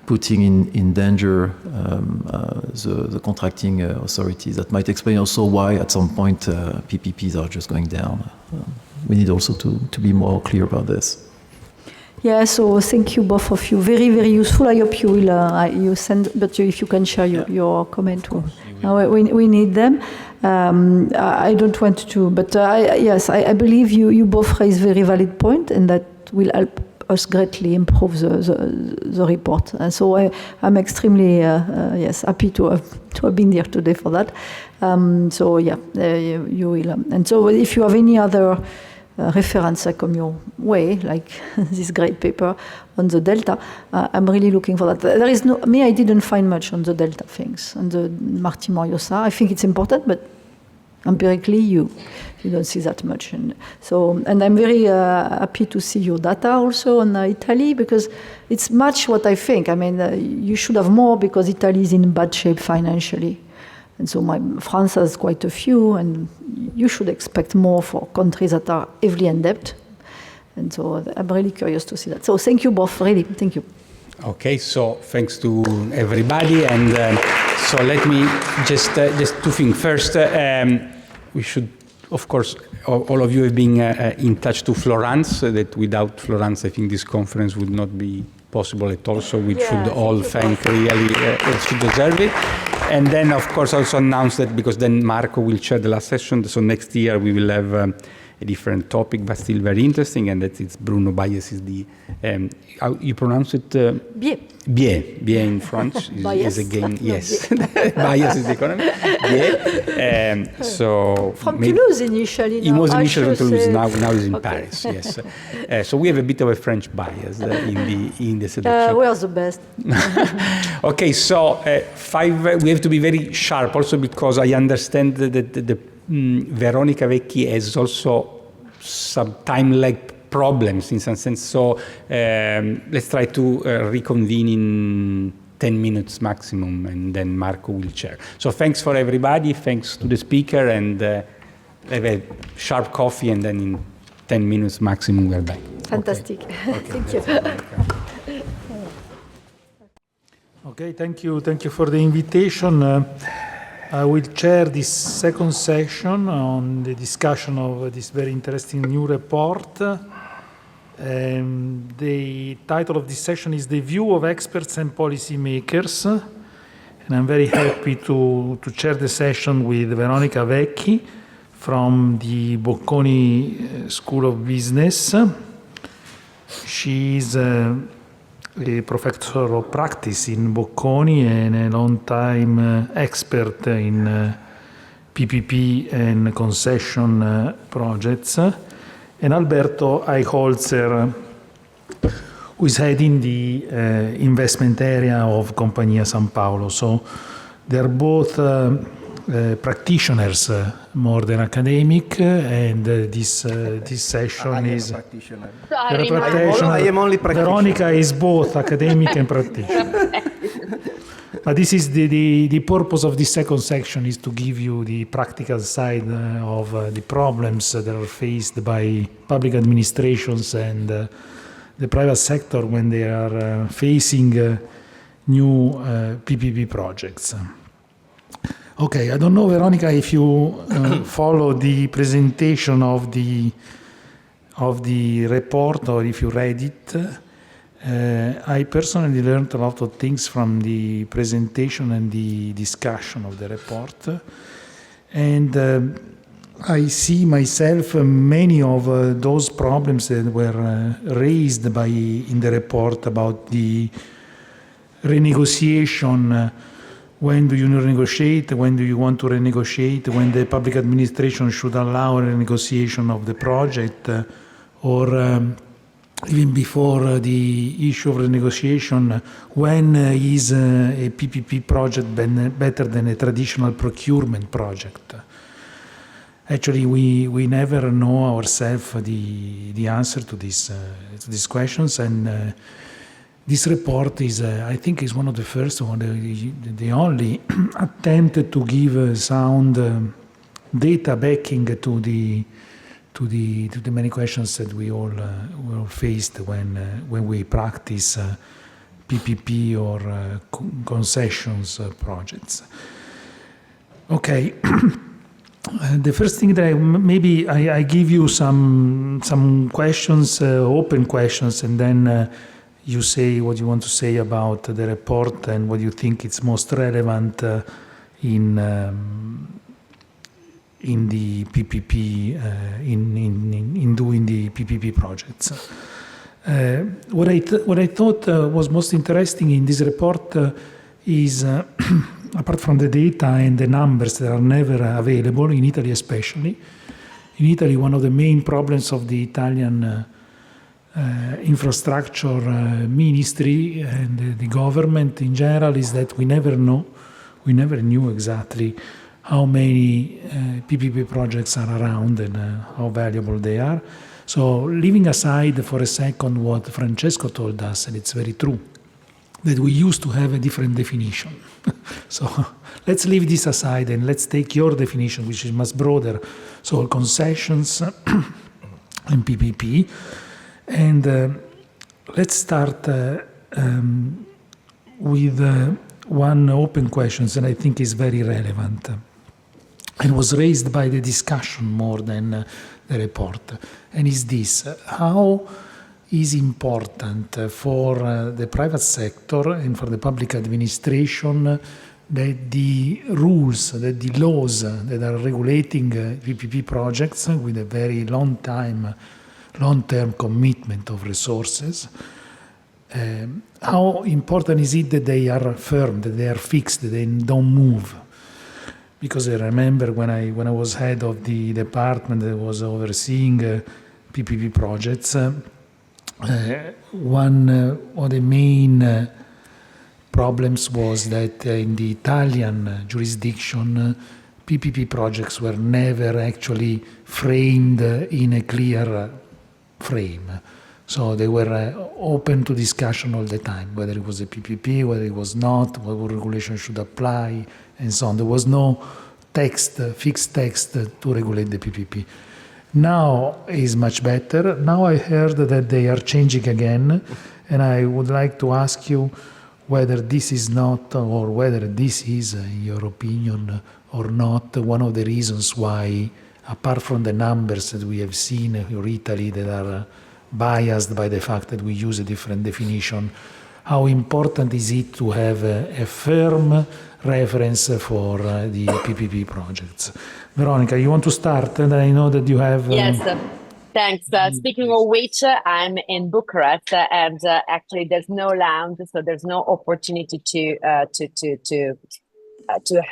Speaker 3: putting in danger the contracting authorities. That might explain also why at some point PPPs are just going down. We need also to be more clear about this.
Speaker 2: Yeah, so thank you both of you. Very, very useful. I hope you will you send, but if you can share your comment, we need them. I don't want to, but yes, I believe you both raise very valid point, and that will help us greatly improve the report. And so I'm extremely happy to have been here today for that. So yeah, you will. And so if you have any other reference that come your way, like this great paper on the delta, I'm really looking for that. There is I didn't find much on the delta things, on the Marti Moriosa. I think it's important, but empirically you don't see that much. And I'm very happy to see your data also on Italy, because it's much what I think. I mean, you should have more because Italy is in bad shape financially. And so France has quite a few, and you should expect more for countries that are heavily in debt. And so I'm really curious to see that. So thank you both, really. Thank you.
Speaker 1: Okay, so thanks to everybody. And so let me just two things. First, we should, of course, all of you have been in touch to Florence, that without Florence, I think this conference would not be possible at all. So we should all thank really, she deserve it. And then, of course, also announce that, because then Marco will chair the last session, so next year we will have a different topic, but still very interesting, and that it's Bruno Bias is the, how you pronounce it?
Speaker 2: Biais.
Speaker 1: Biais in French is again, yes. Bias is the economy. Biais. So
Speaker 2: from Toulouse initially.
Speaker 1: He was initially from Toulouse, now he's in
Speaker 2: Okay.
Speaker 1: Paris, yes. So we have a bit of a French bias in the selection.
Speaker 2: We are the best.
Speaker 1: Okay, so we have to be very sharp also because I understand that the Veronica Vecchi has also some time lag problems in some sense. So let's try to reconvene in 10 minutes maximum, and then Marco will chair. So thanks for everybody, thanks to the speaker, and have a sharp coffee, and then in 10 minutes maximum we're back.
Speaker 2: Fantastic.
Speaker 1: Okay.
Speaker 2: Thank you.
Speaker 8: Okay, thank you for the invitation. I will chair this second session on the discussion of this very interesting new report. The title of this session is The View of Experts and Policymakers, and I'm very happy to chair the session with Veronica Vecchi from the Bocconi School of Business. She's a professor of practice in Bocconi and a long-time expert in PPP and concession projects. And Alberto Eichholzer, who is heading the investment area of Compagnia San Paolo. So they're both practitioners more than academic, and this session is...
Speaker 9: I am only practitioner.
Speaker 8: Veronica is both academic and practitioner. But this is the purpose of this second section, is to give you the practical side of the problems that are faced by public administrations and the private sector when they are facing new PPP projects. Okay, I don't know, Veronica, if you follow the presentation of the report, or if you read it. I personally learned a lot of things from the presentation and the discussion of the report. And I see myself many of those problems that were raised in the report about the renegotiation. When do you renegotiate? When do you want to renegotiate? When the public administration should allow a renegotiation of the project, or even before the issue of renegotiation, when is a PPP project better than a traditional procurement project? Actually, we never know ourselves the answer to these questions, and this report is, I think, is one of the first, or the only attempt to give sound data backing to the many questions that we all faced when we practice PPP or concessions projects. Okay, the first thing that maybe I give you some questions, open questions, and then you say what you want to say about the report and what you think is most relevant in the PPP, in doing the PPP projects. What I thought was most interesting in this report is, apart from the data and the numbers that are never available, in Italy especially, in Italy one of the main problems of the Italian infrastructure ministry and the government in general is that we never knew exactly how many PPP projects are around and how valuable they are. So leaving aside for a second what Francesco told us, and it's very true, that we used to have a different definition. So let's leave this aside and let's take your definition, which is much broader. So concessions and PPP. And let's start with one open question that I think is very relevant and was raised by the discussion more than the report. And is this: how is important for the private sector and for the public administration that the rules, that the laws that are regulating PPP projects with a very long-term commitment of resources, how important is it that they are firm, that they are fixed, that they don't move? Because I remember when I was head of the department that was overseeing PPP projects, one of the main problems was that in the Italian jurisdiction, PPP projects were never actually framed in a clear frame. So they were open to discussion all the time, whether it was a PPP, whether it was not, what regulation should apply, and so on. There was no text, fixed text to regulate the PPP. Now is much better. Now I heard that they are changing again, and I would like to ask you whether this is not, or whether this is, in your opinion, or not, one of the reasons why, apart from the numbers that we have seen in Italy that are biased by the fact that we use a different definition, how important is it to have a firm reference for the PPP projects? Veronica, you want to start? And I know that you have...
Speaker 10: Yes, thanks. Speaking of which, I'm in Bucharest, and actually there's no lounge, so there's no opportunity to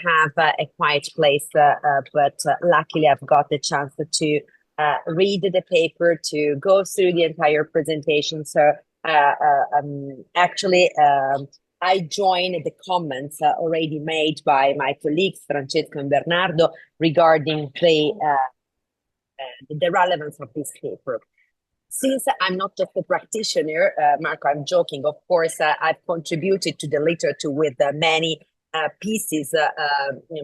Speaker 10: have a quiet place. But luckily, I've got the chance to read the paper, to go through the entire presentation. So actually, I join the comments already made by my colleagues Francesco and Bernardo regarding the relevance of this paper. Since I'm not just a practitioner, Marco, I'm joking. Of course, I've contributed to the literature with many pieces.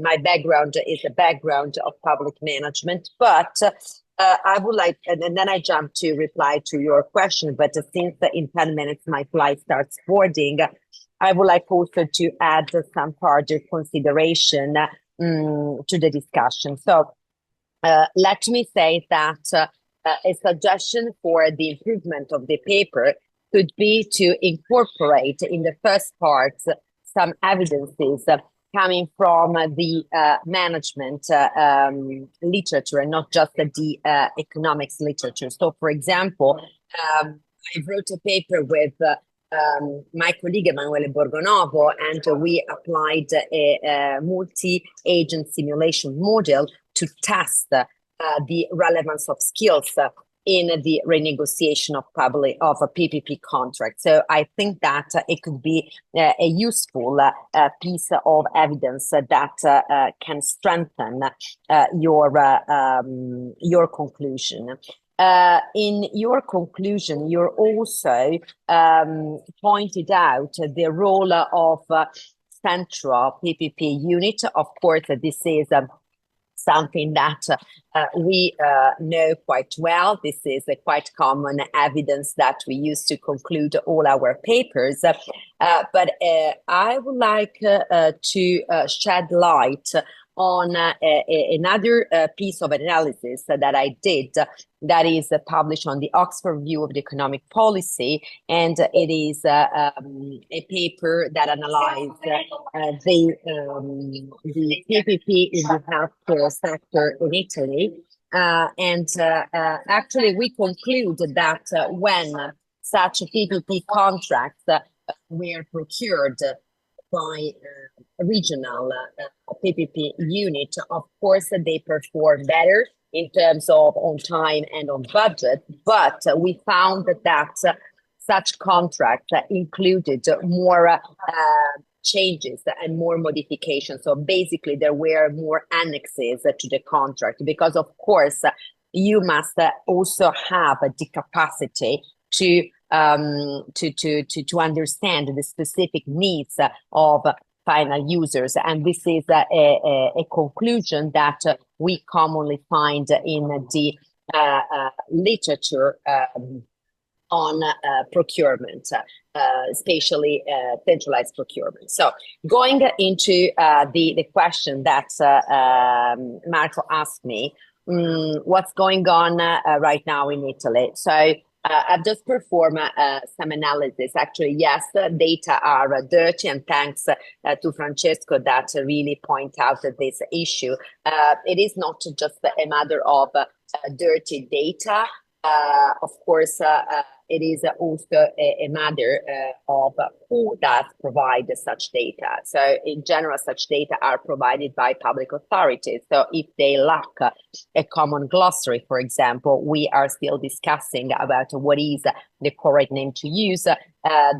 Speaker 10: My background is a background of public management, but I would like, and then I jump to reply to your question, but since in 10 minutes my flight starts boarding, I would like also to add some further consideration to the discussion. So let me say that a suggestion for the improvement of the paper could be to incorporate in the first part some evidences coming from the management literature and not just the economics literature. So, for example, I wrote a paper with my colleague Emmanuelle and we applied a multi-agent simulation model to test the relevance of skills in the renegotiation of a PPP contract. So I think that it could be a useful piece of evidence that can strengthen your conclusion. In your conclusion, you're also pointed out the role of central PPP unit. Of course, this is something that we know quite well. This is a quite common evidence that we use to conclude all our papers. But I would like to shed light on another piece of analysis that I did that is published on the Oxford Review of the Economic Policy, and it is a paper that analyzed the PPP in the healthcare sector in Italy. Actually, we conclude that when such PPP contracts were procured by regional PPP unit, of course, they perform better in terms of on time and on budget, but we found that such contracts included more changes and more modifications. So basically, there were more annexes to the contract because, of course, you must also have the capacity to understand the specific needs of final users. And this is a conclusion that we commonly find in the literature on procurement, especially centralized procurement. So going into the question that Marco asked me, what's going on right now in Italy? So I've just performed some analysis. Actually, yes, data are dirty, and thanks to Francesco that really point out this issue. It is not just a matter of dirty data. Of course, it is also a matter of who does provide such data. So in general, such data are provided by public authorities. So if they lack a common glossary, for example, we are still discussing about what is the correct name to use.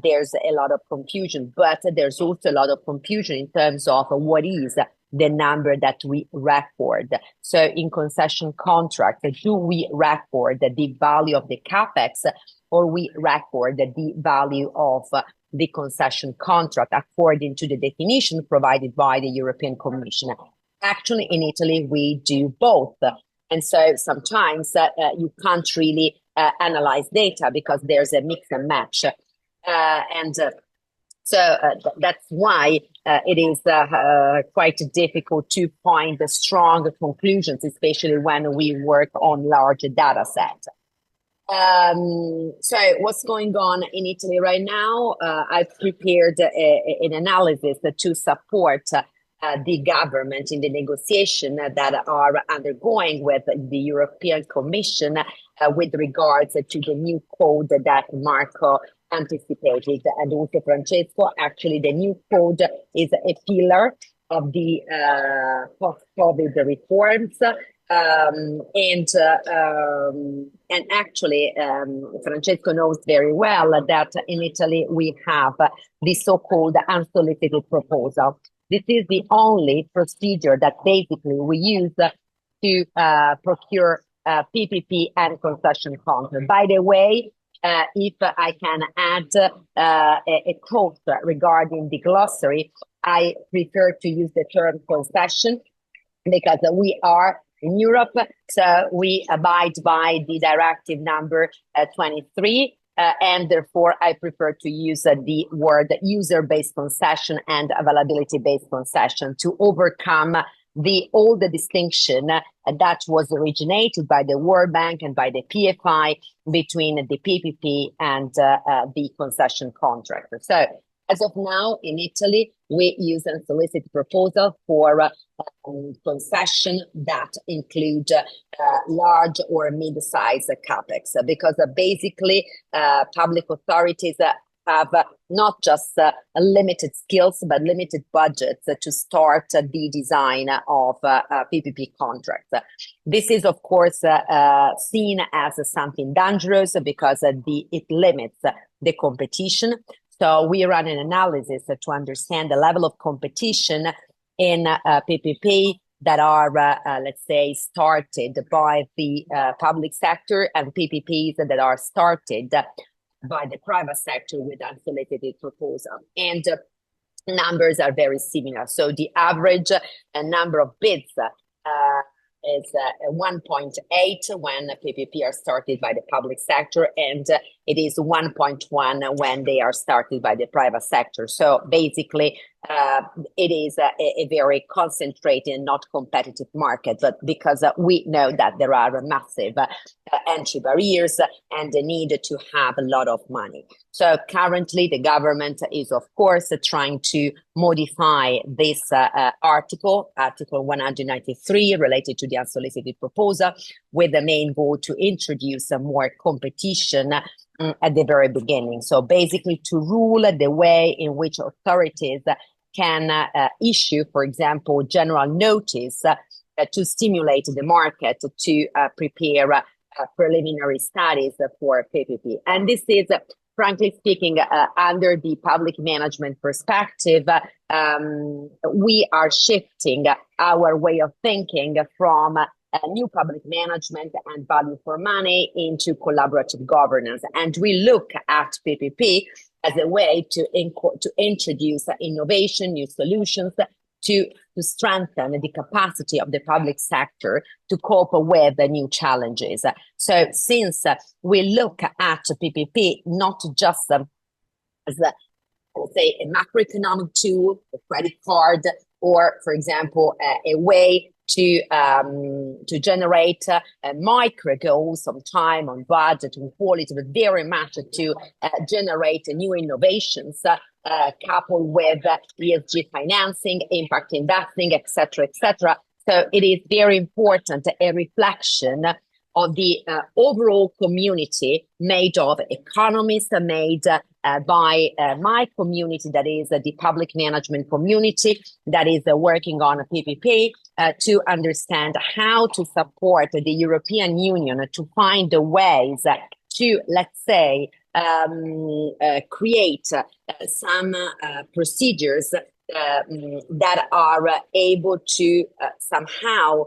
Speaker 10: There's a lot of confusion, but there's also a lot of confusion in terms of what is the number that we record. So in concession contract, do we record the value of the capex, or we record the value of the concession contract according to the definition provided by the European Commission? Actually, in Italy, we do both. And so sometimes you can't really analyze data because there's a mix and match. So that's why it is quite difficult to find strong conclusions, especially when we work on large data sets. So what's going on in Italy right now? I've prepared an analysis to support the government in the negotiation that are undergoing with the European Commission with regards to the new code that Marco anticipated, and also Francesco. Actually, the new code is a pillar of the post-COVID reforms. And actually, Francesco knows very well that in Italy we have the so-called unsolicited proposal. This is the only procedure that basically we use to procure PPP and concession contract. By the way, if I can add a quote regarding the glossary, I prefer to use the term concession because we are in Europe, so we abide by the directive number 23, and therefore I prefer to use the word user-based concession and availability-based concession to overcome the old distinction that was originated by the World Bank and by the PFI between the PPP and the concession contract. So as of now, in Italy, we use unsolicited proposal for concession that include large or mid-size capex, because basically public authorities have not just limited skills, but limited budgets to start the design of PPP contracts. This is, of course, seen as something dangerous because it limits the competition. So we run an analysis to understand the level of competition in PPP that are, let's say, started by the public sector and PPPs that are started by the private sector with unsolicited proposal. And numbers are very similar. So the average number of bids is 1.8 when PPP are started by the public sector, and it is 1.1 when they are started by the private sector. So basically, it is a very concentrated and not competitive market, but because we know that there are massive entry barriers and the need to have a lot of money. So currently the government is, of course, trying to modify this article 193, related to the unsolicited proposal, with the main goal to introduce more competition at the very beginning. So basically to rule the way in which authorities can issue, for example, general notice to stimulate the market to prepare preliminary studies for PPP. And this is, frankly speaking, under the public management perspective, we are shifting our way of thinking from new public management and value for money into collaborative governance. And we look at PPP as a way to introduce innovation, new solutions, to strengthen the capacity of the public sector to cope with the new challenges. So since we look at PPP not just as a macroeconomic tool, a credit card, or, for example, a way to generate micro goals on time, on budget, on quality, but very much to generate new innovations coupled with ESG financing, impact investing, etc., etc. So it is very important, a reflection of the overall community made of economists, made by my community, that is the public management community that is working on a PPP, to understand how to support the European Union to find the ways to, let's say, create some procedures that are able to somehow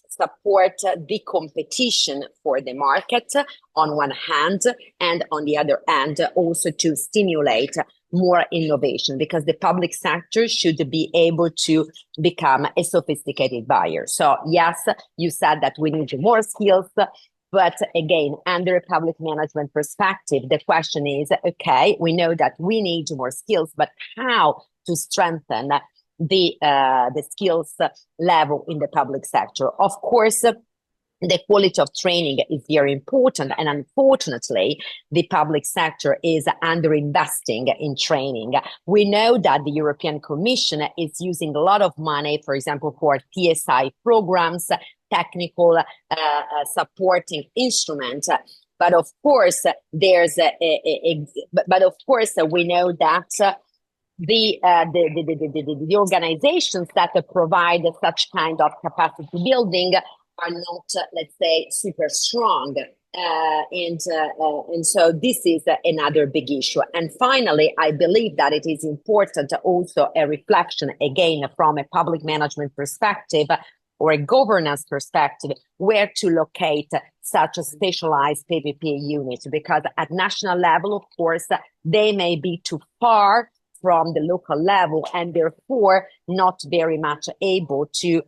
Speaker 10: support the competition for the market on one hand, and on the other hand also to stimulate more innovation, because the public sector should be able to become a sophisticated buyer. So yes, you said that we need more skills, but again, under a public management perspective, the question is, okay, we know that we need more skills, but how to strengthen the skills level in the public sector? Of course, the quality of training is very important, and unfortunately, the public sector is underinvesting in training. We know that the European Commission is using a lot of money, for example, for TSI programs, technical supporting instruments. But of course, there's but of course, we know that the organizations that provide such kind of capacity building are not, let's say, super strong. And so this is another big issue. And finally, I believe that it is important also a reflection, again, from a public management perspective or a governance perspective, where to locate such a specialized PPP unit, because at national level, of course, they may be too far from the local level and therefore not very much able to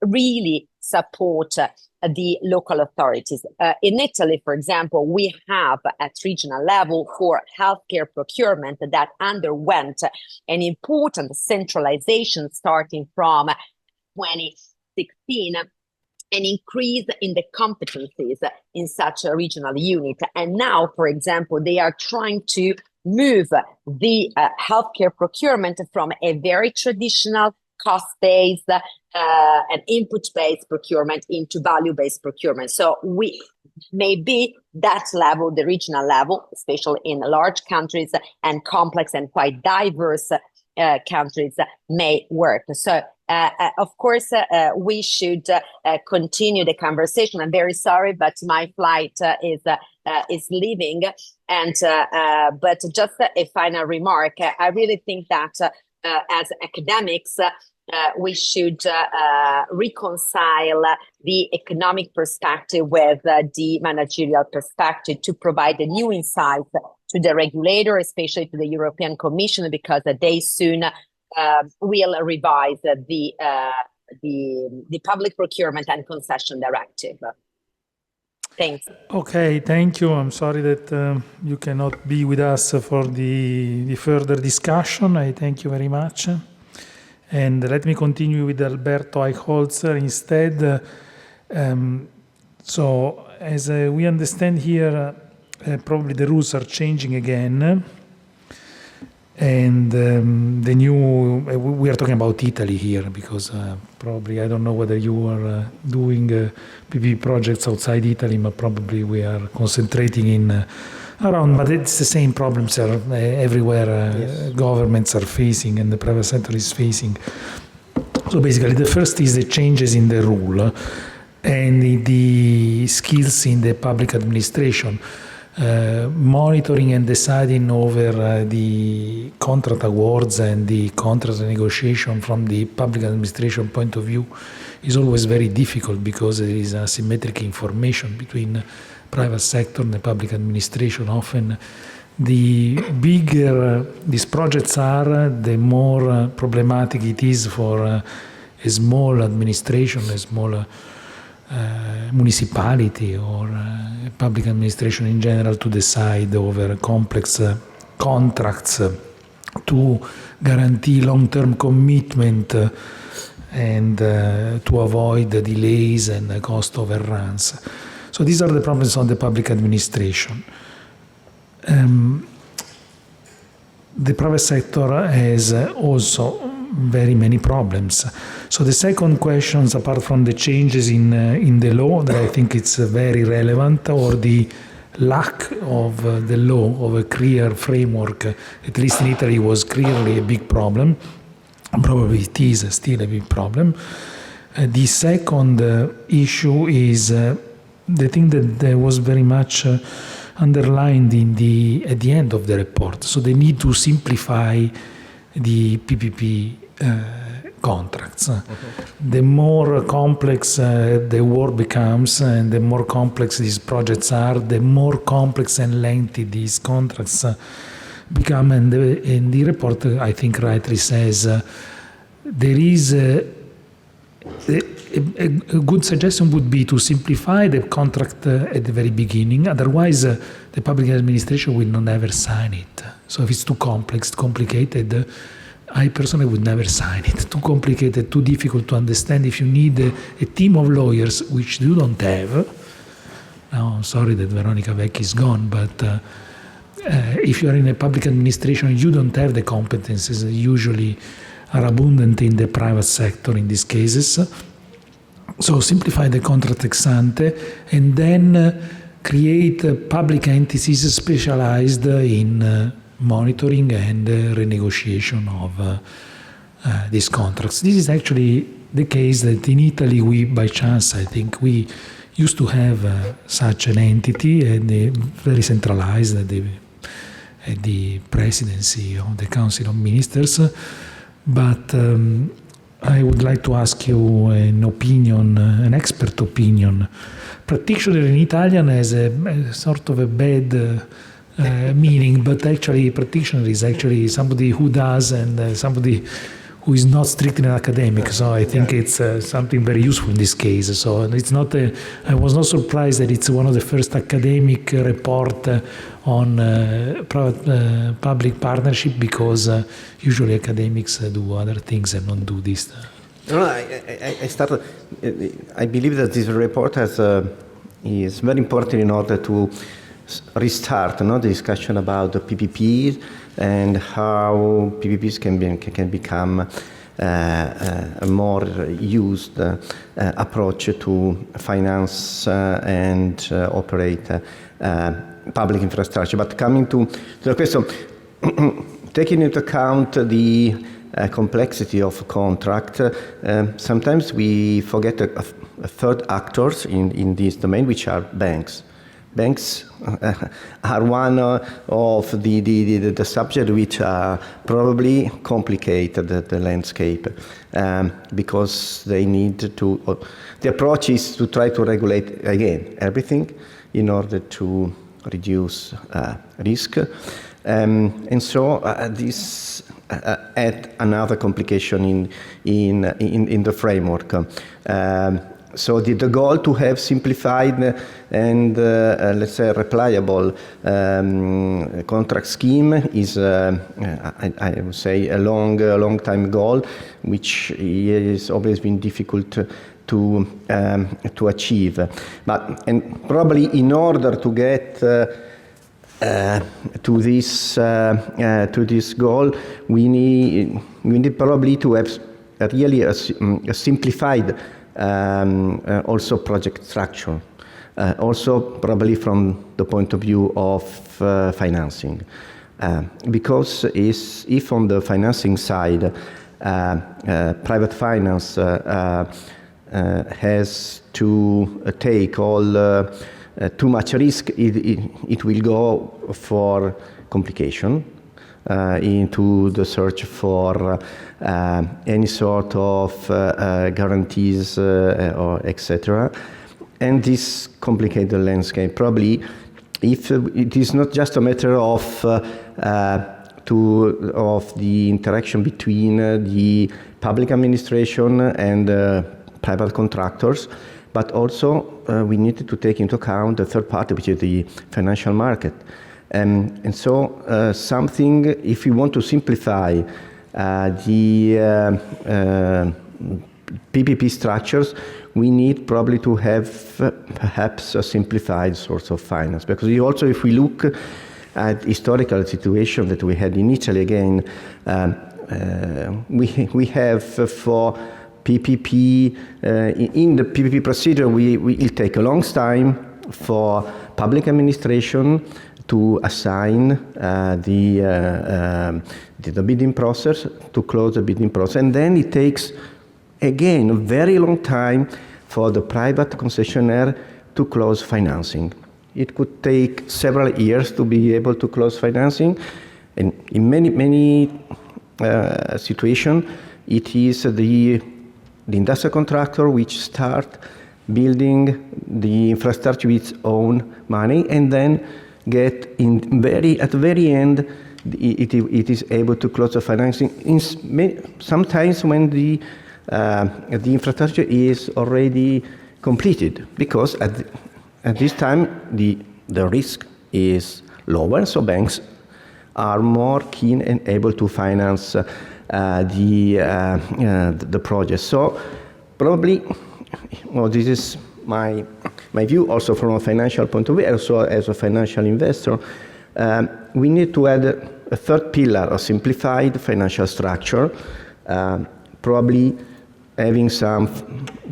Speaker 10: really support the local authorities. In Italy, for example, we have at regional level for healthcare procurement that underwent an important centralization starting from 2016, an increase in the competencies in such a regional unit. And now, for example, they are trying to move the healthcare procurement from a very traditional cost-based and input-based procurement into value-based procurement. So we maybe that level, the regional level, especially in large countries and complex and quite diverse countries, may work. So of course, we should continue the conversation. I'm very sorry, but my flight is leaving. And but just a final remark. I really think that as academics, we should reconcile the economic perspective with the managerial perspective to provide a new insight to the regulator, especially to the European Commission, because they soon will revise the public procurement and concession directive. Thanks.
Speaker 8: Okay, thank you. I'm sorry that you cannot be with us for the further discussion. I thank you very much. And let me continue with Alberto Eichholzer instead. So as we understand here, probably the rules are changing again. And the new, we are talking about Italy here, because probably, I don't know whether you are doing PPP projects outside Italy, but probably we are concentrating in around, but it's the same problems are everywhere. Yes. Governments are facing and the private sector is facing. So basically, the first is the changes in the rule and the skills in the public administration. Monitoring and deciding over the contract awards and the contract negotiation from the public administration point of view is always very difficult, because there is asymmetric information between private sector and the public administration. Often the bigger these projects are, the more problematic it is for a small administration, a small municipality or public administration in general to decide over complex contracts to guarantee long-term commitment and to avoid the delays and cost overruns. So these are the problems on the public administration. The private sector has also very many problems. So the second question, apart from the changes in the law, that I think it's very relevant, or the lack of the law, of a clear framework, at least in Italy, was clearly a big problem. Probably it is still a big problem. The second issue is the thing that was very much underlined at the end of the report. So they need to simplify the PPP contracts. Okay. The more complex the work becomes, and the more complex these projects are, the more complex and lengthy these contracts become. And the report, I think, rightly says there is a good suggestion would be to simplify the contract at the very beginning. Otherwise, the public administration will not ever sign it. So if it's too complex, complicated, I personally would never sign it. Too complicated, too difficult to understand. If you need a team of lawyers, which you don't have, now I'm sorry that Veronica Vecchi is gone, but if you are in a public administration, you don't have the competences that usually are abundant in the private sector in these cases. So simplify the contract ex ante, and then create public entities specialized in monitoring and renegotiation of these contracts. This is actually the case that in Italy, we, by chance, I think, we used to have such an entity, and very centralized at the presidency of the Council of Ministers. But I would like to ask you an opinion, an expert opinion. Practitioner in Italian has a sort of a bad meaning, but actually practitioner is actually somebody who does, and somebody who is not strictly an academic. So I think it's something very useful in this case. So it's not I was not surprised that it's one of the first academic report on public partnership, because usually academics do other things and don't do this.
Speaker 9: No, I believe that this report is very important in order to restart the discussion about the PPPs and how PPPs can become a more used approach to finance and operate public infrastructure. But coming to the question, taking into account the complexity of a contract, sometimes we forget a third actors in this domain, which are banks. Banks are one of the subject which probably complicate the landscape, because they need to. The approach is to try to regulate again everything in order to reduce risk, and so this add another complication in the framework. So the goal to have simplified and let's say replicable contract scheme is I would say a long time goal, which has always been difficult to achieve. But and probably in order to get to this goal, we need probably to have really a simplified also project structure, also probably from the point of view of financing, because if on the financing side private finance has to take all too much risk, it will go for complication, into the search for any sort of guarantees or etc. And this complicates the landscape. Probably, if it is not just a matter of the interaction between the public administration and private contractors, but also we need to take into account the third party, which is the financial market. And so something, if we want to simplify the PPP structures, we need probably to have perhaps a simplified source of finance. Because also if we look at historical situation that we had in Italy again, we have for PPP, in the PPP procedure, it take a long time for public administration to assign the bidding process, to close the bidding process. And then it takes, again, a very long time for the private concessionaire to close financing. It could take several years to be able to close financing. And in many situations, it is the industrial contractor which start building the infrastructure with its own money, and then get at the very end, it is able to close the financing. Sometimes when the infrastructure is already completed, because at this time the risk is lower, so banks are more keen and able to finance the project. So probably, well, this is my view also from a financial point of view, also as a financial investor. We need to add a third pillar, a simplified financial structure, probably having some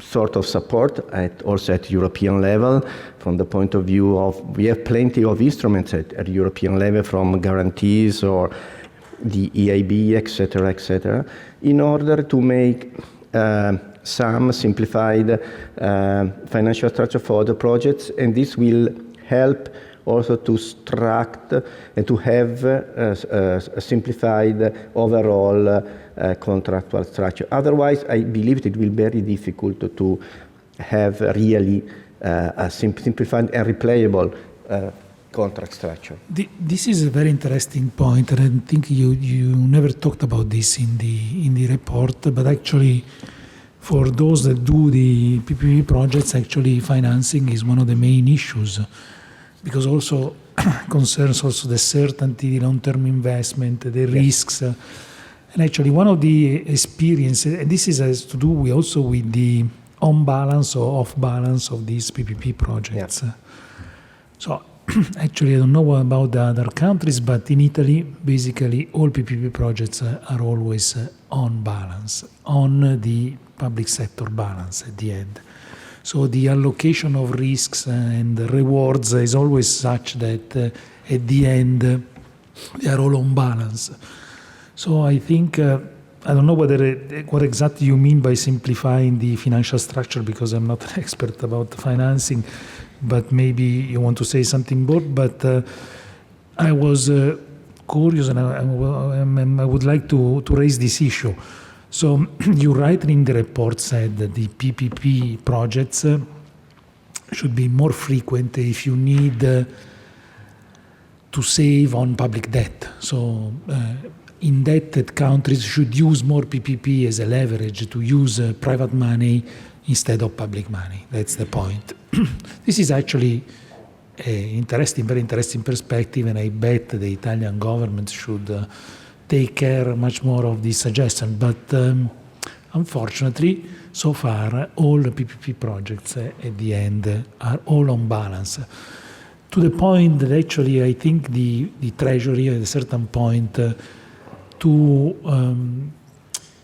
Speaker 9: sort of support also at European level, from the point of view of, we have plenty of instruments at European level, from guarantees or the EIB, etc., in order to make some simplified financial structure for the projects, and this will help also to struct and to have a simplified overall contractual structure. Otherwise, I believe it will be very difficult to have really a simplified and replayable contract structure.
Speaker 8: This is a very interesting point, and I think you never talked about this in the report, but actually, for those that do the PPP projects, actually financing is one of the main issues, because also concerns also the certainty, the long-term investment, the risks. And actually one of the experiences, and this has to do also with the on-balance or off-balance of these PPP projects. Yeah. So actually, I don't know about the other countries, but in Italy, basically all PPP projects are always on balance, on the public sector balance at the end. So the allocation of risks and rewards is always such that at the end they are all on balance. So I think, I don't know what exactly you mean by simplifying the financial structure, because I'm not an expert about financing, but maybe you want to say something more. But I was curious, and I would like to raise this issue. So you rightly in the report said that the PPP projects should be more frequent if you need to save on public debt. So indebted countries should use more PPP as a leverage to use private money instead of public money. That's the point. This is actually a very interesting perspective, and I bet the Italian government should take care much more of this suggestion. But unfortunately, so far, all the PPP projects at the end are all on balance. To the point that actually I think the Treasury at a certain point to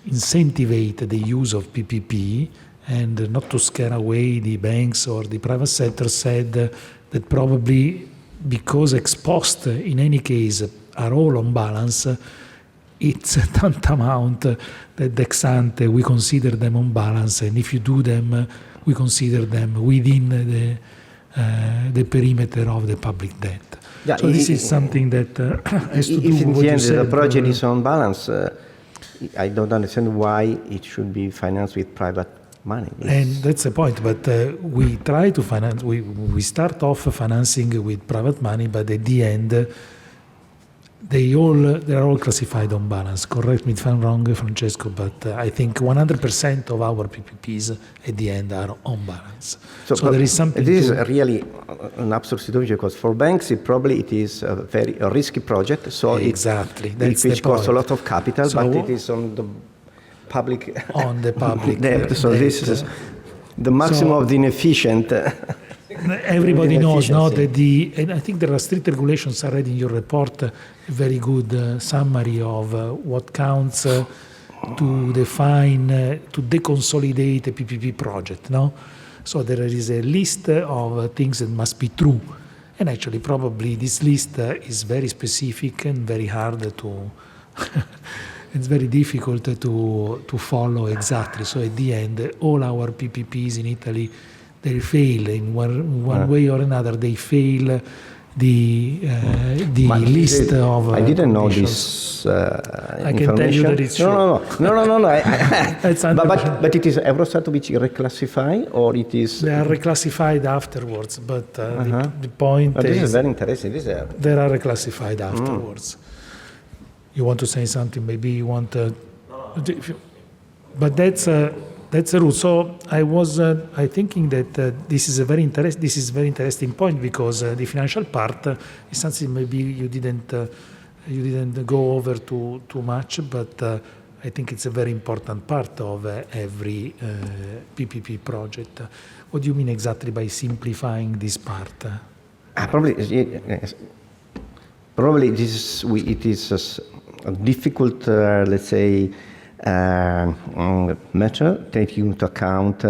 Speaker 8: incentivize the use of PPP and not to scare away the banks or the private sector, said that probably because ex post in any case are all on balance, it's tantamount that ex ante we consider them on balance, and if you do them, we consider them within the perimeter of the public debt. Yeah, so this is something that has to do with what you said.
Speaker 9: If the project is on balance, I don't understand why it should be financed with private money.
Speaker 8: And that's the point. But we try to finance. We start off financing with private money, but at the end, they are all classified on balance. Correct me if I'm wrong, Francesco, but I think 100% of our PPPs at the end are on balance. So there is something.
Speaker 9: This is really an absurd situation, because for banks it is a very risky project. So
Speaker 8: exactly,
Speaker 9: which costs a lot of capital, but it is on the public
Speaker 8: on the public
Speaker 9: debt. So this is the maximum of the inefficient.
Speaker 8: Everybody knows now
Speaker 9: inefficiency.
Speaker 8: that and I think there are strict regulations already in your report, a very good summary of what counts to define, to deconsolidate a PPP project, no? So there is a list of things that must be true. And actually, probably this list is very specific and very hard to, it's very difficult to follow exactly. So at the end, all our PPPs in Italy, they fail in one way or another. They fail the list of
Speaker 9: I didn't know
Speaker 8: conditions.
Speaker 9: this
Speaker 8: I can tell you that it's true.
Speaker 9: No.
Speaker 8: It's
Speaker 9: but it is Eurostat which reclassify, or it is?
Speaker 8: They are reclassified afterwards, but the point
Speaker 9: This
Speaker 8: is
Speaker 9: is very interesting.
Speaker 8: they are reclassified afterwards. You want to say something? Maybe you want to. But that's a rule. So I was I thinking that this is a very interesting point, because the financial part is something maybe you didn't go over too much, but I think it's a very important part of every PPP project. What do you mean exactly by simplifying this part?
Speaker 9: Probably this is it is a difficult, let's say, matter, taking into account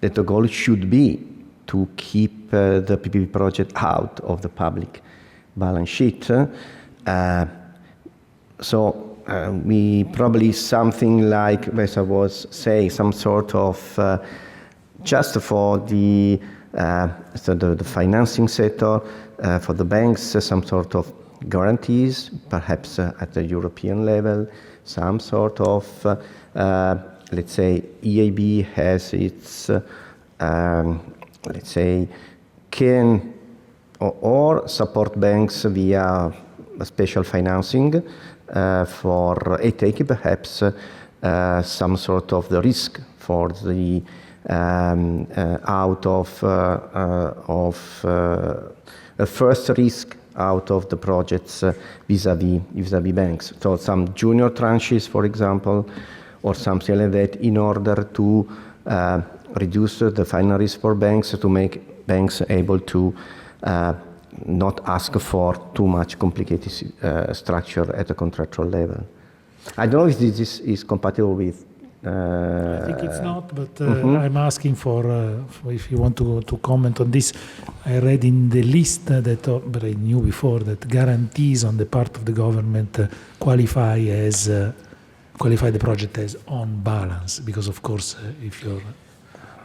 Speaker 9: that the goal should be to keep the PPP project out of the public balance sheet. So we probably something like, as I was saying, some sort of just for the financing sector, for the banks, some sort of guarantees, perhaps at the European level, some sort of, let's say, EIB has its, let's say, can or support banks via special financing for taking perhaps some sort of the risk for the out of a first risk out of the projects vis-à-vis banks. So some junior tranches, for example, or something like that, in order to reduce the final risk for banks, to make banks able to not ask for too much complicated structure at the contractual level. I don't know if this is compatible with.
Speaker 8: I think it's not, but I'm asking for if you want to comment on this. I read in the list that, but I knew before, that guarantees on the part of the government qualify the project as on balance, because of course if your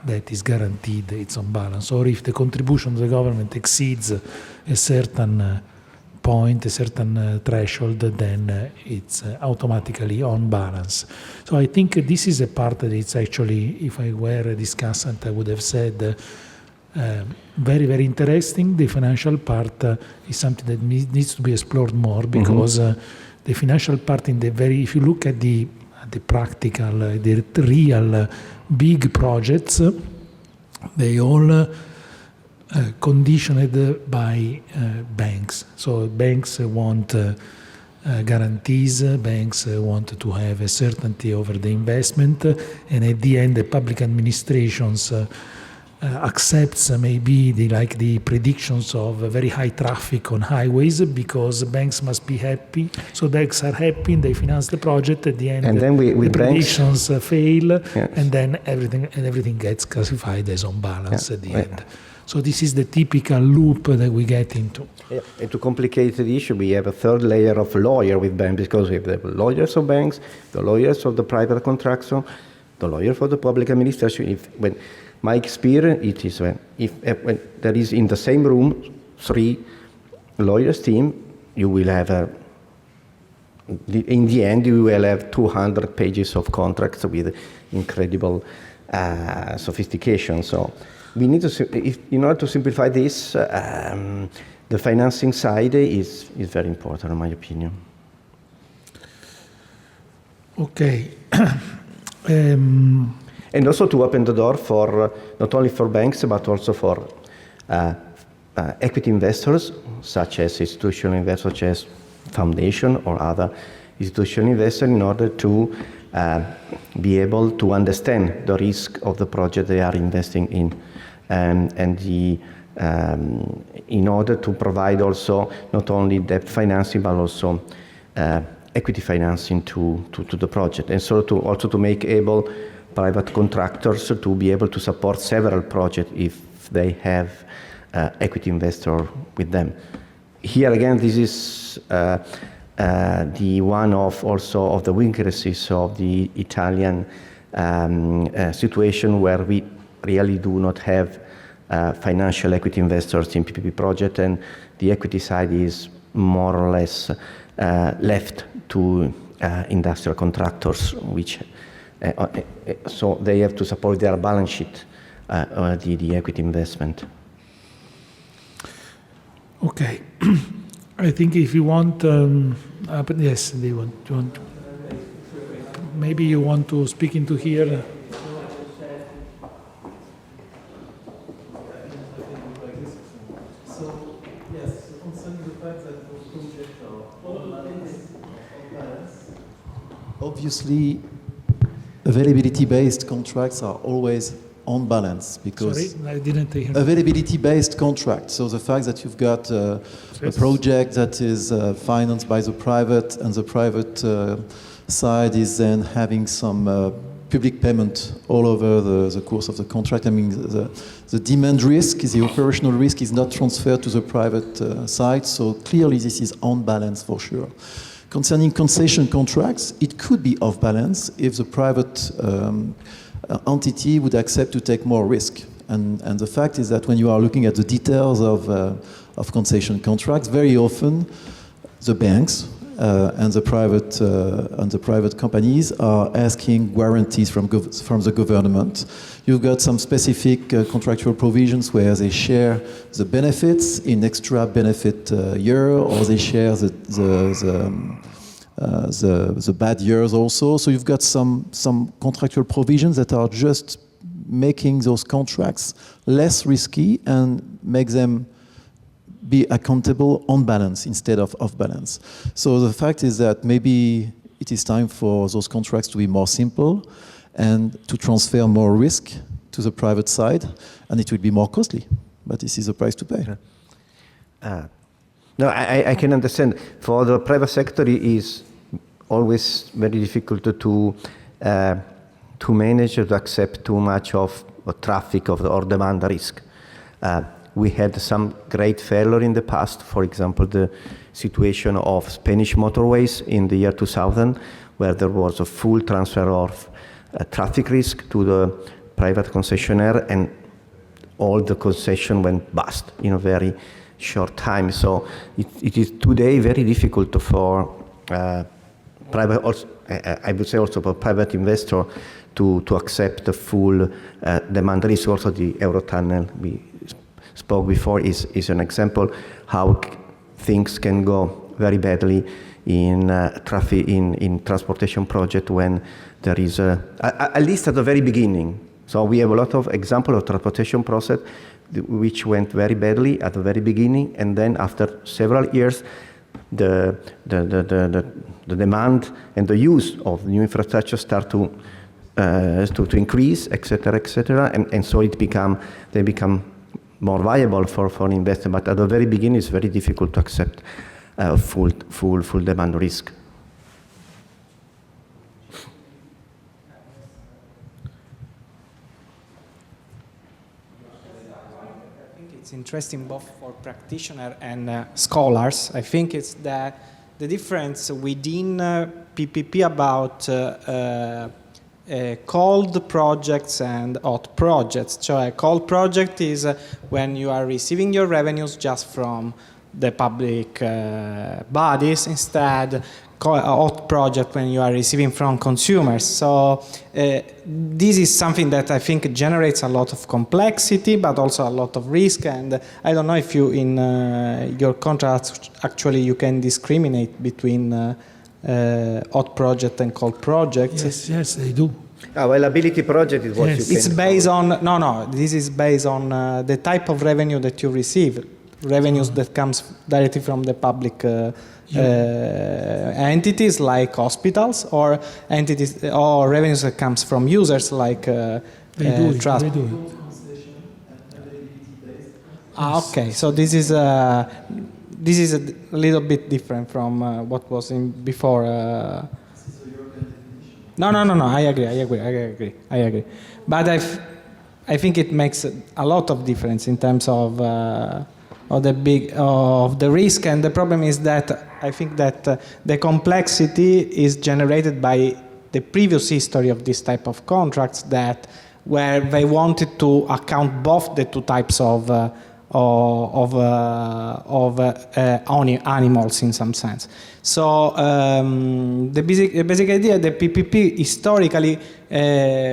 Speaker 8: debt is guaranteed, it's on balance. Or if the contribution of the government exceeds a certain point, a certain threshold, then it's automatically on balance. So I think this is a part that it's actually, if I were a discussant, I would have said very, very interesting. The financial part is something that needs to be explored more, because the financial part if you look at the practical, the real big projects, they all conditioned by banks. So banks want guarantees, banks want to have a certainty over the investment, and at the end the public administrations accepts maybe the predictions of very high traffic on highways, because banks must be happy. So banks are happy, they finance the project. At the end,
Speaker 9: and then the
Speaker 8: predictions fail, and then everything gets classified as on balance at the end. So this is the typical loop that we get into.
Speaker 9: Yeah. And to complicate the issue, we have a third layer of lawyer with banks, because we have the lawyers of banks, the lawyers of the private contractor, the lawyer for the public administration. When my experience, it is when there is in the same room 3 lawyers team, you will have in the end you will have 200 pages of contracts with incredible sophistication. So we need to, in order to simplify this, the financing side is very important, in my opinion.
Speaker 8: Okay.
Speaker 9: And also to open the door for not only for banks but also for equity investors, such as institutional investors, such as foundation or other institutional investors, in order to be able to understand the risk of the project they are investing in, in order to provide also not only debt financing but also equity financing to the project, and so also to make able private contractors to be able to support several projects if they have equity investor with them. Here again, this is the one of also of the weaknesses of the Italian situation, where we really do not have financial equity investors in PPP project, and the equity side is more or less left to industrial contractors, which so they have to support their balance sheet, the equity investment.
Speaker 8: Okay. I think if you want, but yes, they want. You want? Maybe you want to speak into here.
Speaker 3: So yes, concerning the fact that those projects are on balance, obviously, availability-based contracts are always on balance, because
Speaker 8: Sorry, I didn't hear.
Speaker 3: availability-based contract. So the fact that you've got a project that is financed by the private, and the private side is then having some public payment all over the course of the contract. I mean, the demand risk, the operational risk, is not transferred to the private side. So clearly, this is on balance for sure. Concerning concession contracts, it could be off balance if the private entity would accept to take more risk. And the fact is that when you are looking at the details of concession contracts, very often the banks and the private companies are asking guarantees from the government. You've got some specific contractual provisions where they share the benefits in extra benefit year, or they share the bad years also. So you've got some contractual provisions that are just making those contracts less risky and make them be accountable on balance instead of off balance. So the fact is that maybe it is time for those contracts to be more simple and to transfer more risk to the private side, and it will be more costly, but this is the price to pay.
Speaker 9: No, I can understand. For the private sector, it is always very difficult to manage or to accept too much of traffic or demand risk. We had some great failure in the past. For example, the situation of Spanish motorways in the year 2000, where there was a full transfer of traffic risk to the private concessionaire, and all the concession went bust in a very short time. So it is today very difficult for private, also, I would say also for private investor to accept the full demand risk. Also, the Eurotunnel we spoke before is an example how things can go very badly in traffic in transportation project when there is at least at the very beginning. So we have a lot of examples of transportation process which went very badly at the very beginning, and then after several years, the demand and the use of new infrastructure start to increase, etc., and so they become more viable for an investor. But at the very beginning, it's very difficult to accept full demand risk.
Speaker 11: It's interesting both for practitioners and scholars. I think it's that the difference within PPP about cold projects and hot projects. So a cold project is when you are receiving your revenues just from the public bodies. Instead, a hot project when you are receiving from consumers. So this is something that I think generates a lot of complexity, but also a lot of risk. And I don't know if you, in your contracts, actually you can discriminate between hot project and cold projects.
Speaker 8: Yes, they do.
Speaker 9: Availability project is what you can...
Speaker 11: It's based on, this is based on the type of revenue that you receive. revenues that comes directly from the public entities like hospitals, or entities or revenues that comes from users like trust.
Speaker 8: They do it.
Speaker 11: Okay, so this is a little bit different from what was in before. No. I agree. But I think it makes a lot of difference in terms of the risk, and the problem is that I think that the complexity is generated by the previous history of this type of contracts, that where they wanted to account both the two types of animals in some sense. So the basic idea, the PPP historically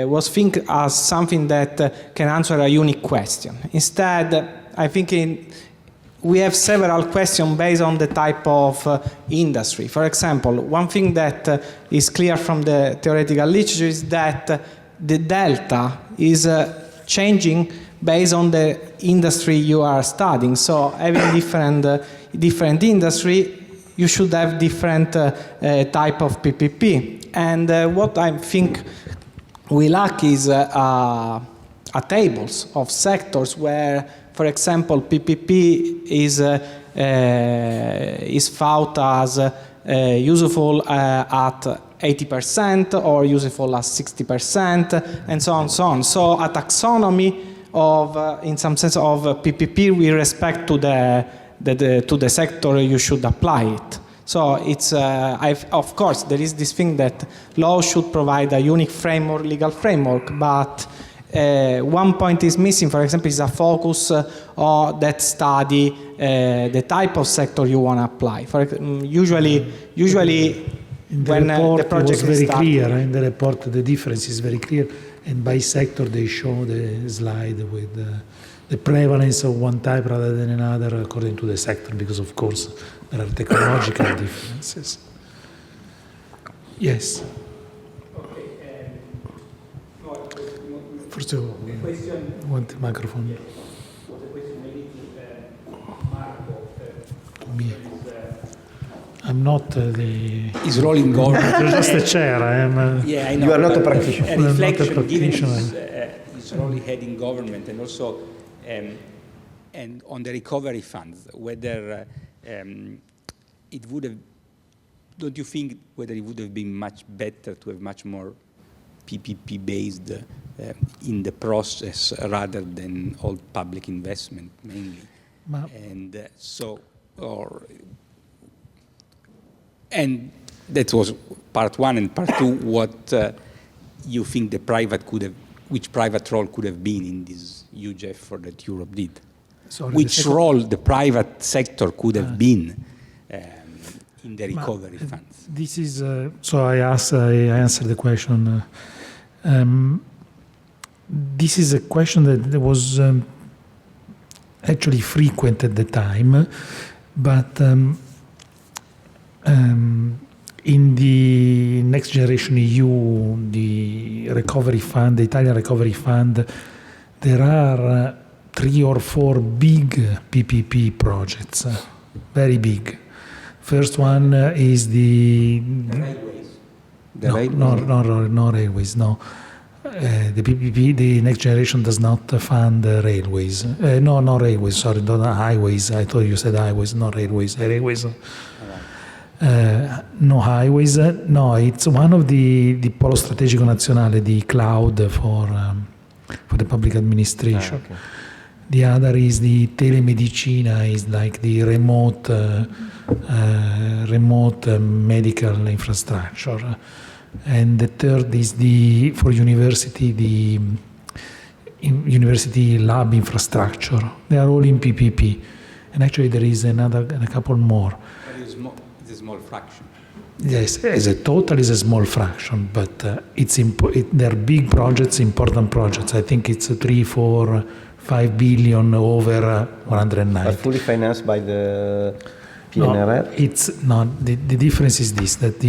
Speaker 11: was think as something that can answer a unique question. Instead, I think we have several questions based on the type of industry. For example, one thing that is clear from the theoretical literature is that the delta is changing based on the industry you are studying. So having different industry, you should have different type of PPP. And what I think we lack is a tables of sectors where, for example, PPP is thought as useful at 80% or useful as 60%, and so on and so on. So a taxonomy of, in some sense, of PPP with respect to the sector you should apply it. So it's, of course, there is this thing that law should provide a unique framework, legal framework, but one point is missing, for example, is a focus or that study the type of sector you want to apply. Usually
Speaker 8: in the
Speaker 11: when
Speaker 8: report,
Speaker 11: the project
Speaker 8: it was very
Speaker 11: is
Speaker 8: clear. In the report, the difference is very clear. And by sector, they show the slide with the prevalence of one type rather than another according to the sector, because, of course, there are technological differences. Yes. First of all, I want the microphone.
Speaker 6: The question maybe to Marco.
Speaker 8: Me. I'm not the...
Speaker 1: His role in government.
Speaker 8: You're just a chair. I am...
Speaker 1: Yeah, I know.
Speaker 9: You are not a practitioner.
Speaker 1: A reflection, given his role he had in government, and also and on the recovery funds, whether it would have... Don't you think whether it would have been much better to have much more PPP-based in the process rather than all public investment mainly? And and that was part one, and part two, what you think the private could have, which private role could have been in this huge effort that Europe did?
Speaker 8: Sorry,
Speaker 1: which role the private sector could have been in the recovery funds?
Speaker 8: This is, so I answered the question. This is a question that was actually frequent at the time, but in the Next Generation EU, the recovery fund, the Italian recovery fund, there are 3 or 4 big PPP projects, very big. First one is the
Speaker 1: railways.
Speaker 8: No railways, no. The PPP, the Next Generation, does not fund railways. No railways, sorry, not highways. I thought you said highways, not railways. Railways. No highways. No, it's one of the Polo Strategico Nazionale, the cloud for the public administration.
Speaker 9: Okay.
Speaker 8: The other is the telemedicina, is like the remote medical infrastructure. And the third is for university, the university lab infrastructure. They are all in PPP. And actually there is a couple more.
Speaker 1: It's a small fraction.
Speaker 8: Yes, as a total is a small fraction, but they're big projects, important projects. I think it's 3, 4, 5 billion over 190.
Speaker 9: Are fully financed by the PNRR?
Speaker 8: No, it's not. The difference is this, that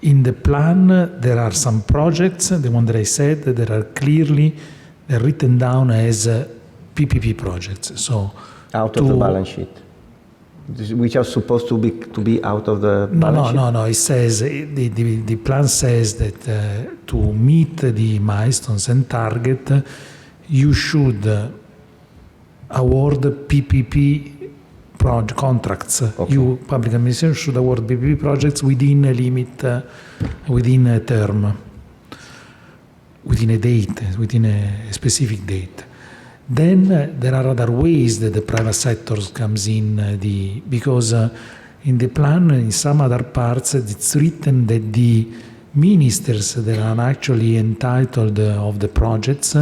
Speaker 8: in the plan there are some projects, the one that I said, that are clearly written down as PPP projects. So
Speaker 9: Out of the balance sheet, which are supposed to be out of the balance sheet?
Speaker 8: No. It says the plan says that to meet the milestones and target, you should award PPP contracts.
Speaker 9: Okay.
Speaker 8: You, public administration, should award PPP projects within a limit, within a term, within a date, within a specific date. Then there are other ways that the private sector comes in, because in the plan, in some other parts, it's written that the ministers that are actually entitled of the projects,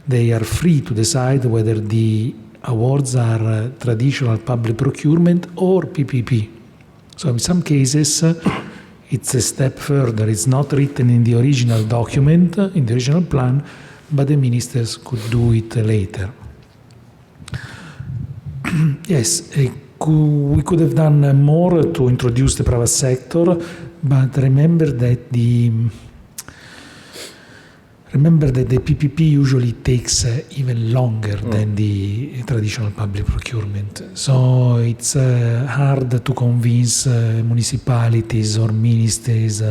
Speaker 8: they are free to decide whether the awards are traditional public procurement or PPP. So in some cases, it's a step further. It's not written in the original document, in the original plan, but the ministers could do it later. Yes, we could have done more to introduce the private sector, but remember that the PPP usually takes even longer than the traditional public procurement. So it's hard to convince municipalities or ministries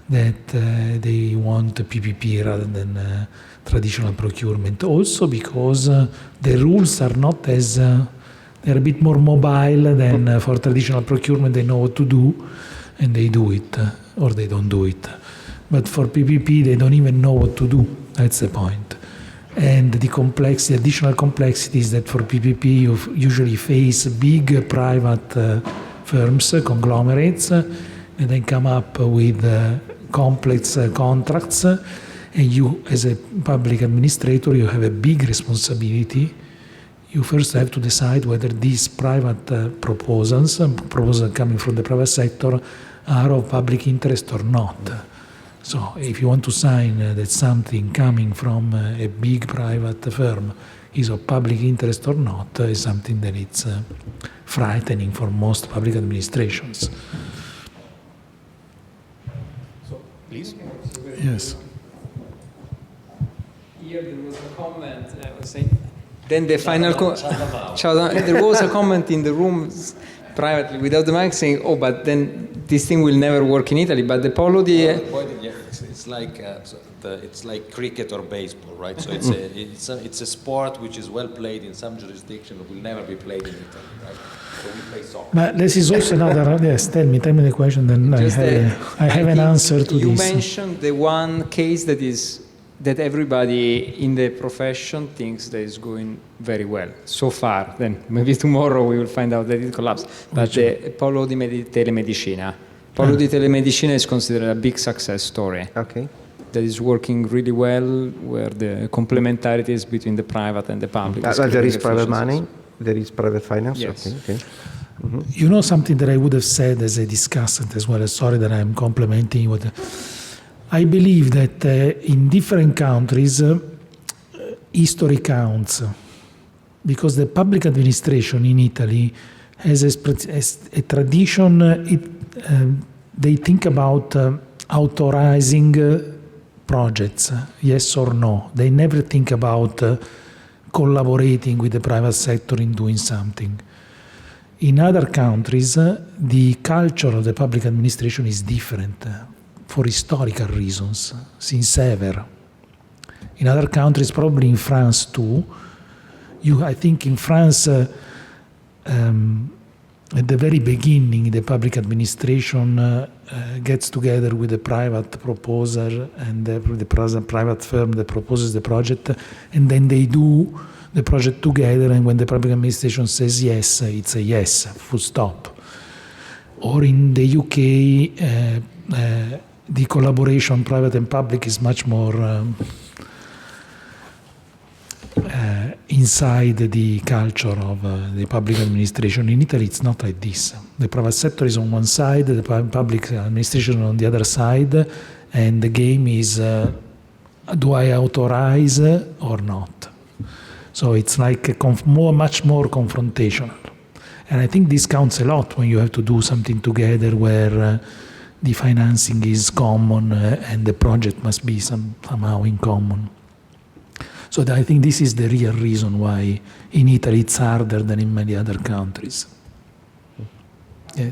Speaker 8: that they want PPP rather than traditional procurement. Also because the rules are not as, they're a bit more mobile than for traditional procurement. They know what to do and they do it, or they don't do it. But for PPP, they don't even know what to do. That's the point. And the additional complexity is that for PPP, you usually face big private firms, conglomerates, and then come up with complex contracts. And you, as a public administrator, you have a big responsibility. You first have to decide whether these private proposals coming from the private sector, are of public interest or not. So if you want to sign that something coming from a big private firm is of public interest or not, is something that it's frightening for most public administrations.
Speaker 1: So, please.
Speaker 8: Yes.
Speaker 5: Here there was a comment, I was saying, then the final, there was a comment in the room privately without the mic saying, oh, but then this thing will never work in Italy. But the Paolo
Speaker 12: it's like cricket or baseball, right? So it's a sport which is well played in some jurisdiction, but will never be played in Italy, right? So we play soccer.
Speaker 8: But this is also another. Yes, tell me the question. Then I have an answer to
Speaker 5: you
Speaker 8: this.
Speaker 5: You mentioned the one case that everybody in the profession thinks that is going very well so far. Then maybe tomorrow we will find out that it collapsed. But the Paolo di Telemedicina. Paolo di Telemedicina is considered a big success story.
Speaker 9: Okay.
Speaker 5: That is working really well, where the complementarities between the private and the public.
Speaker 9: There is private money, there is private finance.
Speaker 5: Yes.
Speaker 9: Okay. Mm-hmm.
Speaker 8: You know something that I would have said as a discussant as well. Sorry that I'm complimenting what. I believe that in different countries, history counts, because the public administration in Italy has a tradition. They think about authorizing projects, yes or no. They never think about collaborating with the private sector in doing something. In other countries, the culture of the public administration is different. For historical reasons, since ever. In other countries, probably in France too, I think in France, at the very beginning, the public administration gets together with the private proposer and the private firm that proposes the project, and then they do the project together, and when the public administration says yes, it's a yes, full stop. Or in the UK, the collaboration, private and public, is much more inside the culture of the public administration. In Italy, it's not like this. The private sector is on one side, the public administration on the other side, and the game is, do I authorize or not? So it's like much more confrontational. And I think this counts a lot when you have to do something together where the financing is common and the project must be somehow in common. So I think this is the real reason why in Italy it's harder than in many other countries. Yeah.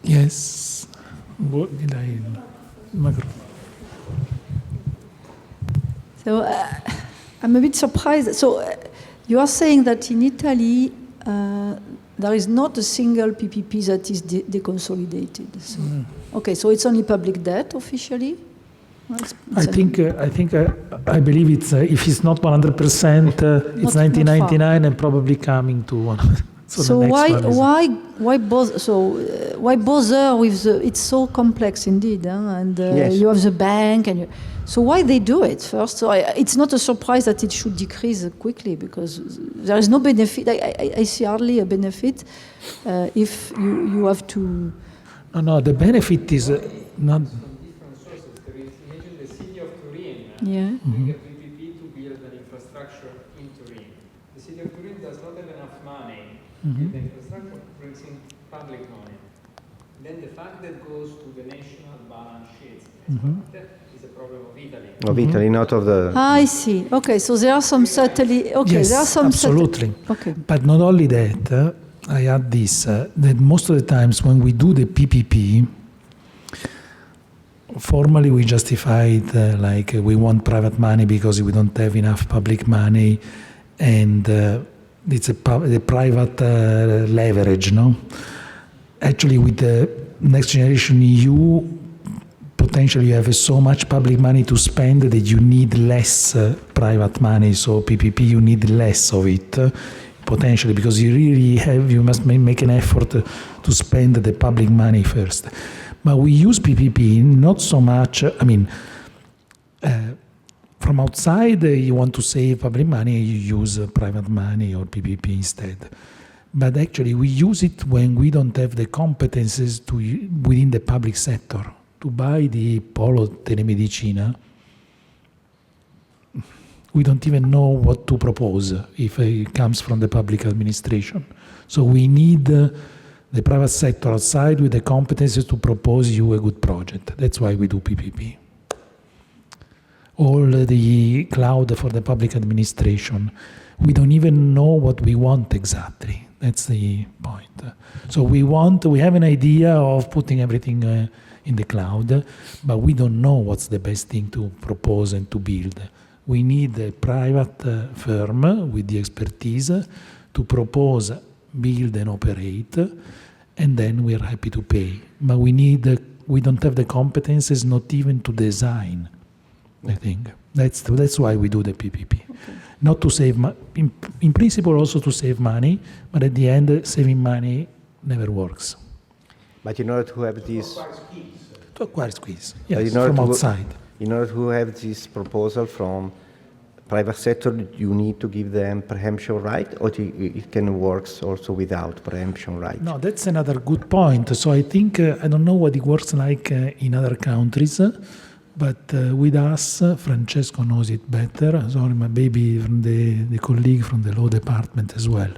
Speaker 8: Yes. What did I?
Speaker 2: So I'm a bit surprised. So you are saying that in Italy there is not a single PPP that is deconsolidated. So, okay, so it's only public debt officially.
Speaker 8: I believe it's if it's not 100%, it's 1999 and probably coming to 100.
Speaker 2: So why bother? So why bother with the? It's so complex indeed, and
Speaker 9: Yes.
Speaker 2: you have the bank, and so why they do it first? So it's not a surprise that it should decrease quickly because there is no benefit. I see hardly a benefit if you have to.
Speaker 8: No, the benefit is not.
Speaker 5: Imagine the city of Turin
Speaker 2: Yeah.
Speaker 5: doing a PPP to build an infrastructure in Turin. The city of Turin does not have enough money. The infrastructure brings in public money. Then the fact that goes to the national balance sheets is a problem of Italy.
Speaker 9: Of Italy, not of the...
Speaker 2: I see. Okay, so there are some certainly. Okay,
Speaker 8: Yes,
Speaker 2: there are some
Speaker 8: absolutely.
Speaker 2: Okay.
Speaker 8: But not only that, I add this, that most of the times when we do the PPP, formally we justify it like we want private money because we don't have enough public money, and it's the private leverage, no? Actually, with the Next Generation EU, potentially you have so much public money to spend that you need less private money. So PPP, you need less of it, potentially, because you must make an effort to spend the public money first. But we use PPP not so much, from outside you want to save public money, you use private money or PPP instead. But actually we use it when we don't have the competences within the public sector. To buy the Polo Telemedicina, we don't even know what to propose if it comes from the public administration. So we need the private sector outside with the competences to propose you a good project. That's why we do PPP. All the cloud for the public administration, we don't even know what we want exactly. That's the point. So we have an idea of putting everything in the cloud, but we don't know what's the best thing to propose and to build. We need a private firm with the expertise to propose, build and operate, and then we are happy to pay. But we don't have the competences not even to design, I think. That's why we do the PPP. Okay. Not to save in principle also to save money, but at the end saving money never works.
Speaker 9: But in order to have this...
Speaker 8: To acquire skills, yes, from outside.
Speaker 9: In order to have this proposal from private sector, you need to give them preemption right, or it can work also without preemption right?
Speaker 8: No, that's another good point. So I think, I don't know what it works like in other countries, but with us, Francesco knows it better. Sorry, my baby from the colleague from the law department as well.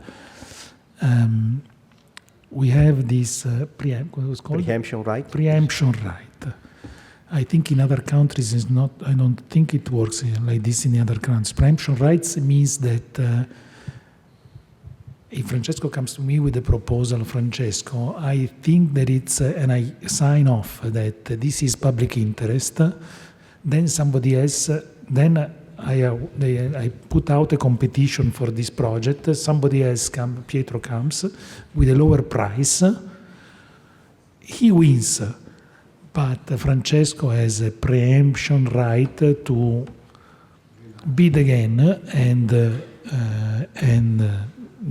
Speaker 8: We have this
Speaker 9: preemption right.
Speaker 8: Preemption right. I think in other countries is not. I don't think it works like this in the other countries. Preemption rights means that if Francesco comes to me with a proposal, Francesco, I think that it's and I sign off that this is public interest. Then somebody else. Then I put out a competition for this project. Somebody else Pietro comes with a lower price. He wins, but Francesco has a preemption right to bid again and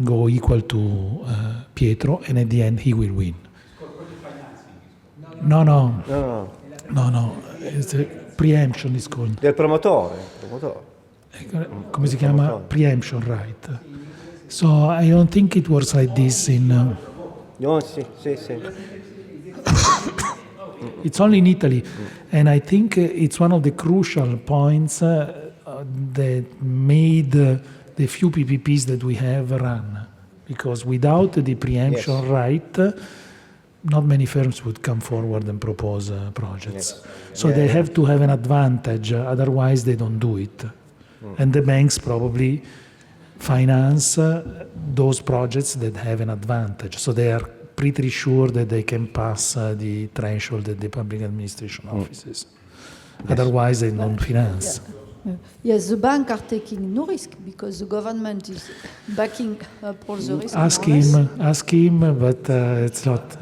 Speaker 8: go equal to Pietro, and at the end he will win. No. It's a preemption is called.
Speaker 9: Del promotore.
Speaker 8: Come si chiama? Preemption right. So I don't think it works like this in...
Speaker 9: No, sì.
Speaker 8: It's only in Italy, and I think it's one of the crucial points that made the few PPPs that we have run, because without the preemption right, not many firms would come forward and propose projects. So they have to have an advantage, otherwise they don't do it. And the banks probably finance those projects that have an advantage. So they are pretty sure that they can pass the threshold at the public administration offices. Otherwise, they don't finance.
Speaker 2: Yes, the banks are taking no risk because the government is backing up all the risk.
Speaker 8: Ask him, but it's not.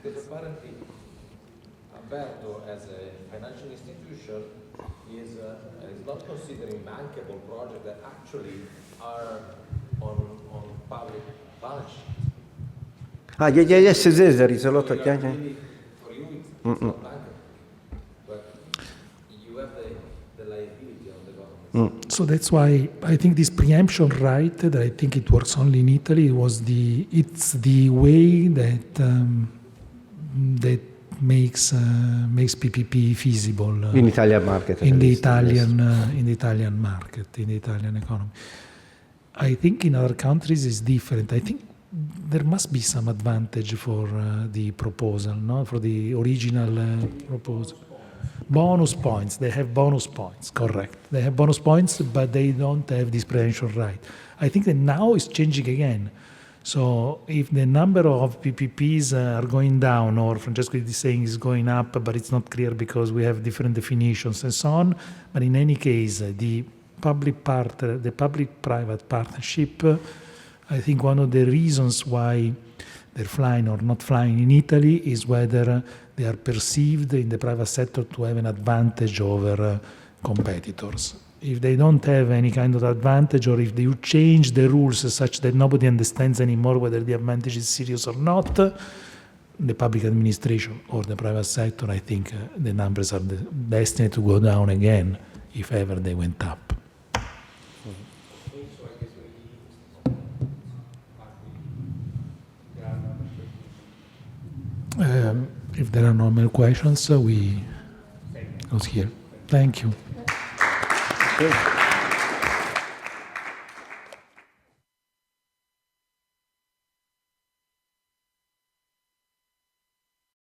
Speaker 12: Because apparently, Alberto, as a financial institution, is not considering bankable projects that actually are on public balance sheet.
Speaker 9: Yes, there is a lot of...
Speaker 12: For you, it's not bankable. But you have the liability on the government.
Speaker 8: So that's why I think this preemption right, that I think it works only in Italy, it's the way that that makes PPP feasible
Speaker 9: in Italian market.
Speaker 8: In the Italian market, in the Italian economy. I think in other countries it's different. I think there must be some advantage for the proposal, no? For the original proposal. Bonus points. They have bonus points, correct. They have bonus points, but they don't have this preemption right. I think that now it's changing again. So if the number of PPPs are going down, or Francesco is saying is going up, but it's not clear because we have different definitions and so on. But in any case, the public-private partnership, I think one of the reasons why they're flying or not flying in Italy is whether they are perceived in the private sector to have an advantage over competitors. If they don't have any kind of advantage, or if you change the rules such that nobody understands anymore whether the advantage is serious or not, the public administration or the private sector, I think the numbers are destined to go down again, if ever they went up. If there are no more questions, we close here. Thank you.